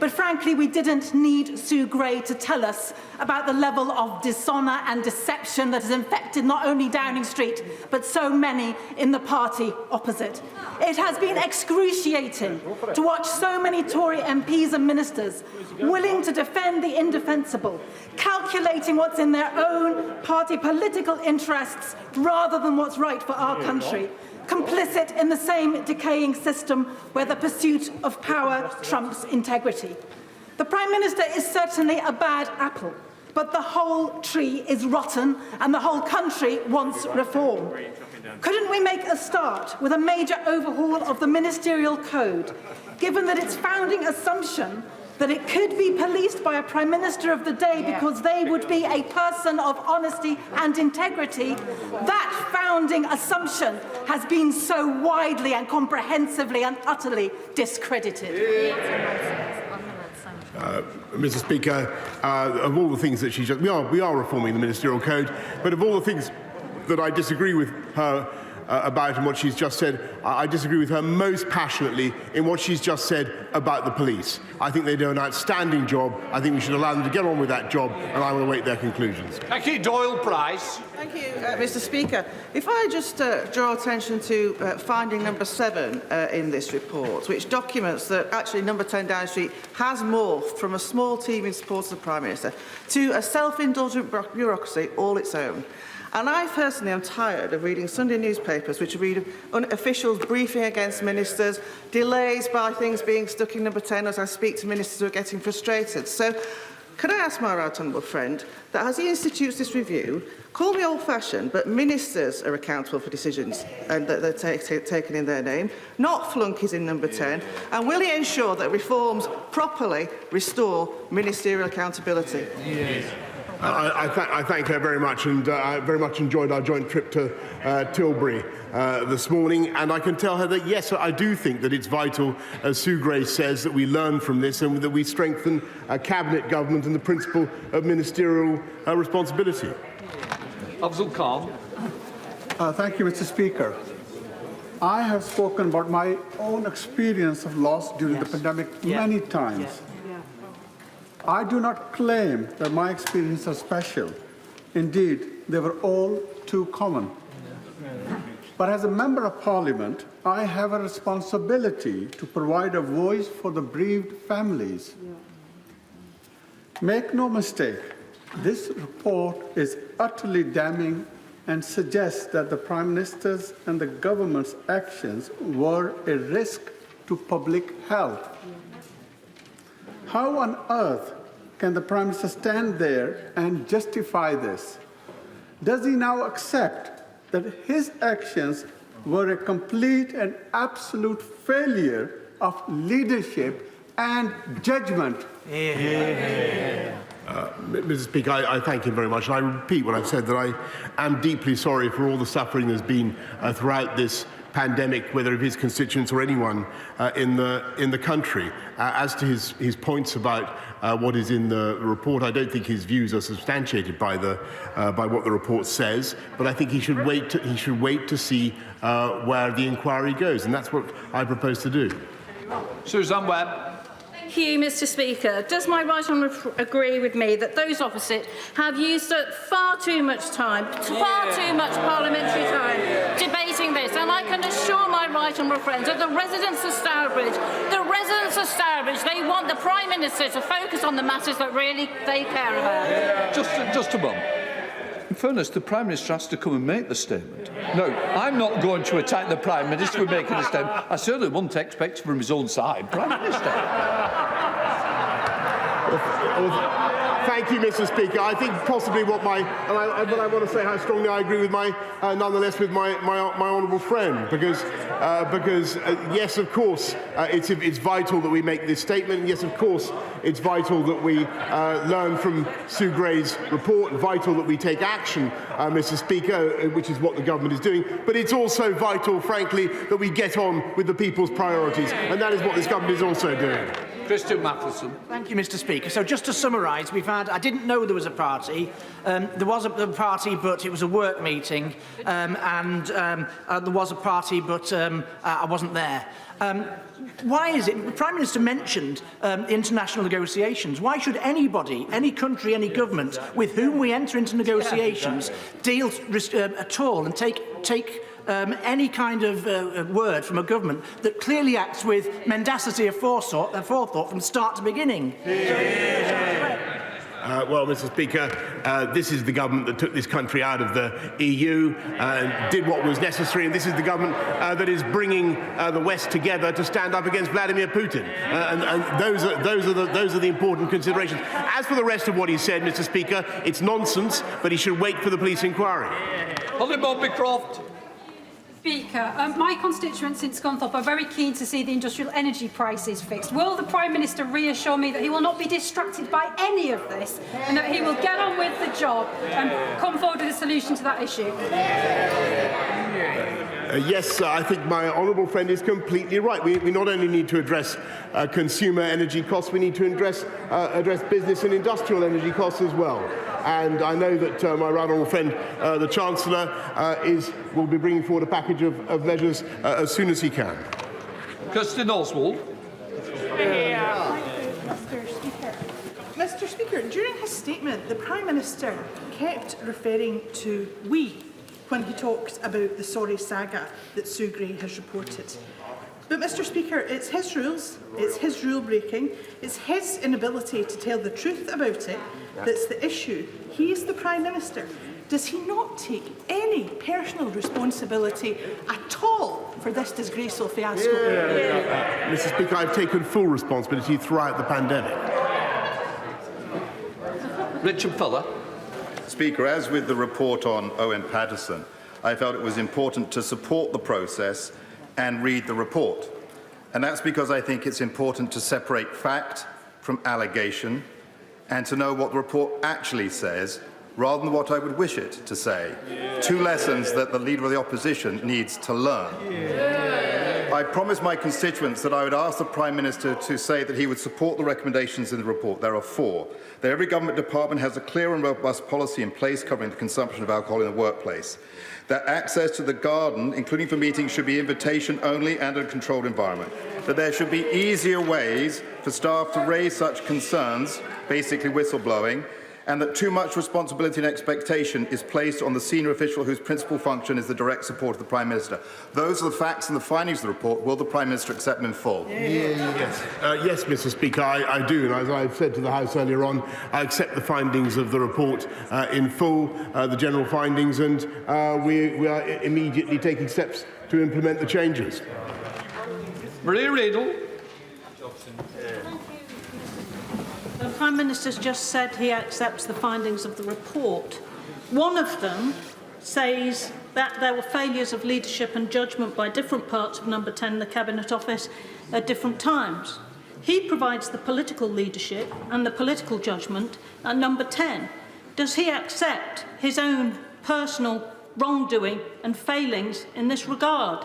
But frankly, we didn't need Sue Gray to tell us about the level of dishonour and deception that has infected not only Downing Street, but so many in the party opposite. It has been excruciating to watch so many Tory MPs and ministers willing to defend the indefensible, calculating what's in their own party political interests rather than what's right for our country, complicit in the same decaying system where the pursuit of power trumps integrity. The Prime Minister is certainly a bad apple, but the whole tree is rotten and the whole country wants reform. Couldn't we make a start with a major overhaul of the ministerial code, given that its founding assumption that it could be policed by a Prime Minister of the day because they would be a person of honesty and integrity, that founding assumption has been so widely and comprehensively and utterly discredited. Mr. Speaker, of all the things that she just... We are reforming the ministerial code, but of all the things that I disagree with her about and what she's just said, I disagree with her most passionately in what she's just said about the police. I think they do an outstanding job. I think we should allow them to get on with that job, and I will await their conclusions. Thank you, Doyle Price. Thank you, Mr. Speaker. If I just draw attention to finding number 7 in this report, which documents that actually number 10 Downing Street has morphed from a small team in support of the Prime Minister to a self-indulgent bureaucracy all its own. And I personally am tired of reading Sunday newspapers which read officials briefing against ministers, delays by things being stuck in number 10 as I speak to ministers who are getting frustrated. So, can I ask my right honourable friend that as he institutes this review, call me old-fashioned, but ministers are accountable for decisions and that they're taken in their name, not flunkies in number 10, and will he ensure that reforms properly restore ministerial accountability? Yes. I thank her very much, and I very much enjoyed our joint trip to Tilbury this morning, and I can tell her that, yes, I do think that it's vital, as Sue Gray says, that we learn from this and that we strengthen cabinet government and the principle of ministerial responsibility. Afzal Khan. Thank you, Mr. Speaker. I have spoken about my own experience of loss during the pandemic many times. I do not claim that my experiences are special. Indeed, they were all too common. But as a Member of Parliament, I have a responsibility to provide a voice for the bereaved families. Make no mistake, this report is utterly damning and suggests that the Prime Minister's and the government's actions were a risk to public health. How on earth can the Prime Minister stand there and justify this? Does he now accept that his actions were a complete and absolute failure of leadership and judgment? Mr. Speaker, I thank him very much, and I repeat what I've said, that I am deeply sorry for all the suffering there's been throughout this pandemic, whether of his constituents or anyone in the country. As to his points about what is in the report, I don't think his views are substantiated by what the report says. But I think he should wait to see where the inquiry goes, and that's what I propose to do. Suzanne Webb. Thank you, Mr. Speaker. Does my right honourable agree with me that those opposite have used far too much time, far too much parliamentary time debating this? And I can assure my right honourable friends that the residents of Stourbridge, they want the Prime Minister to focus on the matters that really they care about. Just a moment. In fairness, the Prime Minister has to come and make the statement. No, I'm not going to attack the Prime Minister for making a statement. I certainly wouldn't expect from his own side, Prime Minister. Thank you, Mr. Speaker. I think possibly what my, but I want to say how strongly I agree with nonetheless with my honourable friend, because yes, of course, it's vital that we make this statement. Yes, of course, it's vital that we learn from Sue Gray's report. Vital that we take action, Mr. Speaker, which is what the government is doing. But it's also vital, frankly, that we get on with the people's priorities, and that is what this government is also doing. Christian Matheson. Thank you, Mr. Speaker. So just to summarise, I didn't know there was a party. There was a party, but it was a work meeting, and there was a party, but I wasn't there. Why is it? The Prime Minister mentioned international negotiations. Why should anybody, any country, any government with whom we enter into negotiations deal at all and take any kind of word from a government that clearly acts with mendacity of forethought from start to beginning? Well, Mr. Speaker, this is the government that took this country out of the EU and did what was necessary, and this is the government that is bringing the West together to stand up against Vladimir Putin. And those are the important considerations. As for the rest of what he said, Mr. Speaker, it's nonsense, but he should wait for the police inquiry. Bobby Croft. Speaker, my constituents in Scunthorpe are very keen to see the industrial energy prices fixed. Will the Prime Minister reassure me that he will not be distracted by any of this and that he will get on with the job and come forward with a solution to that issue? Yes, I think my honourable friend is completely right. We not only need to address consumer energy costs, we need to address business and industrial energy costs as well. And I know that my right honourable friend, the Chancellor, will be bringing forward a package of measures as soon as he can. Kirsten Oswald. Mr. Speaker, during his statement, the Prime Minister kept referring to we when he talks about the sorry saga that Sue Gray has reported. But, Mr. Speaker, it's his rules, it's his rule breaking, it's his inability to tell the truth about it that's the issue. He is the Prime Minister. Does he not take any personal responsibility at all for this disgraceful fiasco? Mr. Speaker, I've taken full responsibility throughout the pandemic. Richard Fuller. Speaker, as with the report on Owen Paterson, I felt it was important to support the process and read the report. And that's because I think it's important to separate fact from allegation and to know what the report actually says rather than what I would wish it to say. Two lessons that the Leader of the Opposition needs to learn. I promised my constituents that I would ask the Prime Minister to say that he would support the recommendations in the report. There are 4. That every government department has a clear and robust policy in place covering the consumption of alcohol in the workplace. That access to the garden, including for meetings, should be invitation only and in a controlled environment. That there should be easier ways for staff to raise such concerns, basically whistleblowing, and that too much responsibility and expectation is placed on the senior official whose principal function is the direct support of the Prime Minister. Those are the facts and the findings of the report. Will the Prime Minister accept them in full? Yes, Mr. Speaker, I do. And as I've said to the House earlier on, I accept the findings of the report in full, the general findings, and we are immediately taking steps to implement the changes. Maria Riedel. The Prime Minister's just said he accepts the findings of the report. One of them says that there were failures of leadership and judgment by different parts of Number 10 in the Cabinet Office at different times. He provides the political leadership and the political judgment at Number 10. Does he accept his own personal wrongdoing and failings in this regard?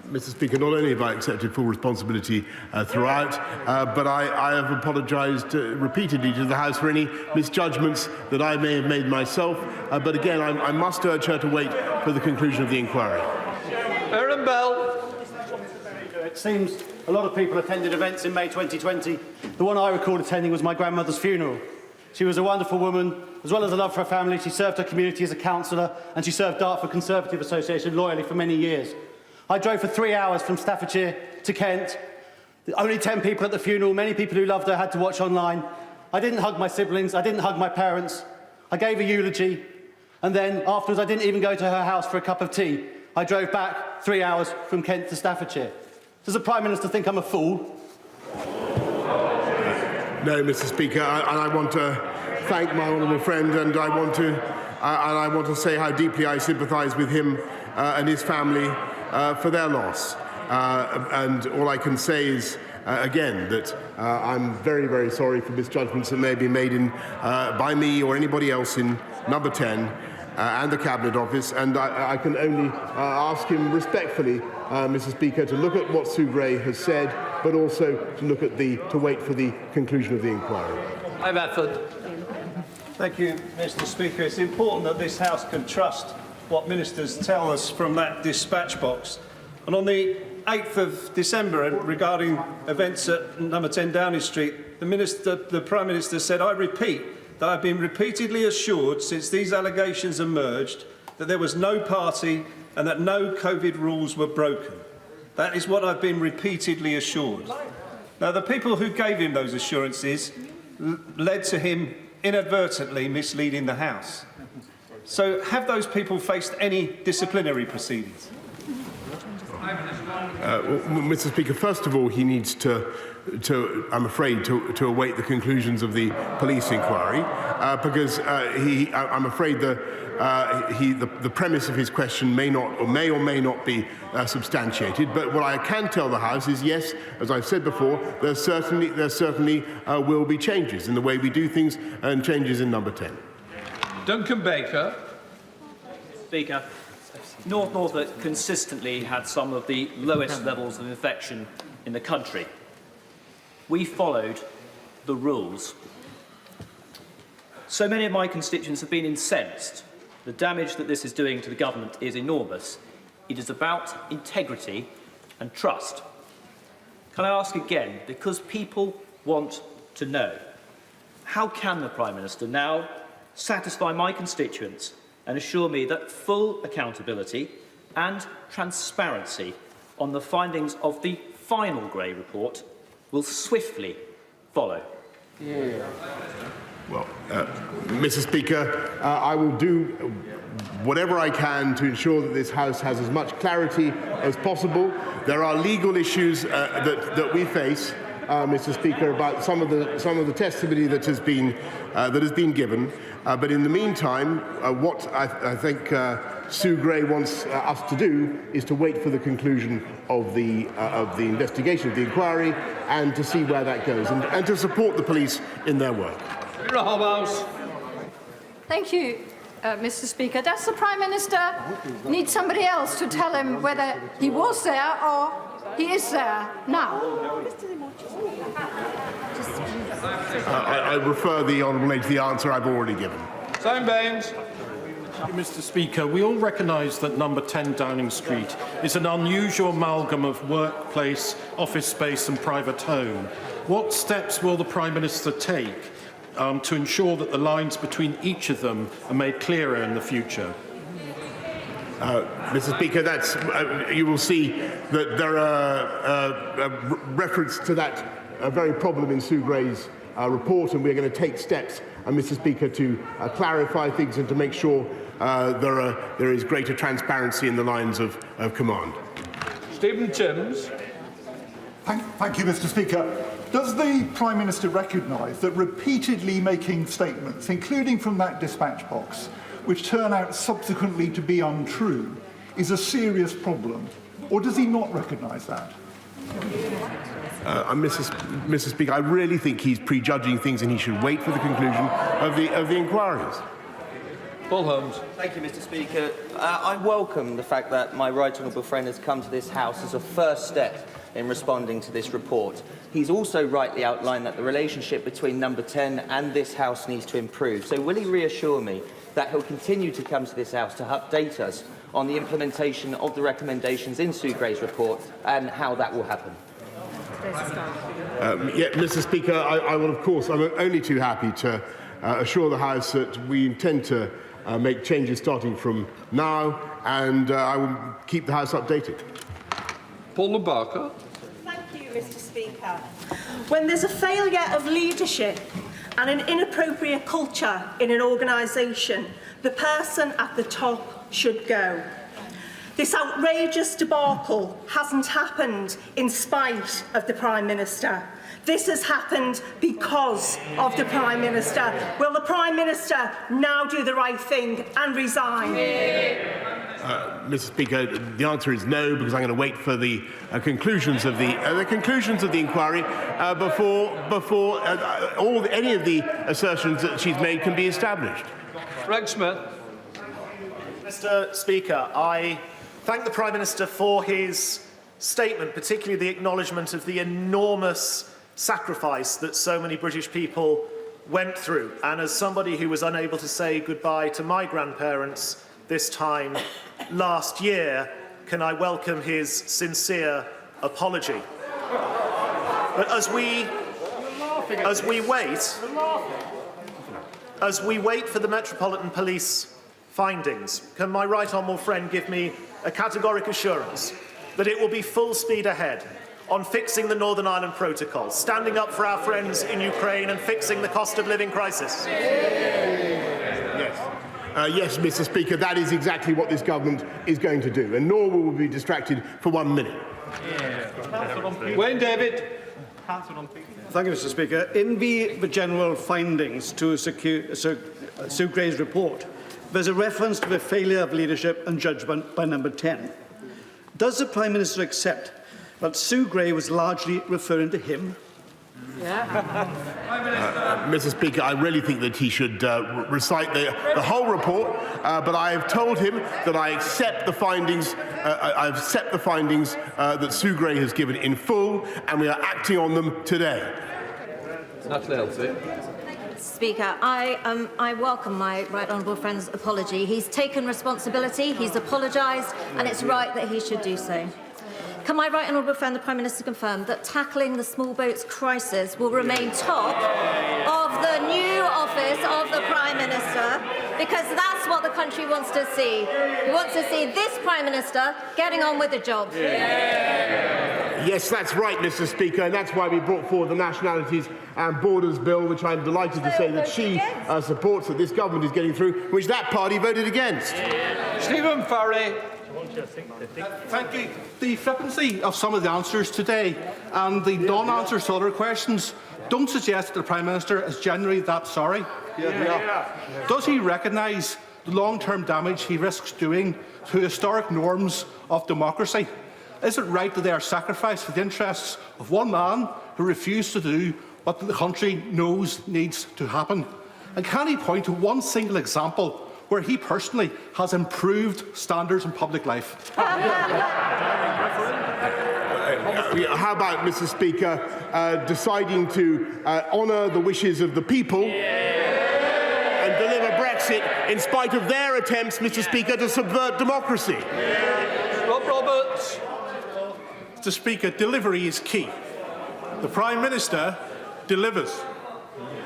Mr. Speaker, not only have I accepted full responsibility throughout, but I have apologised repeatedly to the House for any misjudgments that I may have made myself. But again, I must urge her to wait for the conclusion of the inquiry. Aaron Bell. It seems a lot of people attended events in May 2020. The one I recall attending was my grandmother's funeral. She was a wonderful woman. As well as a love for her family, she served her community as a councillor, and she served Dartford Conservative Association loyally for many years. I drove for 3 hours from Staffordshire to Kent. Only 10 people at the funeral. Many people who loved her had to watch online. I didn't hug my siblings. I didn't hug my parents. I gave a eulogy. And then afterwards, I didn't even go to her house for a cup of tea. I drove back 3 hours from Kent to Staffordshire. Does the Prime Minister think I'm a fool? No, Mr. Speaker, and I want to thank my honourable friend, and I want to say how deeply I sympathise with him and his family for their loss. And all I can say is, again, that I'm very, very sorry for misjudgments that may be made by me or anybody else in Number 10 and the Cabinet Office, and I can only ask him respectfully, Mr. Speaker, to look at what Sue Gray has said, but also to wait for the conclusion of the inquiry. Thank you, Mr. Speaker. It's important that this House can trust what ministers tell us from that dispatch box. And on the 8th of December, regarding events at number 10 Downing Street, the Prime Minister said, "I repeat that I've been repeatedly assured since these allegations emerged that there was no party and that no COVID rules were broken. That is what I've been repeatedly assured." Now, the people who gave him those assurances led to him inadvertently misleading the House. So have those people faced any disciplinary proceedings? Mr. Speaker, first of all, he needs to I'm afraid, to await the conclusions of the police inquiry, because I'm afraid the premise of his question may or may not be substantiated. But what I can tell the House is, yes, as I've said before, there certainly will be changes in the way we do things and changes in Number 10. Duncan Baker. Speaker, North Norfolk consistently had some of the lowest levels of infection in the country. We followed the rules. So many of my constituents have been incensed. The damage that this is doing to the government is enormous. It is about integrity and trust. Can I ask again, because people want to know, how can the Prime Minister now satisfy my constituents and assure me that full accountability and transparency on the findings of the final Gray report will swiftly follow? Well, Mr. Speaker, I will do whatever I can to ensure that this House has as much clarity as possible. There are legal issues that we face, Mr. Speaker, about some of the testimony that has been given. But in the meantime, what I think Sue Gray wants us to do is to wait for the conclusion of the investigation, of the inquiry, and to see where that goes, and to support the police in their work. Thank you, Mr. Speaker. Does the Prime Minister need somebody else to tell him whether he was there or he is there now? I refer the Honourable Lady to the answer I've already given. Simon Baines. Mr. Speaker, we all recognise that number 10 Downing Street is an unusual amalgam of workplace, office space and private home. What steps will the Prime Minister take to ensure that the lines between each of them are made clearer in the future? Mr. Speaker, you will see that there are reference to that very problem in Sue Gray's report, and we're going to take steps, Mr. Speaker, to clarify things and to make sure there is greater transparency in the lines of command. Stephen Timms. Thank you, Mr. Speaker. Does the Prime Minister recognise that repeatedly making statements, including from that dispatch box, which turn out subsequently to be untrue, is a serious problem? Or does he not recognise that? Mr. Speaker, I really think he's prejudging things, and he should wait for the conclusion of the inquiries. Paul Holmes. Thank you, Mr. Speaker. I welcome the fact that my right honourable friend has come to this House as a first step in responding to this report. He's also rightly outlined that the relationship between Number 10 and this House needs to improve. So will he reassure me that he'll continue to come to this House to update us on the implementation of the recommendations in Sue Gray's report and how that will happen? Mr. Speaker, I will, of course, I'm only too happy to assure the House that we intend to make changes starting from now, and I will keep the House updated. Paula Barker. Thank you, Mr. Speaker. When there's a failure of leadership and an inappropriate culture in an organisation, the person at the top should go. This outrageous debacle hasn't happened in spite of the Prime Minister. This has happened because of the Prime Minister. Will the Prime Minister now do the right thing and resign? Mr. Speaker, the answer is no, because I'm going to wait for the conclusions of the inquiry before any of the assertions that she's made can be established. Greg Smith. Mr. Speaker, I thank the Prime Minister for his statement, particularly the acknowledgement of the enormous sacrifice that so many British people went through. And as somebody who was unable to say goodbye to my grandparents this time last year, can I welcome his sincere apology. But as we wait for the Metropolitan Police findings, can my right honourable friend give me a categoric assurance that it will be full speed ahead on fixing the Northern Ireland Protocol, standing up for our friends in Ukraine and fixing the cost of living crisis? Yes, Mr. Speaker, that is exactly what this government is going to do, and nor will we be distracted for 1 minute. Wayne David. Thank you, Mr. Speaker. In the general findings to Sue Gray's report, there's a reference to the failure of leadership and judgment by number 10. Does the Prime Minister accept that Sue Gray was largely referring to him? Mr. Speaker, I really think that he should recite the whole report, but I have told him that I accept the findings. That Sue Gray has given in full, and we are acting on them today. Speaker, I welcome my right honourable friend's apology. He's taken responsibility, he's apologised, and it's right that he should do so. Can my right honourable friend, the Prime Minister, confirm that tackling the small boats crisis will remain top of the new office of the Prime Minister? Because that's what the country wants to see. We want to see this Prime Minister getting on with the job. Yes, that's right, Mr. Speaker, and that's why we brought forward the Nationalities and Borders Bill, which I'm delighted to say that she supports, that this government is getting through, which that party voted against. Stephen Farry. Thank you. The flippancy of some of the answers today and the non-answers to other questions don't suggest that the Prime Minister is genuinely that sorry. Does he recognise the long-term damage he risks doing to historic norms of democracy? Is it right that they are sacrificed for the interests of one man who refused to do what the country knows needs to happen? And can he point to one single example where he personally has improved standards in public life? How about, Mr. Speaker, deciding to honour the wishes of the people and deliver Brexit in spite of their attempts, Mr. Speaker, to subvert democracy? Rob Roberts. Mr. Speaker, delivery is key. The Prime Minister delivers.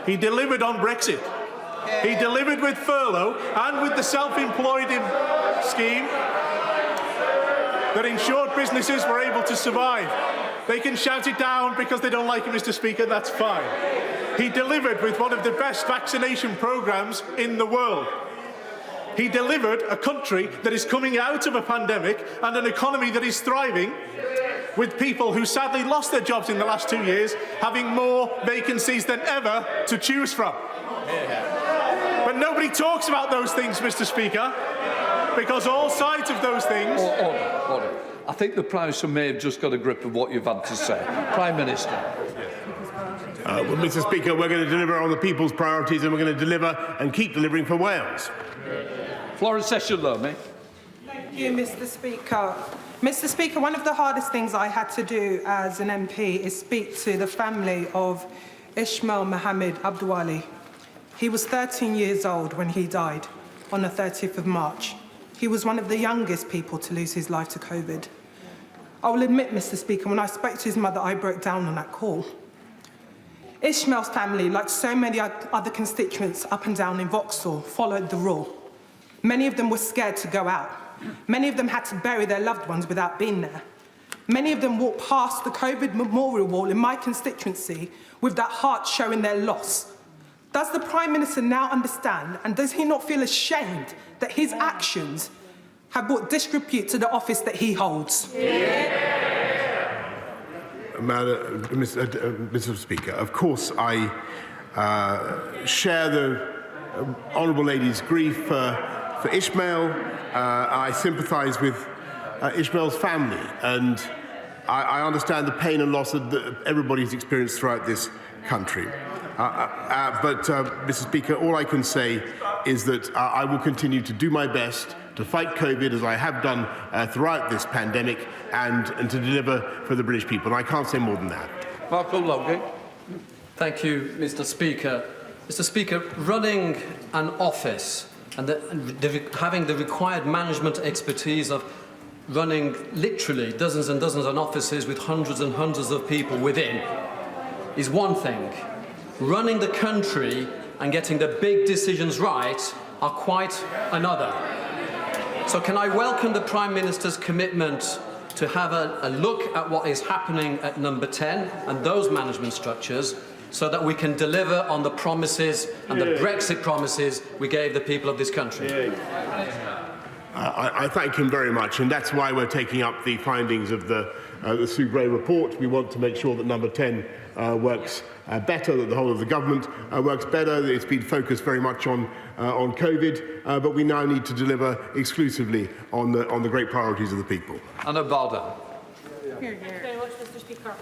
He delivered on Brexit. He delivered with furlough and with the self-employed scheme that ensured businesses were able to survive. They can shout it down because they don't like it, Mr. Speaker, that's fine. He delivered with one of the best vaccination programmes in the world. He delivered a country that is coming out of a pandemic and an economy that is thriving, with people who sadly lost their jobs in the last 2 years having more vacancies than ever to choose from. But nobody talks about those things, Mr. Speaker, because all sides of those things... Order. I think the Prime Minister may have just got a grip of what you've had to say. Prime Minister. Well, Mr. Speaker, we're going to deliver on the people's priorities, and we're going to deliver and keep delivering for Wales. Florence Session-Lomé. Thank you, Mr. Speaker. Mr. Speaker, one of the hardest things I had to do as an MP is speak to the family of Ismail Mohammed Abdulwali. He was 13 years old when he died on the 30th of March. He was one of the youngest people to lose his life to COVID. I will admit, Mr. Speaker, when I spoke to his mother, I broke down on that call. Ismail's family, like so many other constituents up and down in Vauxhall, followed the rule. Many of them were scared to go out. Many of them had to bury their loved ones without being there. Many of them walked past the COVID memorial wall in my constituency with that heart showing their loss. Does the Prime Minister now understand, and does he not feel ashamed that his actions have brought disrepute to the office that he holds? Mr. Speaker. Of course, I share the honourable lady's grief for Ishmael. I sympathise with Ishmael's family, and I understand the pain and loss that everybody's experienced throughout this country. Mr. Speaker, all I can say is that I will continue to do my best to fight COVID, as I have done throughout this pandemic, and to deliver for the British people. And I can't say more than that. Michael Logie. Thank you, Mr. Speaker. Mr. Speaker, running an office and having the required management expertise of running literally dozens and dozens of offices with hundreds and hundreds of people within is one thing. Running the country and getting the big decisions right are quite another. So can I welcome the Prime Minister's commitment to have a look at what is happening at number 10 and those management structures, so that we can deliver on the promises and the Brexit promises we gave the people of this country. I thank him very much, and that's why we're taking up the findings of the Sue Gray report. We want to make sure that number 10 works better, that the whole of the government works better. It's been focused very much on COVID, but we now need to deliver exclusively on the great priorities of the people. Anna Balda. Thank you very much, Mr. Speaker.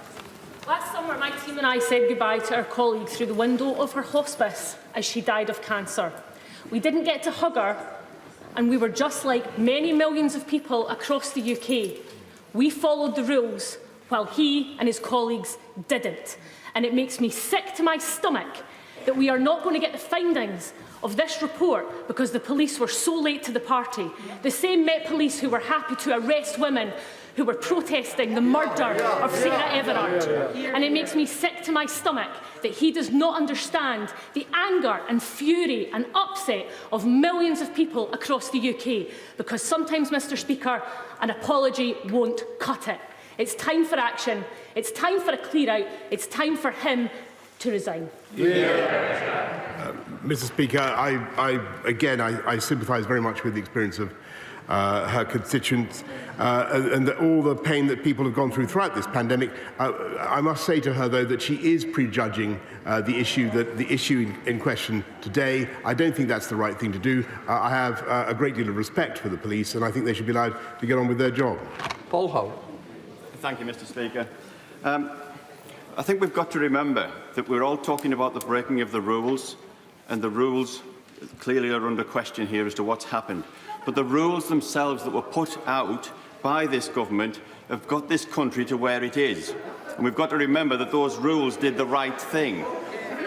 Last summer, my team and I said goodbye to our colleague through the window of her hospice as she died of cancer. We didn't get to hug her, and we were just like many millions of people across the UK. We followed the rules, while he and his colleagues didn't. And it makes me sick to my stomach that we are not going to get the findings of this report because the police were so late to the party. The same Met Police who were happy to arrest women who were protesting the murder of Sarah Everard. And it makes me sick to my stomach that he does not understand the anger and fury and upset of millions of people across the UK, because sometimes, Mr. Speaker, an apology won't cut it. It's time for action. It's time for a clear-out. It's time for him to resign. Mr. Speaker, I sympathise very much with the experience of her constituents and all the pain that people have gone through throughout this pandemic. I must say to her, though, that she is prejudging the issue in question today. I don't think that's the right thing to do. I have a great deal of respect for the police, and I think they should be allowed to get on with their job. Paul Holt. Thank you, Mr. Speaker. I think we've got to remember that we're all talking about the breaking of the rules, and the rules clearly are under question here as to what's happened. But the rules themselves that were put out by this government have got this country to where it is. And we've got to remember that those rules did the right thing.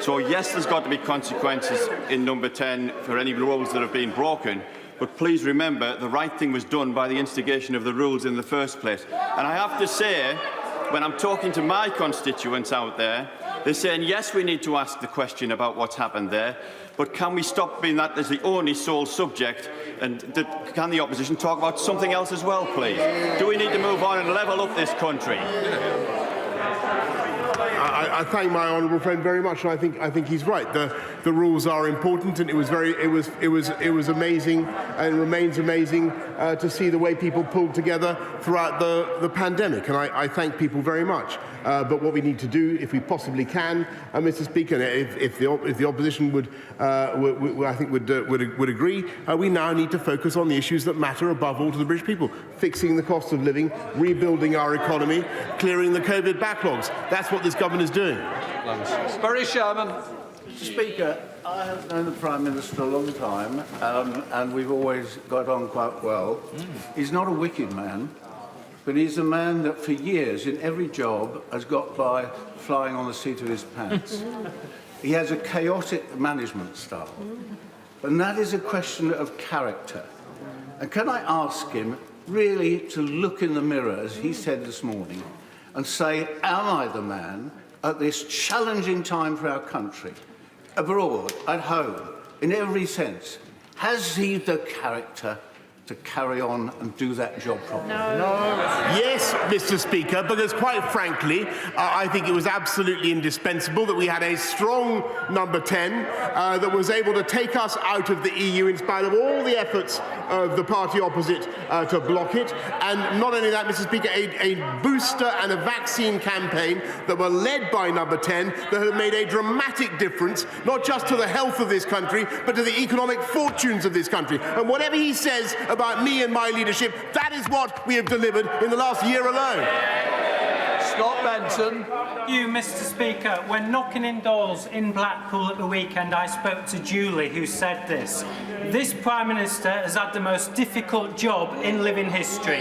So yes, there's got to be consequences in number 10 for any rules that have been broken, but please remember the right thing was done by the instigation of the rules in the first place. And I have to say, when I'm talking to my constituents out there, they're saying, yes, we need to ask the question about what's happened there, but can we stop being that as the only sole subject, and can the opposition talk about something else as well, please? Do we need to move on and level up this country? I thank my honourable friend very much, and I think he's right. The rules are important, and it was amazing and remains amazing to see the way people pulled together throughout the pandemic, and I thank people very much. But what we need to do, if we possibly can, Mr. Speaker, if the opposition would agree, we now need to focus on the issues that matter above all to the British people: fixing the cost of living, rebuilding our economy, clearing the COVID backlogs. That's what this government is doing. Boris Johnson. Mr. Speaker, I have known the Prime Minister a long time, and we've always got on quite well. He's not a wicked man, but he's a man that for years in every job has got by flying on the seat of his pants. He has a chaotic management style, and that is a question of character. And can I ask him really to look in the mirror, as he said this morning, and say, am I the man at this challenging time for our country, abroad, at home, in every sense? Has he the character to carry on and do that job properly? Yes, Mr. Speaker, because quite frankly, I think it was absolutely indispensable that we had a strong number 10 that was able to take us out of the EU in spite of all the efforts of the party opposite to block it. And not only that, Mr. Speaker, a booster and a vaccine campaign that were led by number 10 that have made a dramatic difference, not just to the health of this country, but to the economic fortunes of this country. And whatever he says about me and my leadership, that is what we have delivered in the last year alone. Scott Benson. You, Mr. Speaker, when knocking indoors in Blackpool at the weekend, I spoke to Julie, who said this. This Prime Minister has had the most difficult job in living history.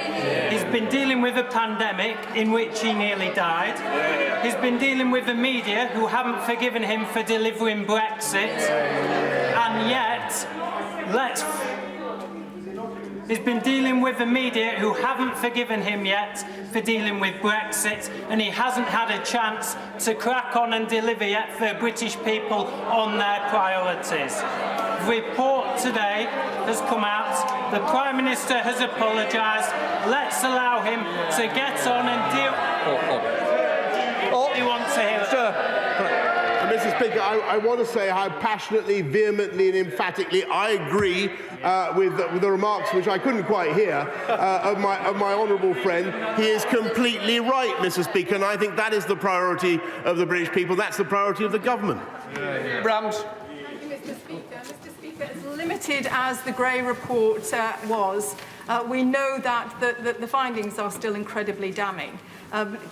He's been dealing with a pandemic in which he nearly died. He's been dealing with the media who haven't forgiven him for delivering Brexit. And yet, he's been dealing with the media who haven't forgiven him yet for dealing with Brexit, and he hasn't had a chance to crack on and deliver yet for British people on their priorities. The report today has come out. The Prime Minister has apologised. Let's allow him to get on and deal. You want to hear Mr. Speaker, I want to say how passionately, vehemently and emphatically I agree with the remarks, which I couldn't quite hear, of my honourable friend. He is completely right, Mr. Speaker, and I think that is the priority of the British people. That's the priority of the government. Brams. Thank you, Mr. Speaker. Mr. Speaker, as limited as the Gray report was, we know that the findings are still incredibly damning.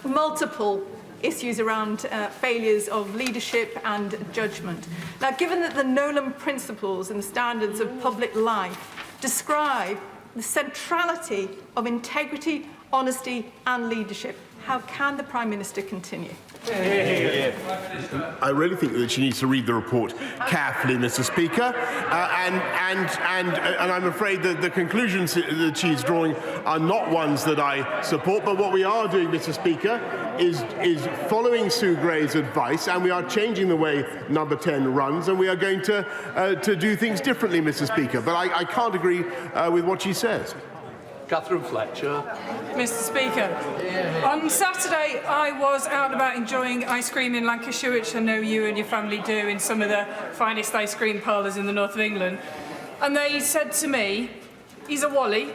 Multiple issues around failures of leadership and judgment. Now, given that the Nolan principles and the standards of public life describe the centrality of integrity, honesty and leadership, how can the Prime Minister continue? I really think that she needs to read the report carefully, Mr. Speaker, and I'm afraid that the conclusions that she's drawing are not ones that I support. But what we are doing, Mr. Speaker, is following Sue Gray's advice, and we are changing the way number 10 runs, and we are going to do things differently, Mr. Speaker. But I can't agree with what she says. Catherine Fletcher. Mr. Speaker, on Saturday I was out and about enjoying ice cream in Lancashire, which I know you and your family do in some of the finest ice cream parlours in the north of England. And they said to me, he's a Wally,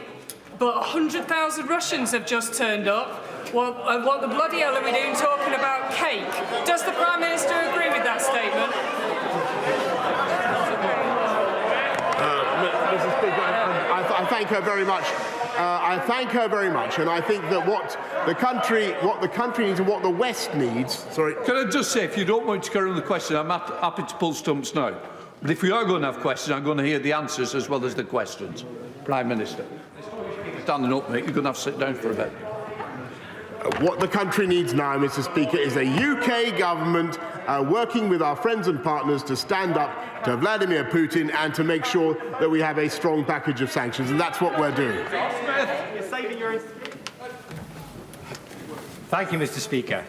but 100,000 Russians have just turned up. What the bloody hell are we doing talking about cake? Does the Prime Minister agree with that statement? Mrs. Speaker, I thank her very much. I thank her very much, and I think that what the country needs and what the West needs. Sorry. Can I just say, if you don't want to carry on the question, I'm happy to pull stumps now. But if we are going to have questions, I'm going to hear the answers as well as the questions. Prime Minister. Standing up, mate. You're going to have to sit down for a bit. What the country needs now, Mr. Speaker, is a UK government working with our friends and partners to stand up to Vladimir Putin and to make sure that we have a strong package of sanctions, and that's what we're doing. Thank you, Mr. Speaker.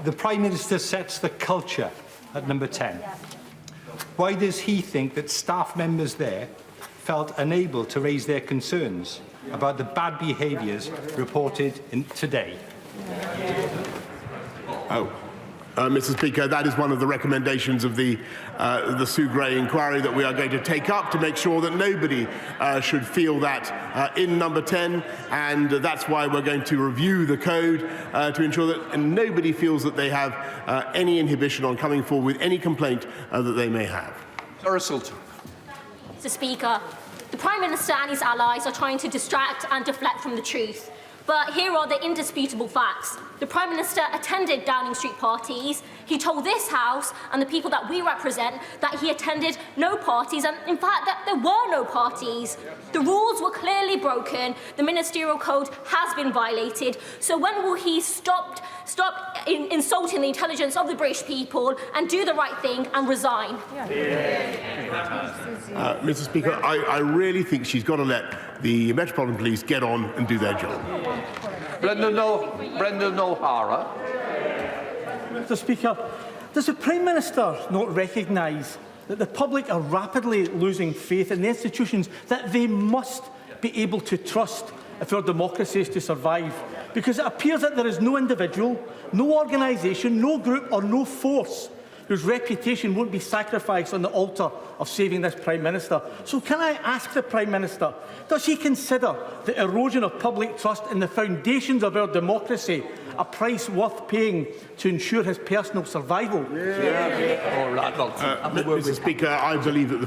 The Prime Minister sets the culture at number 10. Why does he think that staff members there felt unable to raise their concerns about the bad behaviours reported today? Mr. Speaker, that is one of the recommendations of the Sue Gray inquiry that we are going to take up to make sure that nobody should feel that in number 10, and that's why we're going to review the code to ensure that nobody feels that they have any inhibition on coming forward with any complaint that they may have. Mr. Speaker, the Prime Minister and his allies are trying to distract and deflect from the truth. But here are the indisputable facts. The Prime Minister attended Downing Street parties. He told this House and the people that we represent that he attended no parties, and in fact that there were no parties. The rules were clearly broken. The ministerial code has been violated. So when will he stop insulting the intelligence of the British people and do the right thing and resign? Mr. Speaker, I really think she's got to let the Metropolitan Police get on and do their job. Brendan O'Hara. Mr. Speaker, does the Prime Minister not recognise that the public are rapidly losing faith in the institutions that they must be able to trust if our democracy is to survive? Because it appears that there is no individual, no organisation, no group or no force whose reputation won't be sacrificed on the altar of saving this Prime Minister. So can I ask the Prime Minister, does he consider the erosion of public trust in the foundations of our democracy a price worth paying to ensure his personal survival? Mr. Speaker, I believe that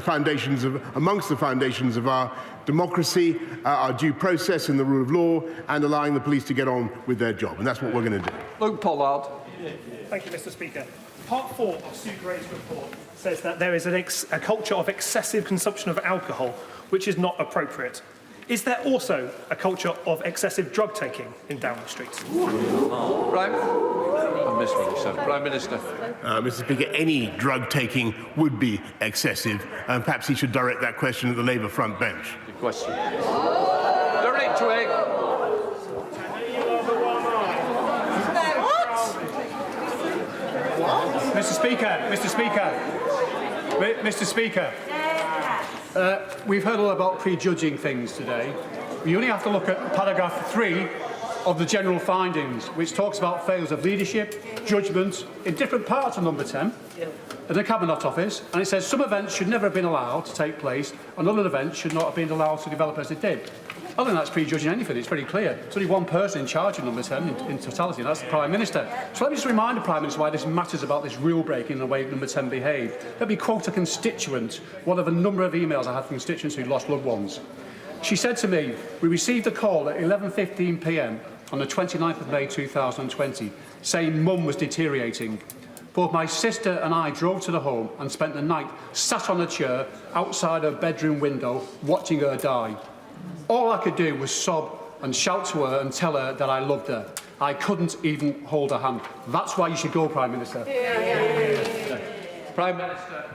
amongst the foundations of our democracy are due process and the rule of law and allowing the police to get on with their job. And that's what we're going to do. Luke Pollard. Thank you, Mr. Speaker. Part 4 of Sue Gray's report says that there is a culture of excessive consumption of alcohol, which is not appropriate. Is there also a culture of excessive drug taking in Downing Street? Prime Minister. Mr. Speaker, any drug taking would be excessive, and perhaps he should direct that question at the Labour front bench. Good question. Direct Twig. Mr. Speaker, we've heard all about prejudging things today. We only have to look at paragraph 3 of the general findings, which talks about failures of leadership, judgment in different parts of number 10 in the Cabinet Office, and it says some events should never have been allowed to take place and other events should not have been allowed to develop as it did. I think that's prejudging anything. It's very clear. There's only one person in charge of number 10 in totality, and that's the Prime Minister. So let me just remind the Prime Minister why this matters about this rule breaking and the way number 10 behaved. Let me quote a constituent, one of a number of emails I had from constituents who lost loved ones. She said to me, "We received a call at 11:15 p.m. on the 29th of May 2020 saying Mum was deteriorating. Both my sister and I drove to the home and spent the night sat on a chair outside her bedroom window watching her die. All I could do was sob and shout to her and tell her that I loved her. I couldn't even hold her hand." That's why you should go, Prime Minister. Prime Minister.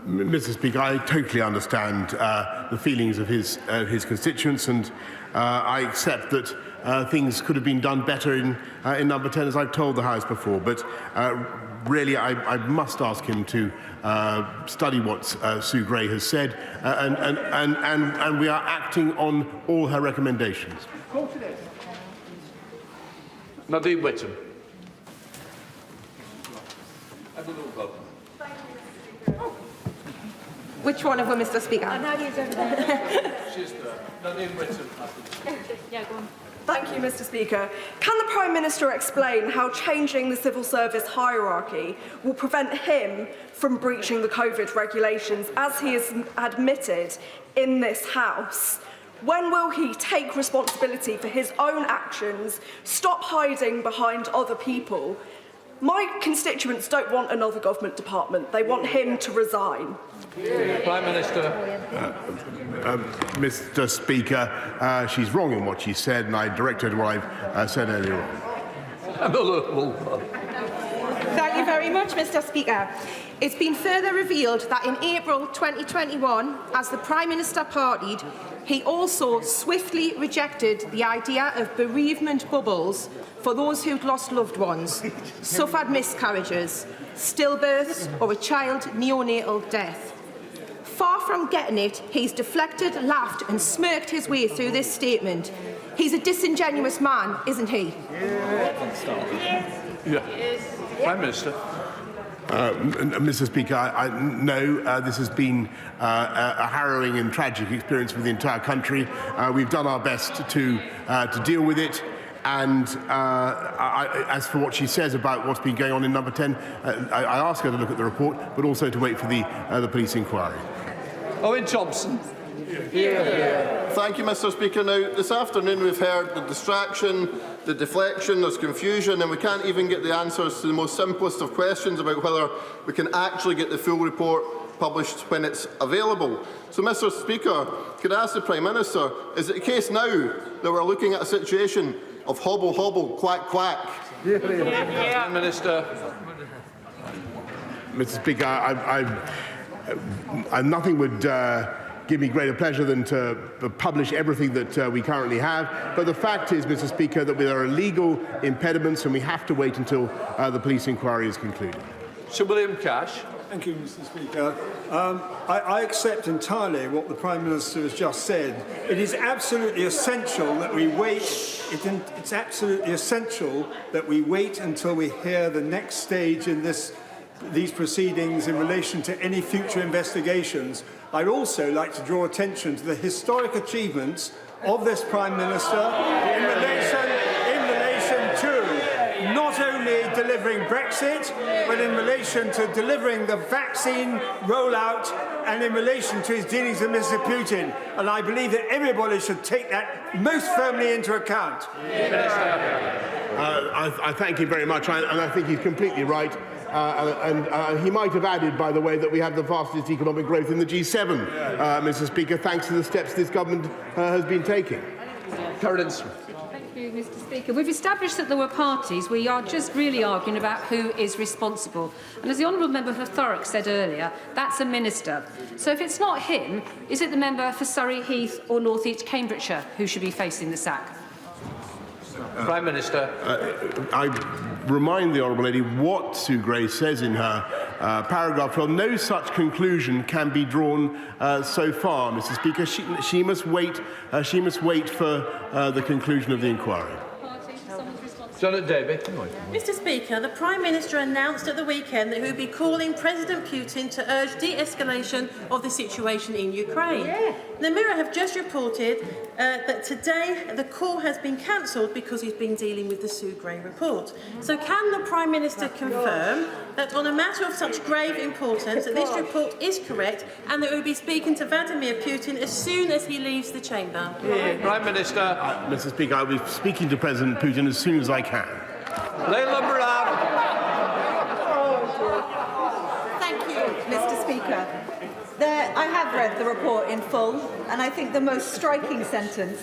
Mr. Speaker, I totally understand the feelings of his constituents, and I accept that things could have been done better in number 10, as I've told the House before. But really, I must ask him to study what Sue Gray has said, and we are acting on all her recommendations. Nadine Whittam. Which one of them, Mr. Speaker? She's there. Nadine Whittam. Yeah, go on. Thank you, Mr. Speaker. Can the Prime Minister explain how changing the civil service hierarchy will prevent him from breaching the COVID regulations, as he has admitted in this House? When will he take responsibility for his own actions, stop hiding behind other people? My constituents don't want another government department. They want him to resign. Prime Minister. Mr. Speaker, she's wrong in what she said, and I direct her to what I've said earlier on. Thank you very much, Mr. Speaker. It's been further revealed that in April 2021, as the Prime Minister partied, he also swiftly rejected the idea of bereavement bubbles for those who'd lost loved ones, suffered miscarriages, stillbirths or a child neonatal death. Far from getting it, he's deflected, laughed and smirked his way through this statement. He's a disingenuous man, isn't he? Yeah. Prime Minister. Mr. Speaker, no, this has been a harrowing and tragic experience for the entire country. We've done our best to deal with it. And as for what she says about what's been going on in number 10, I ask her to look at the report, but also to wait for the police inquiry. Owen Thompson. Thank you, Mr. Speaker. Now, this afternoon we've heard the distraction, the deflection, there's confusion, and we can't even get the answers to the most simplest of questions about whether we can actually get the full report published when it's available. So, Mr. Speaker, could I ask the Prime Minister, is it the case now that we're looking at a situation of hobble, hobble, quack, quack? Prime Minister. Mr. Speaker, nothing would give me greater pleasure than to publish everything that we currently have. But the fact is, Mr. Speaker, that there are legal impediments and we have to wait until the police inquiry is concluded. Sir William Cash. Thank you, Mr. Speaker. I accept entirely what the Prime Minister has just said. It is absolutely essential that we wait. It's absolutely essential that we wait until we hear the next stage in these proceedings in relation to any future investigations. I'd also like to draw attention to the historic achievements of this Prime Minister in relation to not only delivering Brexit, but in relation to delivering the vaccine rollout and in relation to his dealings with Mr. Putin. And I believe that everybody should take that most firmly into account. I thank you very much, and I think he's completely right. He might have added, by the way, that we have the fastest economic growth in the G7, Mr. Speaker, thanks to the steps this government has been taking. Thank you, Mr. Speaker. We've established that there were parties. We are just really arguing about who is responsible. And as the Honourable Member for Thurrock said earlier, that's a minister. So if it's not him, is it the member for Surrey, Heath or North East Cambridgeshire who should be facing the sack? Prime Minister. I remind the Honourable Lady what Sue Gray says in her paragraph 12. No such conclusion can be drawn so far, Mr. Speaker. She must wait. She must wait for the conclusion of the inquiry. Janet Davey. Mr. Speaker, the Prime Minister announced at the weekend that he would be calling President Putin to urge de-escalation of the situation in Ukraine. Yeah. The Mirror have just reported that today the call has been cancelled because he's been dealing with the Sue Gray report. So can the Prime Minister confirm that on a matter of such grave importance that this report is correct and that he will be speaking to Vladimir Putin as soon as he leaves the chamber? Yeah. Prime Minister. Mr. Speaker, I will be speaking to President Putin as soon as I can. Leila Moran. Thank you, Mr. Speaker. I have read the report in full, and I think the most striking sentence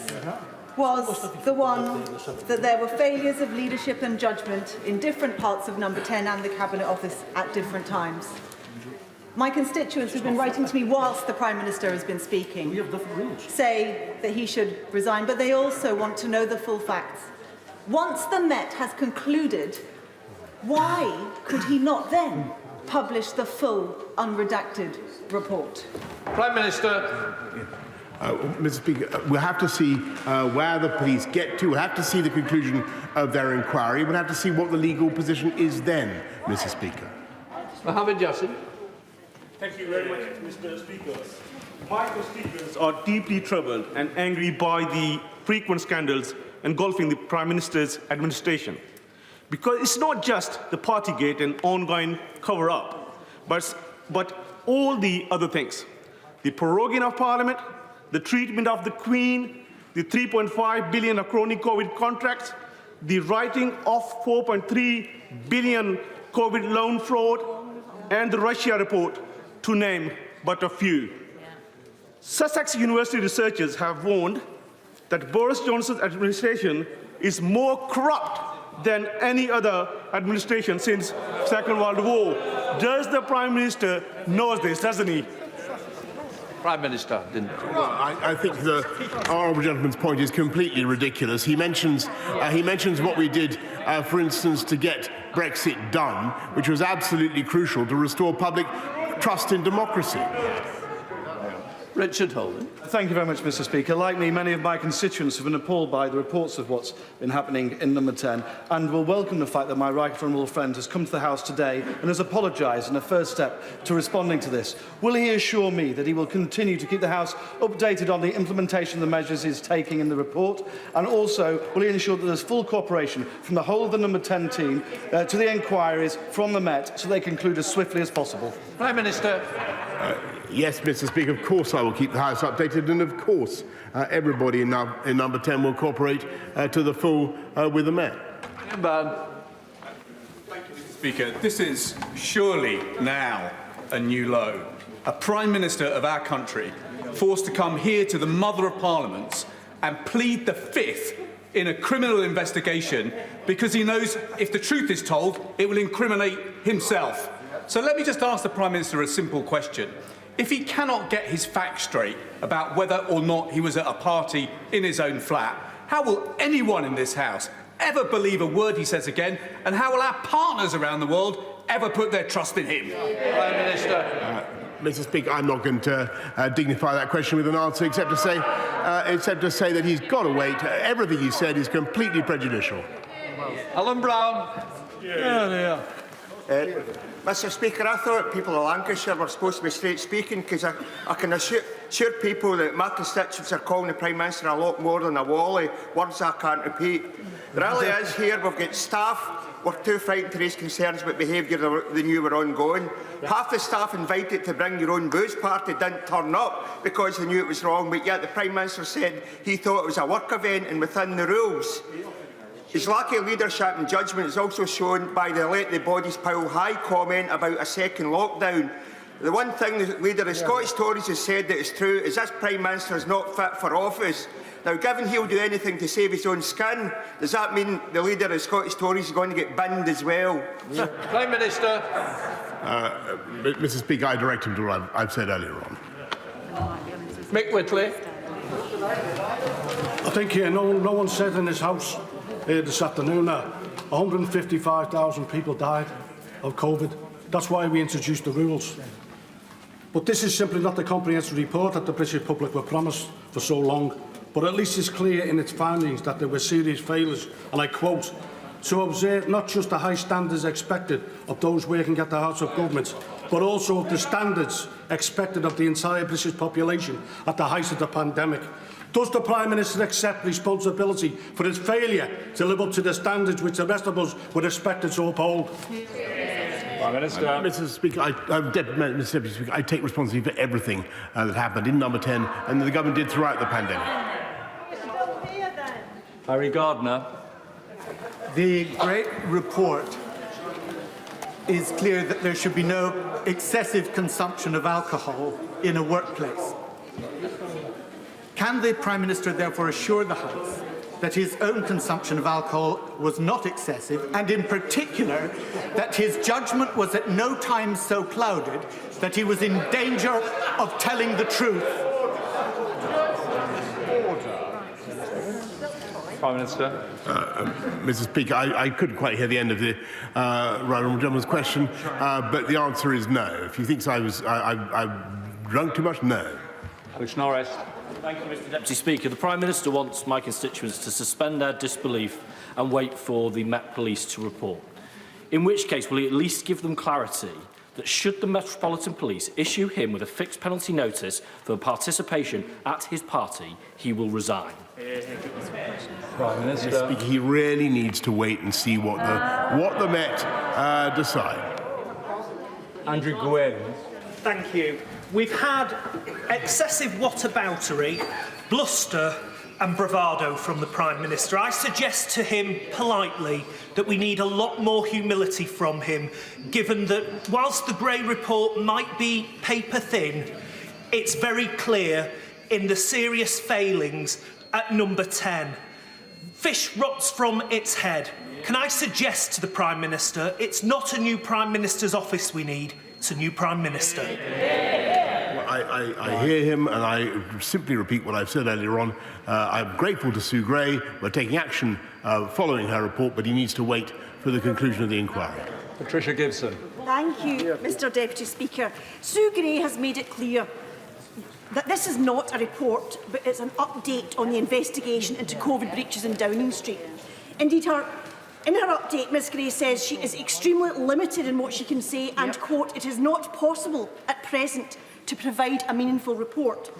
was the one that there were failures of leadership and judgment in different parts of Number 10 and the Cabinet Office at different times. My constituents who've been writing to me whilst the Prime Minister has been speaking say that he should resign, but they also want to know the full facts. Once the Met has concluded, why could he not then publish the full unredacted report? Prime Minister. Mr. Speaker, we'll have to see where the police get to. We'll have to see the conclusion of their inquiry. We'll have to see what the legal position is then, Mr. Speaker. Mohammed Yassin. Thank you very much, Mr. Speaker. My constituents are deeply troubled and angry by the frequent scandals engulfing the Prime Minister's administration. Because it's not just the Partygate and ongoing cover-up, but all the other things. The proroguing of Parliament, the treatment of the Queen, the 3.5 billion of chronic COVID contracts, the writing of 4.3 billion COVID loan fraud, and the Russia report, to name but a few. Sussex University researchers have warned that Boris Johnson's administration is more corrupt than any other administration since the Second World War. Does the Prime Minister know this, doesn't he? Prime Minister didn't. Well, I think the honourable gentleman's point is completely ridiculous. He mentions what we did, for instance, to get Brexit done, which was absolutely crucial to restore public trust in democracy. Richard Holden. Thank you very much, Mr. Speaker. Like me, many of my constituents have been appalled by the reports of what's been happening in Number 10 and will welcome the fact that my right honourable friend has come to the House today and has apologised in a first step to responding to this. Will he assure me that he will continue to keep the House updated on the implementation of the measures he is taking in the report? And also, will he ensure that there is full cooperation from the whole of the Number 10 team to the inquiries from the Met so they conclude as swiftly as possible? Prime Minister. Yes, Mr. Speaker, of course I will keep the House updated, and of course everybody in Number 10 will cooperate to the full with the Met. Thank you, Mr. Speaker. This is surely now a new low. A Prime Minister of our country forced to come here to the Mother of Parliaments and plead the Fifth in a criminal investigation because he knows if the truth is told, it will incriminate himself. So let me just ask the Prime Minister a simple question. If he cannot get his facts straight about whether or not he was at a party in his own flat, how will anyone in this House ever believe a word he says again, and how will our partners around the world ever put their trust in him. Prime Minister. Mr. Speaker, I'm not going to dignify that question with an answer, except to say that he's got to wait. Everything he said is completely prejudicial. Alan Brown. Mr. Speaker, I thought people of Lancashire were supposed to be straight speaking, because I can assure people that my constituents are calling the Prime Minister a lot more than a wally, words I can't repeat. The reality is here we've got staff were too frightened to raise concerns about behaviour they knew were ongoing. Half the staff invited to bring your own booze party didn't turn up because they knew it was wrong, but yet the Prime Minister said he thought it was a work event and within the rules. His lack of leadership and judgment is also shown by the let the bodies pile high comment about a second lockdown. The one thing the leader of Scottish Tories has said that is true is this Prime Minister is not fit for office. Now, given he'll do anything to save his own skin, does that mean the leader of Scottish Tories is going to get binned as well? Prime Minister. Mr. Speaker, I direct him to what I've said earlier on. Mick Whitley. I think no one said in this House this afternoon that 155,000 people died of COVID. That's why we introduced the rules. But this is simply not the comprehensive report that the British public were promised for so long. But at least it's clear in its findings that there were serious failures, and I quote, to observe not just the high standards expected of those working at the House of Government, but also of the standards expected of the entire British population at the height of the pandemic. Does the Prime Minister accept responsibility for his failure to live up to the standards which the rest of us were expected to uphold? Prime Minister. Mr. Speaker, Mr. Deputy Speaker, I take responsibility for everything that happened in Number 10 and that the government did throughout the pandemic. Harry Gardner. The great report is clear that there should be no excessive consumption of alcohol in a workplace. Can the Prime Minister therefore assure the House that his own consumption of alcohol was not excessive, and in particular that his judgment was at no time so clouded that he was in danger of telling the truth? Prime Minister. Mr. Speaker, I couldn't quite hear the end of the gentleman's question, but the answer is no. If he thinks I drunk too much, no. Alex Norris. Thank you, Mr. Deputy Speaker. The Prime Minister wants my constituents to suspend their disbelief and wait for the Met Police to report. In which case, will he at least give them clarity that should the Metropolitan Police issue him with a fixed penalty notice for participation at his party, he will resign? Prime Minister. Mr. Speaker, he really needs to wait and see what the Met decide. Andrew Gwynne. Thank you. We've had excessive whataboutery, bluster and bravado from the Prime Minister. I suggest to him politely that we need a lot more humility from him, given that whilst the Grey report might be paper thin, it's very clear in the serious failings at Number 10. Fish rots from its head. Can I suggest to the Prime Minister it's not a new Prime Minister's office we need, it's a new Prime Minister. Well, I hear him, and I simply repeat what I've said earlier on. I'm grateful to Sue Gray. We're taking action following her report, but he needs to wait for the conclusion of the inquiry. Patricia Gibson. Thank you, Mr. Deputy Speaker. Sue Gray has made it clear that this is not a report, but it's an update on the investigation into COVID breaches in Downing Street. Indeed, in her update, Ms Gray says she is extremely limited in what she can say and, quote, it is not possible at present to provide a meaningful report.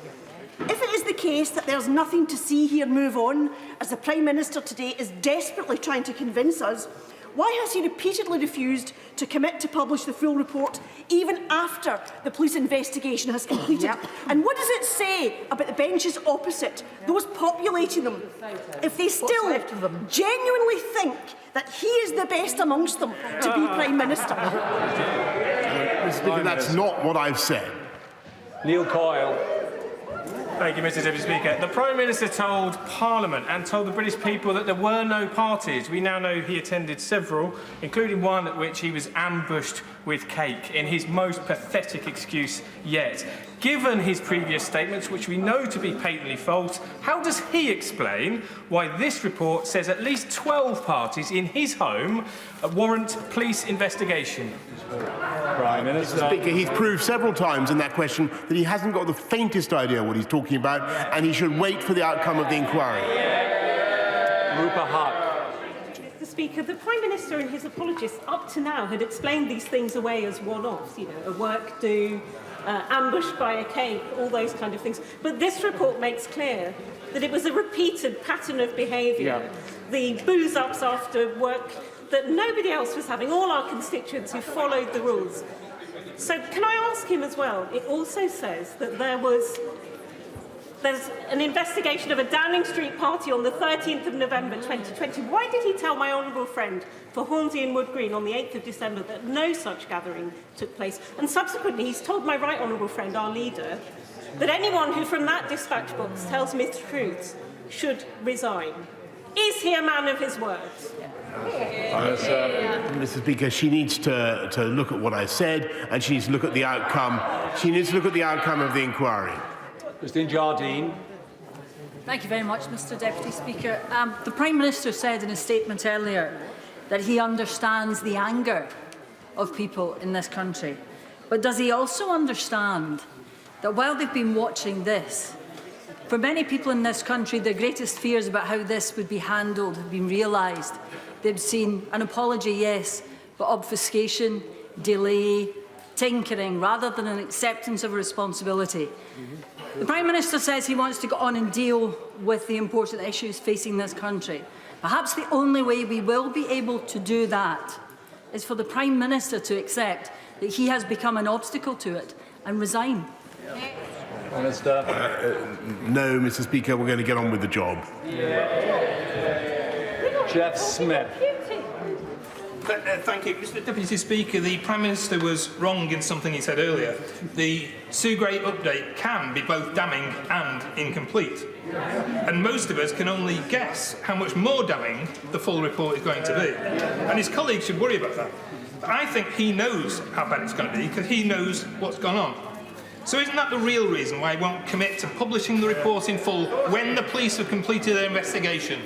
If it is the case that there's nothing to see here, move on, as the Prime Minister today is desperately trying to convince us, why has he repeatedly refused to commit to publish the full report even after the police investigation has completed? And what does it say about the benches opposite, those populating them, if they still genuinely think that he is the best amongst them to be Prime Minister? Mr. Speaker, that's not what I've said. Neil Coyle. Thank you, Mr. Deputy Speaker. The Prime Minister told Parliament and told the British people that there were no parties. We now know he attended several, including one at which he was ambushed with cake, in his most pathetic excuse yet. given his previous statements, which we know to be patently false, how does he explain why this report says at least 12 parties in his home warrant police investigation? Prime Minister. Mr. Speaker, he's proved several times in that question that he hasn't got the faintest idea what he's talking about, and he should wait for the outcome of the inquiry. Rupa Haq. Mr. Speaker, the Prime Minister and his apologists up to now had explained these things away as one-offs, a work do, ambushed by a cake, all those kind of things. But this report makes clear that it was a repeated pattern of behaviour. The booze-ups after work that nobody else was having, all our constituents who followed the rules. So can I ask him as well, it also says that there's an investigation of a Downing Street party on the 13th of November 2020. Why did he tell my honourable friend for Hornsey and Wood Green on the 8th of December that no such gathering took place? And subsequently, he's told my right honourable friend, our leader, that anyone who from that dispatch box tells mistruths should resign. Is he a man of his words? Mr. Speaker, she needs to look at what I said, and she needs to look at the outcome. She needs to look at the outcome of the inquiry. Christine Jardine. Thank you very much, Mr. Deputy Speaker. The Prime Minister said in a statement earlier that he understands the anger of people in this country. But does he also understand that while they've been watching this, for many people in this country, their greatest fears about how this would be handled have been realised. They've seen an apology, yes, but obfuscation, delay, tinkering, rather than an acceptance of responsibility. The Prime Minister says he wants to go on and deal with the important issues facing this country. Perhaps the only way we will be able to do that is for the Prime Minister to accept that he has become an obstacle to it and resign. Minister. No, Mr. Speaker, we're going to get on with the job. Jeff Smith. Thank you. Mr. Deputy Speaker, the Prime Minister was wrong in something he said earlier. The Sue Gray update can be both damning and incomplete. And most of us can only guess how much more damning the full report is going to be. And his colleagues should worry about that. But I think he knows how bad it's going to be because he knows what's gone on. So isn't that the real reason why he won't commit to publishing the report in full when the police have completed their investigation?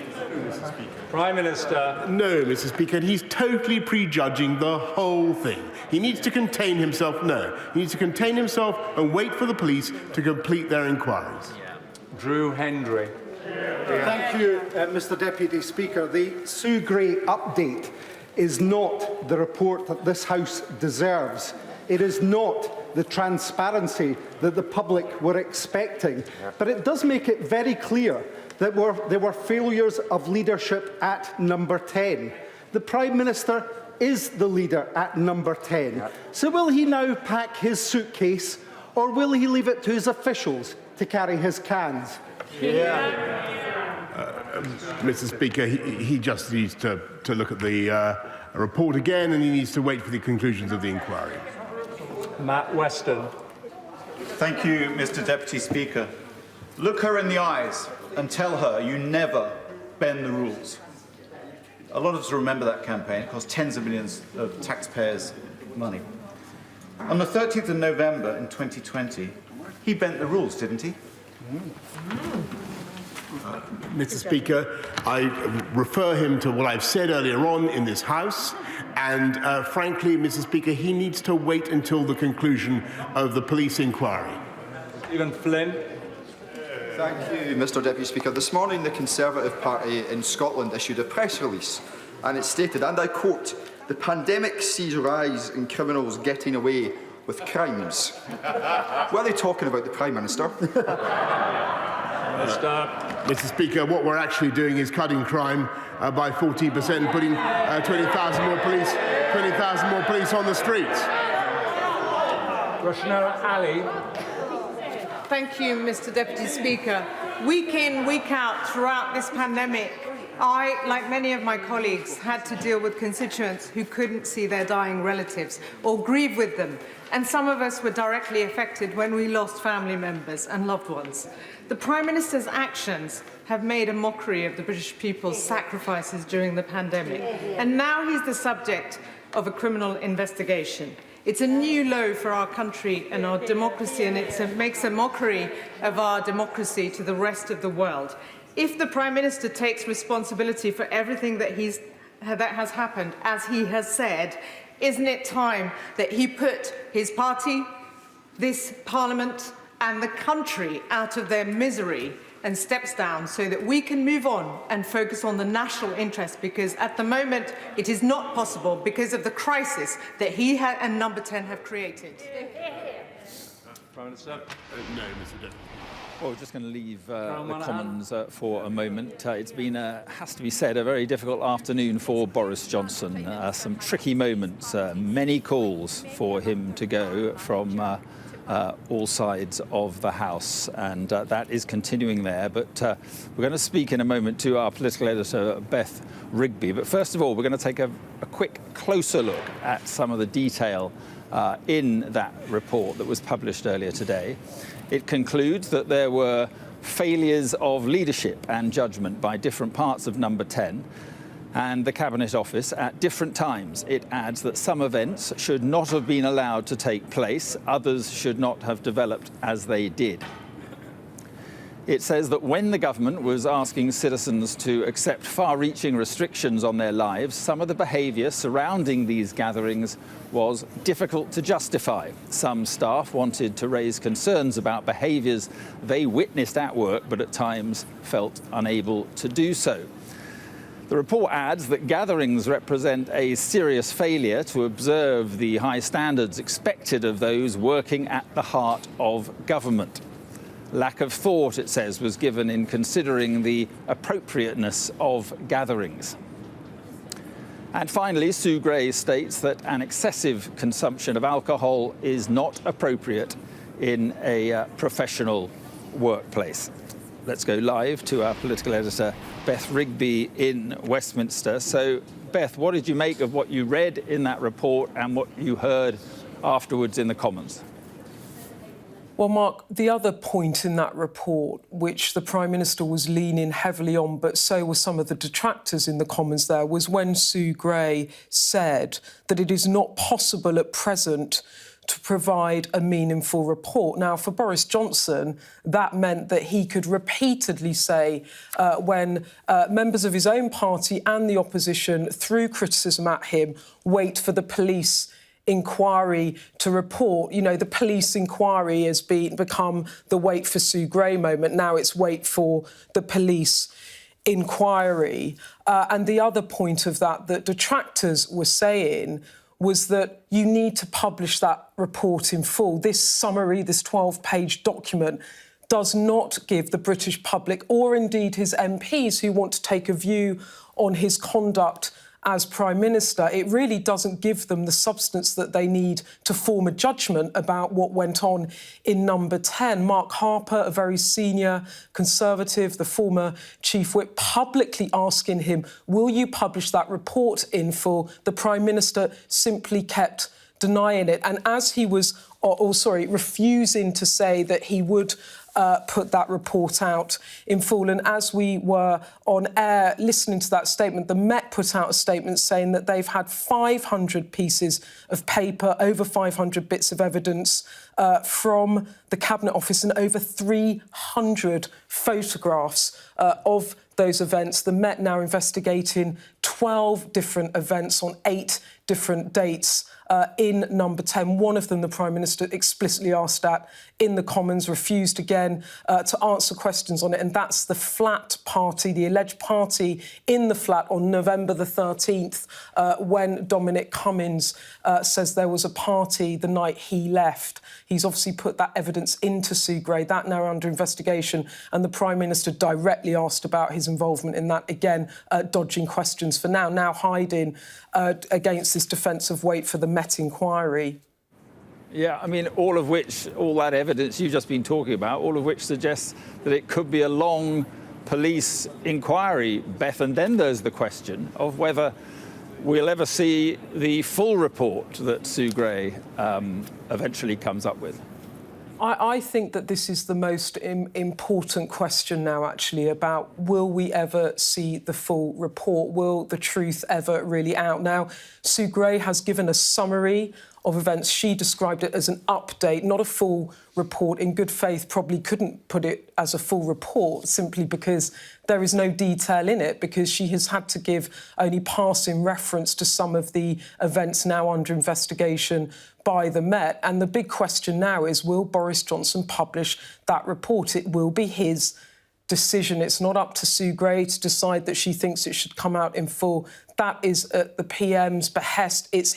Prime Minister. No, Mr. Speaker, he's totally prejudging the whole thing. He needs to contain himself. No, he needs to contain himself and wait for the police to complete their inquiries. Drew Hendry. Thank you, Mr. Deputy Speaker. The Sue Gray update is not the report that this House deserves. It is not the transparency that the public were expecting. But it does make it very clear that there were failures of leadership at number 10. The Prime Minister is the leader at number 10. So will he now pack his suitcase, or will he leave it to his officials to carry his cans? Mr. Speaker, he just needs to look at the report again, and he needs to wait for the conclusions of the inquiry. Matt Weston. Thank you, Mr. Deputy Speaker. Look her in the eyes and tell her you never bend the rules. A lot of us remember that campaign. It cost tens of millions of taxpayers' money. On the 13th of November in 2020, he bent the rules, didn't he? Mr. Speaker, I refer him to what I've said earlier on in this House, and frankly, Mr. Speaker, he needs to wait until the conclusion of the police inquiry. Stephen Flynn. Thank you, Mr. Deputy Speaker. This morning, the Conservative Party in Scotland issued a press release, and it stated, and I quote, "The pandemic sees a rise in criminals getting away with crimes." Were they talking about the Prime Minister? Mr. Speaker, what we're actually doing is cutting crime by 14% and putting 20,000 more police on the streets. Roshanara Ali. Thank you, Mr. Deputy Speaker. Week in, week out, throughout this pandemic, I, like many of my colleagues, had to deal with constituents who couldn't see their dying relatives or grieve with them. And some of us were directly affected when we lost family members and loved ones. The Prime Minister's actions have made a mockery of the British people's sacrifices during the pandemic. And now he's the subject of a criminal investigation. It's a new low for our country and our democracy, and it makes a mockery of our democracy to the rest of the world. If the Prime Minister takes responsibility for everything that has happened, as he has said, isn't it time that he put his party, this Parliament and the country out of their misery and steps down so that we can move on and focus on the national interest, because at the moment it is not possible because of the crisis that he and Number 10 have created. Prime Minister. No, Mr. Deputy. Well, we're just going to leave the Commons for a moment. It's been, has to be said, a very difficult afternoon for Boris Johnson. Some tricky moments, many calls for him to go from all sides of the House, and that is continuing there. But we're going to speak in a moment to our political editor, Beth Rigby. But first of all, we're going to take a quick, closer look at some of the detail in that report that was published earlier today. It concludes that there were failures of leadership and judgment by different parts of Number 10 and the Cabinet Office at different times. It adds that some events should not have been allowed to take place, others should not have developed as they did. It says that when the government was asking citizens to accept far-reaching restrictions on their lives, some of the behaviour surrounding these gatherings was difficult to justify. Some staff wanted to raise concerns about behaviours they witnessed at work, but at times felt unable to do so. The report adds that gatherings represent a serious failure to observe the high standards expected of those working at the heart of government. Lack of thought, it says, was given in considering the appropriateness of gatherings. And finally, Sue Gray states that an excessive consumption of alcohol is not appropriate in a professional workplace. Let's go live to our political editor, Beth Rigby in Westminster. So, Beth, what did you make of what you read in that report and what you heard afterwards in the Commons? Well, Mark, the other point in that report, which the Prime Minister was leaning heavily on, but so were some of the detractors in the Commons there, was when Sue Gray said that it is not possible at present to provide a meaningful report. Now, for Boris Johnson, that meant that he could repeatedly say when members of his own party and the opposition threw criticism at him, wait for the police inquiry to report. You know, the police inquiry has become the wait for Sue Gray moment. Now it's wait for the police inquiry. And the other point of that detractors were saying was that you need to publish that report in full. This summary, this 12-page document, does not give the British public, or indeed his MPs who want to take a view on his conduct as Prime Minister, it really doesn't give them the substance that they need to form a judgment about what went on in Number 10. Mark Harper, a very senior Conservative, the former Chief Whip, publicly asking him, will you publish that report in full? The Prime Minister simply kept denying it. And as he was, refusing to say that he would put that report out in full. And as we were on air listening to that statement, the Met put out a statement saying that they've had 500 pieces of paper, over 500 bits of evidence from the Cabinet Office and over 300 photographs of those events. The Met now investigating 12 different events on 8 different dates in Number 10. One of them the Prime Minister explicitly asked at in the Commons, refused again to answer questions on it, and that's the flat party, the alleged party in the flat on November the 13th, when Dominic Cummings says there was a party the night he left. He's obviously put that evidence into Sue Gray, that now under investigation, and the Prime Minister directly asked about his involvement in that, again, dodging questions for now hiding against this defensive wait for the Met inquiry. Yeah, I mean, all that evidence you've just been talking about, all of which suggests that it could be a long police inquiry, Beth. And then there's the question of whether we'll ever see the full report that Sue Gray eventually comes up with. I think that this is the most important question now, actually, about will we ever see the full report? Will the truth ever really out? Now, Sue Gray has given a summary of events. She described it as an update, not a full report. In good faith, probably couldn't put it as a full report simply because there is no detail in it, because she has had to give only passing reference to some of the events now under investigation by the Met. And the big question now is, will Boris Johnson publish that report? It will be his decision. It's not up to Sue Gray to decide that she thinks it should come out in full. That is at the PM's behest. It's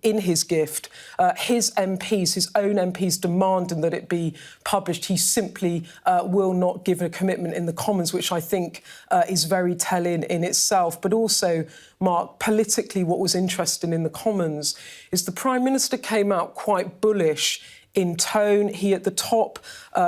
in his gift. His MPs, his own MPs, demanding that it be published. He simply will not give a commitment in the Commons, which I think is very telling in itself. But also, Mark, politically, what was interesting in the Commons is the Prime Minister came out quite bullish in tone. He, at the top,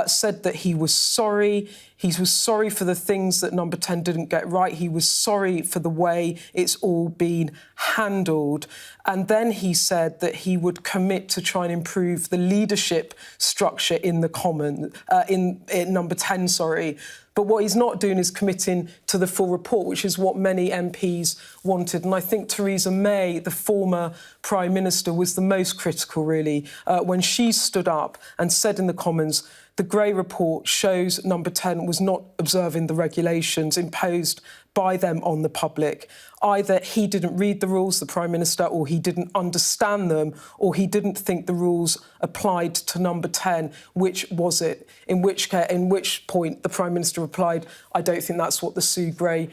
said that he was sorry. He was sorry for the things that Number 10 didn't get right. He was sorry for the way it's all been handled. And then he said that he would commit to try and improve the leadership structure in the in Number 10, sorry. But what he's not doing is committing to the full report, which is what many MPs wanted. And I think Theresa May, the former Prime Minister, was the most critical, really, when she stood up and said in the Commons, the Gray report shows Number 10 was not observing the regulations imposed by them on the public. Either he didn't read the rules, the Prime Minister, or he didn't understand them, or he didn't think the rules applied to Number 10. Which was it? In which point the Prime Minister replied, I don't think that's what the Sue Gray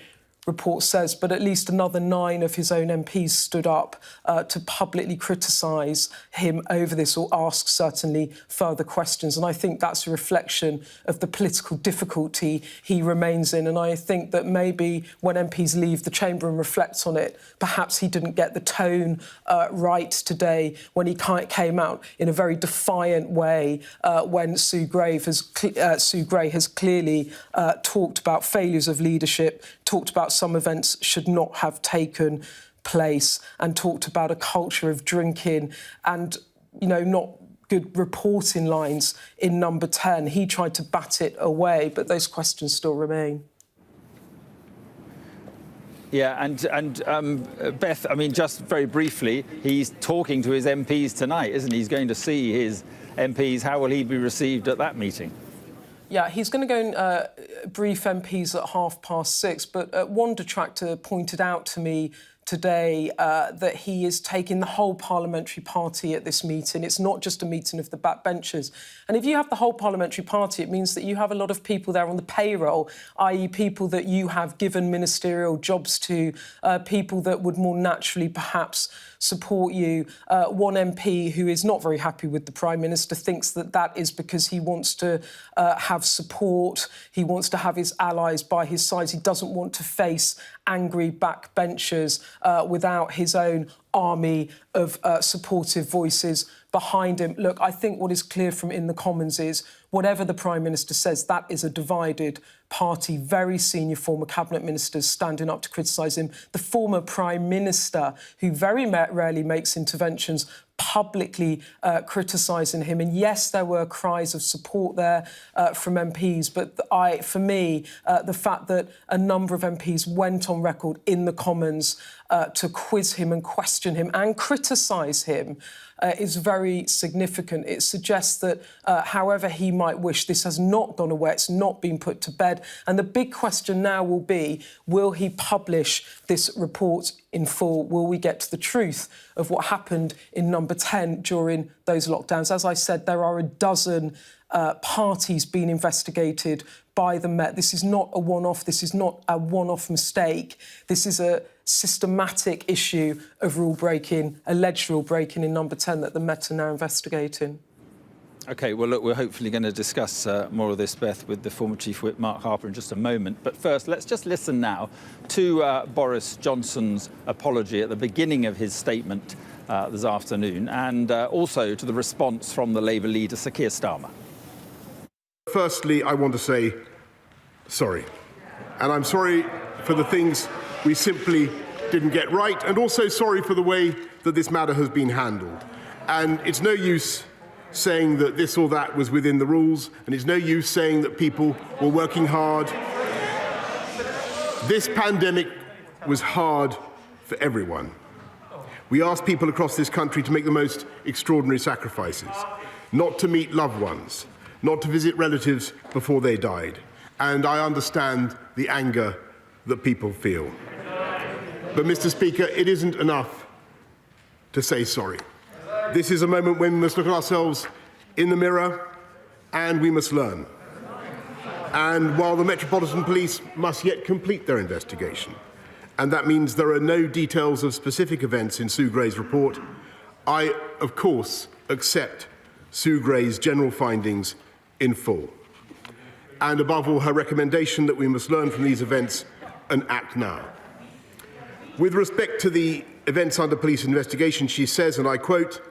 report says. But at least another 9 of his own MPs stood up to publicly criticise him over this, or ask certainly further questions. And I think that's a reflection of the political difficulty he remains in. And I think that maybe when MPs leave the chamber and reflect on it, perhaps he didn't get the tone right today when he came out in a very defiant way when Sue Gray has clearly talked about failures of leadership, talked about some events should not have taken place, and talked about a culture of drinking and, not good reporting lines in Number 10. He tried to bat it away, but those questions still remain. Yeah, and Beth, I mean, just very briefly, he's talking to his MPs tonight, isn't he? He's going to see his MPs. How will he be received at that meeting? Yeah, he's going to go and brief MPs at 6:30, but one detractor pointed out to me today that he is taking the whole parliamentary party at this meeting. It's not just a meeting of the backbenchers. And if you have the whole parliamentary party, it means that you have a lot of people there on the payroll, i.e. people that you have given ministerial jobs to, people that would more naturally perhaps support you. One MP who is not very happy with the Prime Minister thinks that that is because he wants to have support, he wants to have his allies by his side, he doesn't want to face angry backbenchers without his own army of supportive voices behind him. Look, I think what is clear from in the Commons is whatever the Prime Minister says, that is a divided party. Very senior former cabinet ministers standing up to criticise him. The former Prime Minister, who very rarely makes interventions, publicly criticising him. And yes, there were cries of support there from MPs, but for me, the fact that a number of MPs went on record in the Commons to quiz him and question him and criticise him is very significant. It suggests that however he might wish, this has not gone away, it's not been put to bed. And the big question now will be, will he publish this report in full? Will we get to the truth of what happened in Number 10 during those lockdowns? As I said, there are a dozen parties being investigated by the Met. This is not a one-off. This is not a one-off mistake. This is a systematic issue of rule-breaking, alleged rule-breaking in Number 10 that the Met are now investigating. OK, well, look, we're hopefully going to discuss more of this, Beth, with the former Chief Whip, Mark Harper, in just a moment. But first, let's just listen now to Boris Johnson's apology at the beginning of his statement this afternoon, and also to the response from the Labour leader, Sir Keir Starmer. Firstly, I want to say sorry. And I'm sorry for the things we simply didn't get right, and also sorry for the way that this matter has been handled. And it's no use saying that this or that was within the rules, and it's no use saying that people were working hard. This pandemic was hard for everyone. We ask people across this country to make the most extraordinary sacrifices, not to meet loved ones, not to visit relatives before they died. And I understand the anger that people feel. But, Mr. Speaker, it isn't enough to say sorry. This is a moment when we must look at ourselves in the mirror and we must learn. And while the Metropolitan Police must yet complete their investigation, and that means there are no details of specific events in Sue Gray's report, I, of course, accept Sue Gray's general findings in full. And above all, her recommendation that we must learn from these events and act now. With respect to the events under police investigation, she says, and I quote,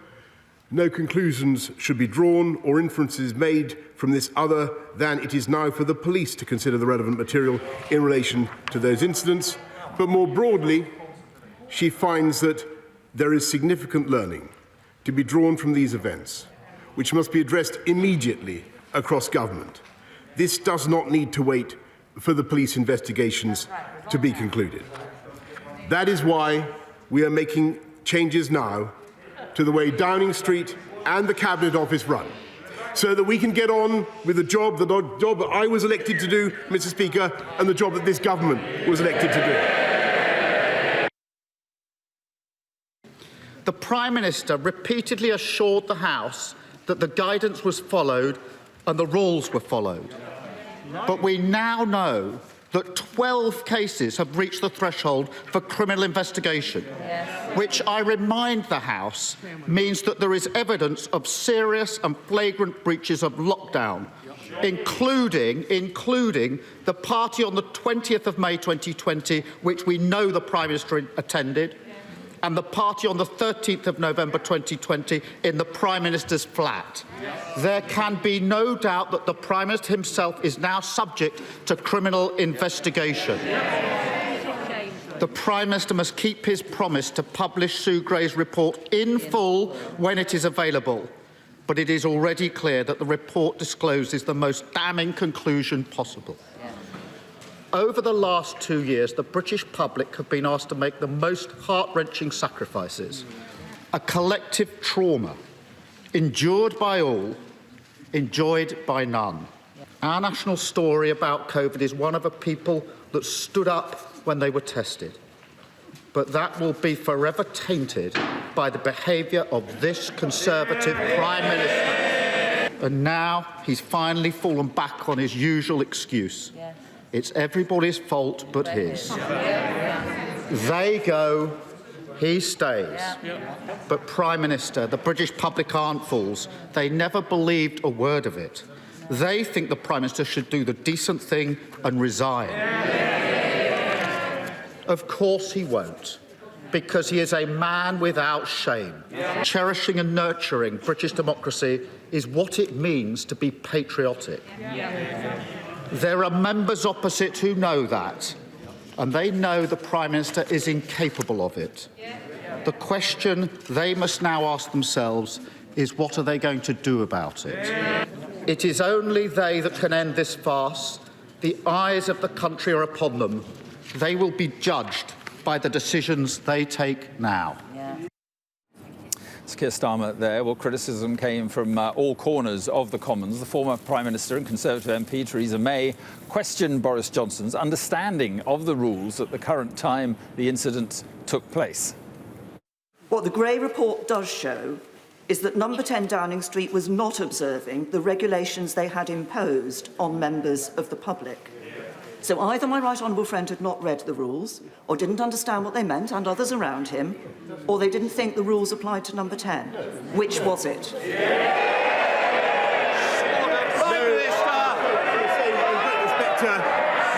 "No conclusions should be drawn or inferences made from this other than it is now for the police to consider the relevant material in relation to those incidents." But more broadly, she finds that there is significant learning to be drawn from these events, which must be addressed immediately across government. This does not need to wait for the police investigations to be concluded. That is why we are making changes now to the way Downing Street and the Cabinet Office run, so that we can get on with the job that I was elected to do, Mr. Speaker, and the job that this government was elected to do. The Prime Minister repeatedly assured the House that the guidance was followed and the rules were followed. But we now know that 12 cases have reached the threshold for criminal investigation, which I remind the House means that there is evidence of serious and flagrant breaches of lockdown, including the party on the 20th of May 2020, which we know the Prime Minister attended, and the party on the 13th of November 2020 in the Prime Minister's flat. There can be no doubt that the Prime Minister himself is now subject to criminal investigation. The Prime Minister must keep his promise to publish Sue Gray's report in full when it is available. But it is already clear that the report discloses the most damning conclusion possible. Over the last 2 years, the British public have been asked to make the most heart-wrenching sacrifices, a collective trauma, endured by all, enjoyed by none. Our national story about COVID is one of a people that stood up when they were tested. But that will be forever tainted by the behaviour of this Conservative Prime Minister. And now he's finally fallen back on his usual excuse. It's everybody's fault but his. They go, he stays. But, Prime Minister, the British public aren't fools. They never believed a word of it. They think the Prime Minister should do the decent thing and resign. Of course he won't, because he is a man without shame. Cherishing and nurturing British democracy is what it means to be patriotic. There are members opposite who know that, and they know the Prime Minister is incapable of it. The question they must now ask themselves is, what are they going to do about it? It is only they that can end this farce. The eyes of the country are upon them. They will be judged by the decisions they take now. Keir Starmer there. Well, criticism came from all corners of the Commons. The former Prime Minister and Conservative MP Theresa May questioned Boris Johnson's understanding of the rules at the current time the incident took place. What the Gray report does show is that Number 10 Downing Street was not observing the regulations they had imposed on members of the public. So either my right honourable friend had not read the rules, or didn't understand what they meant, and others around him, or they didn't think the rules applied to Number 10. Which was it?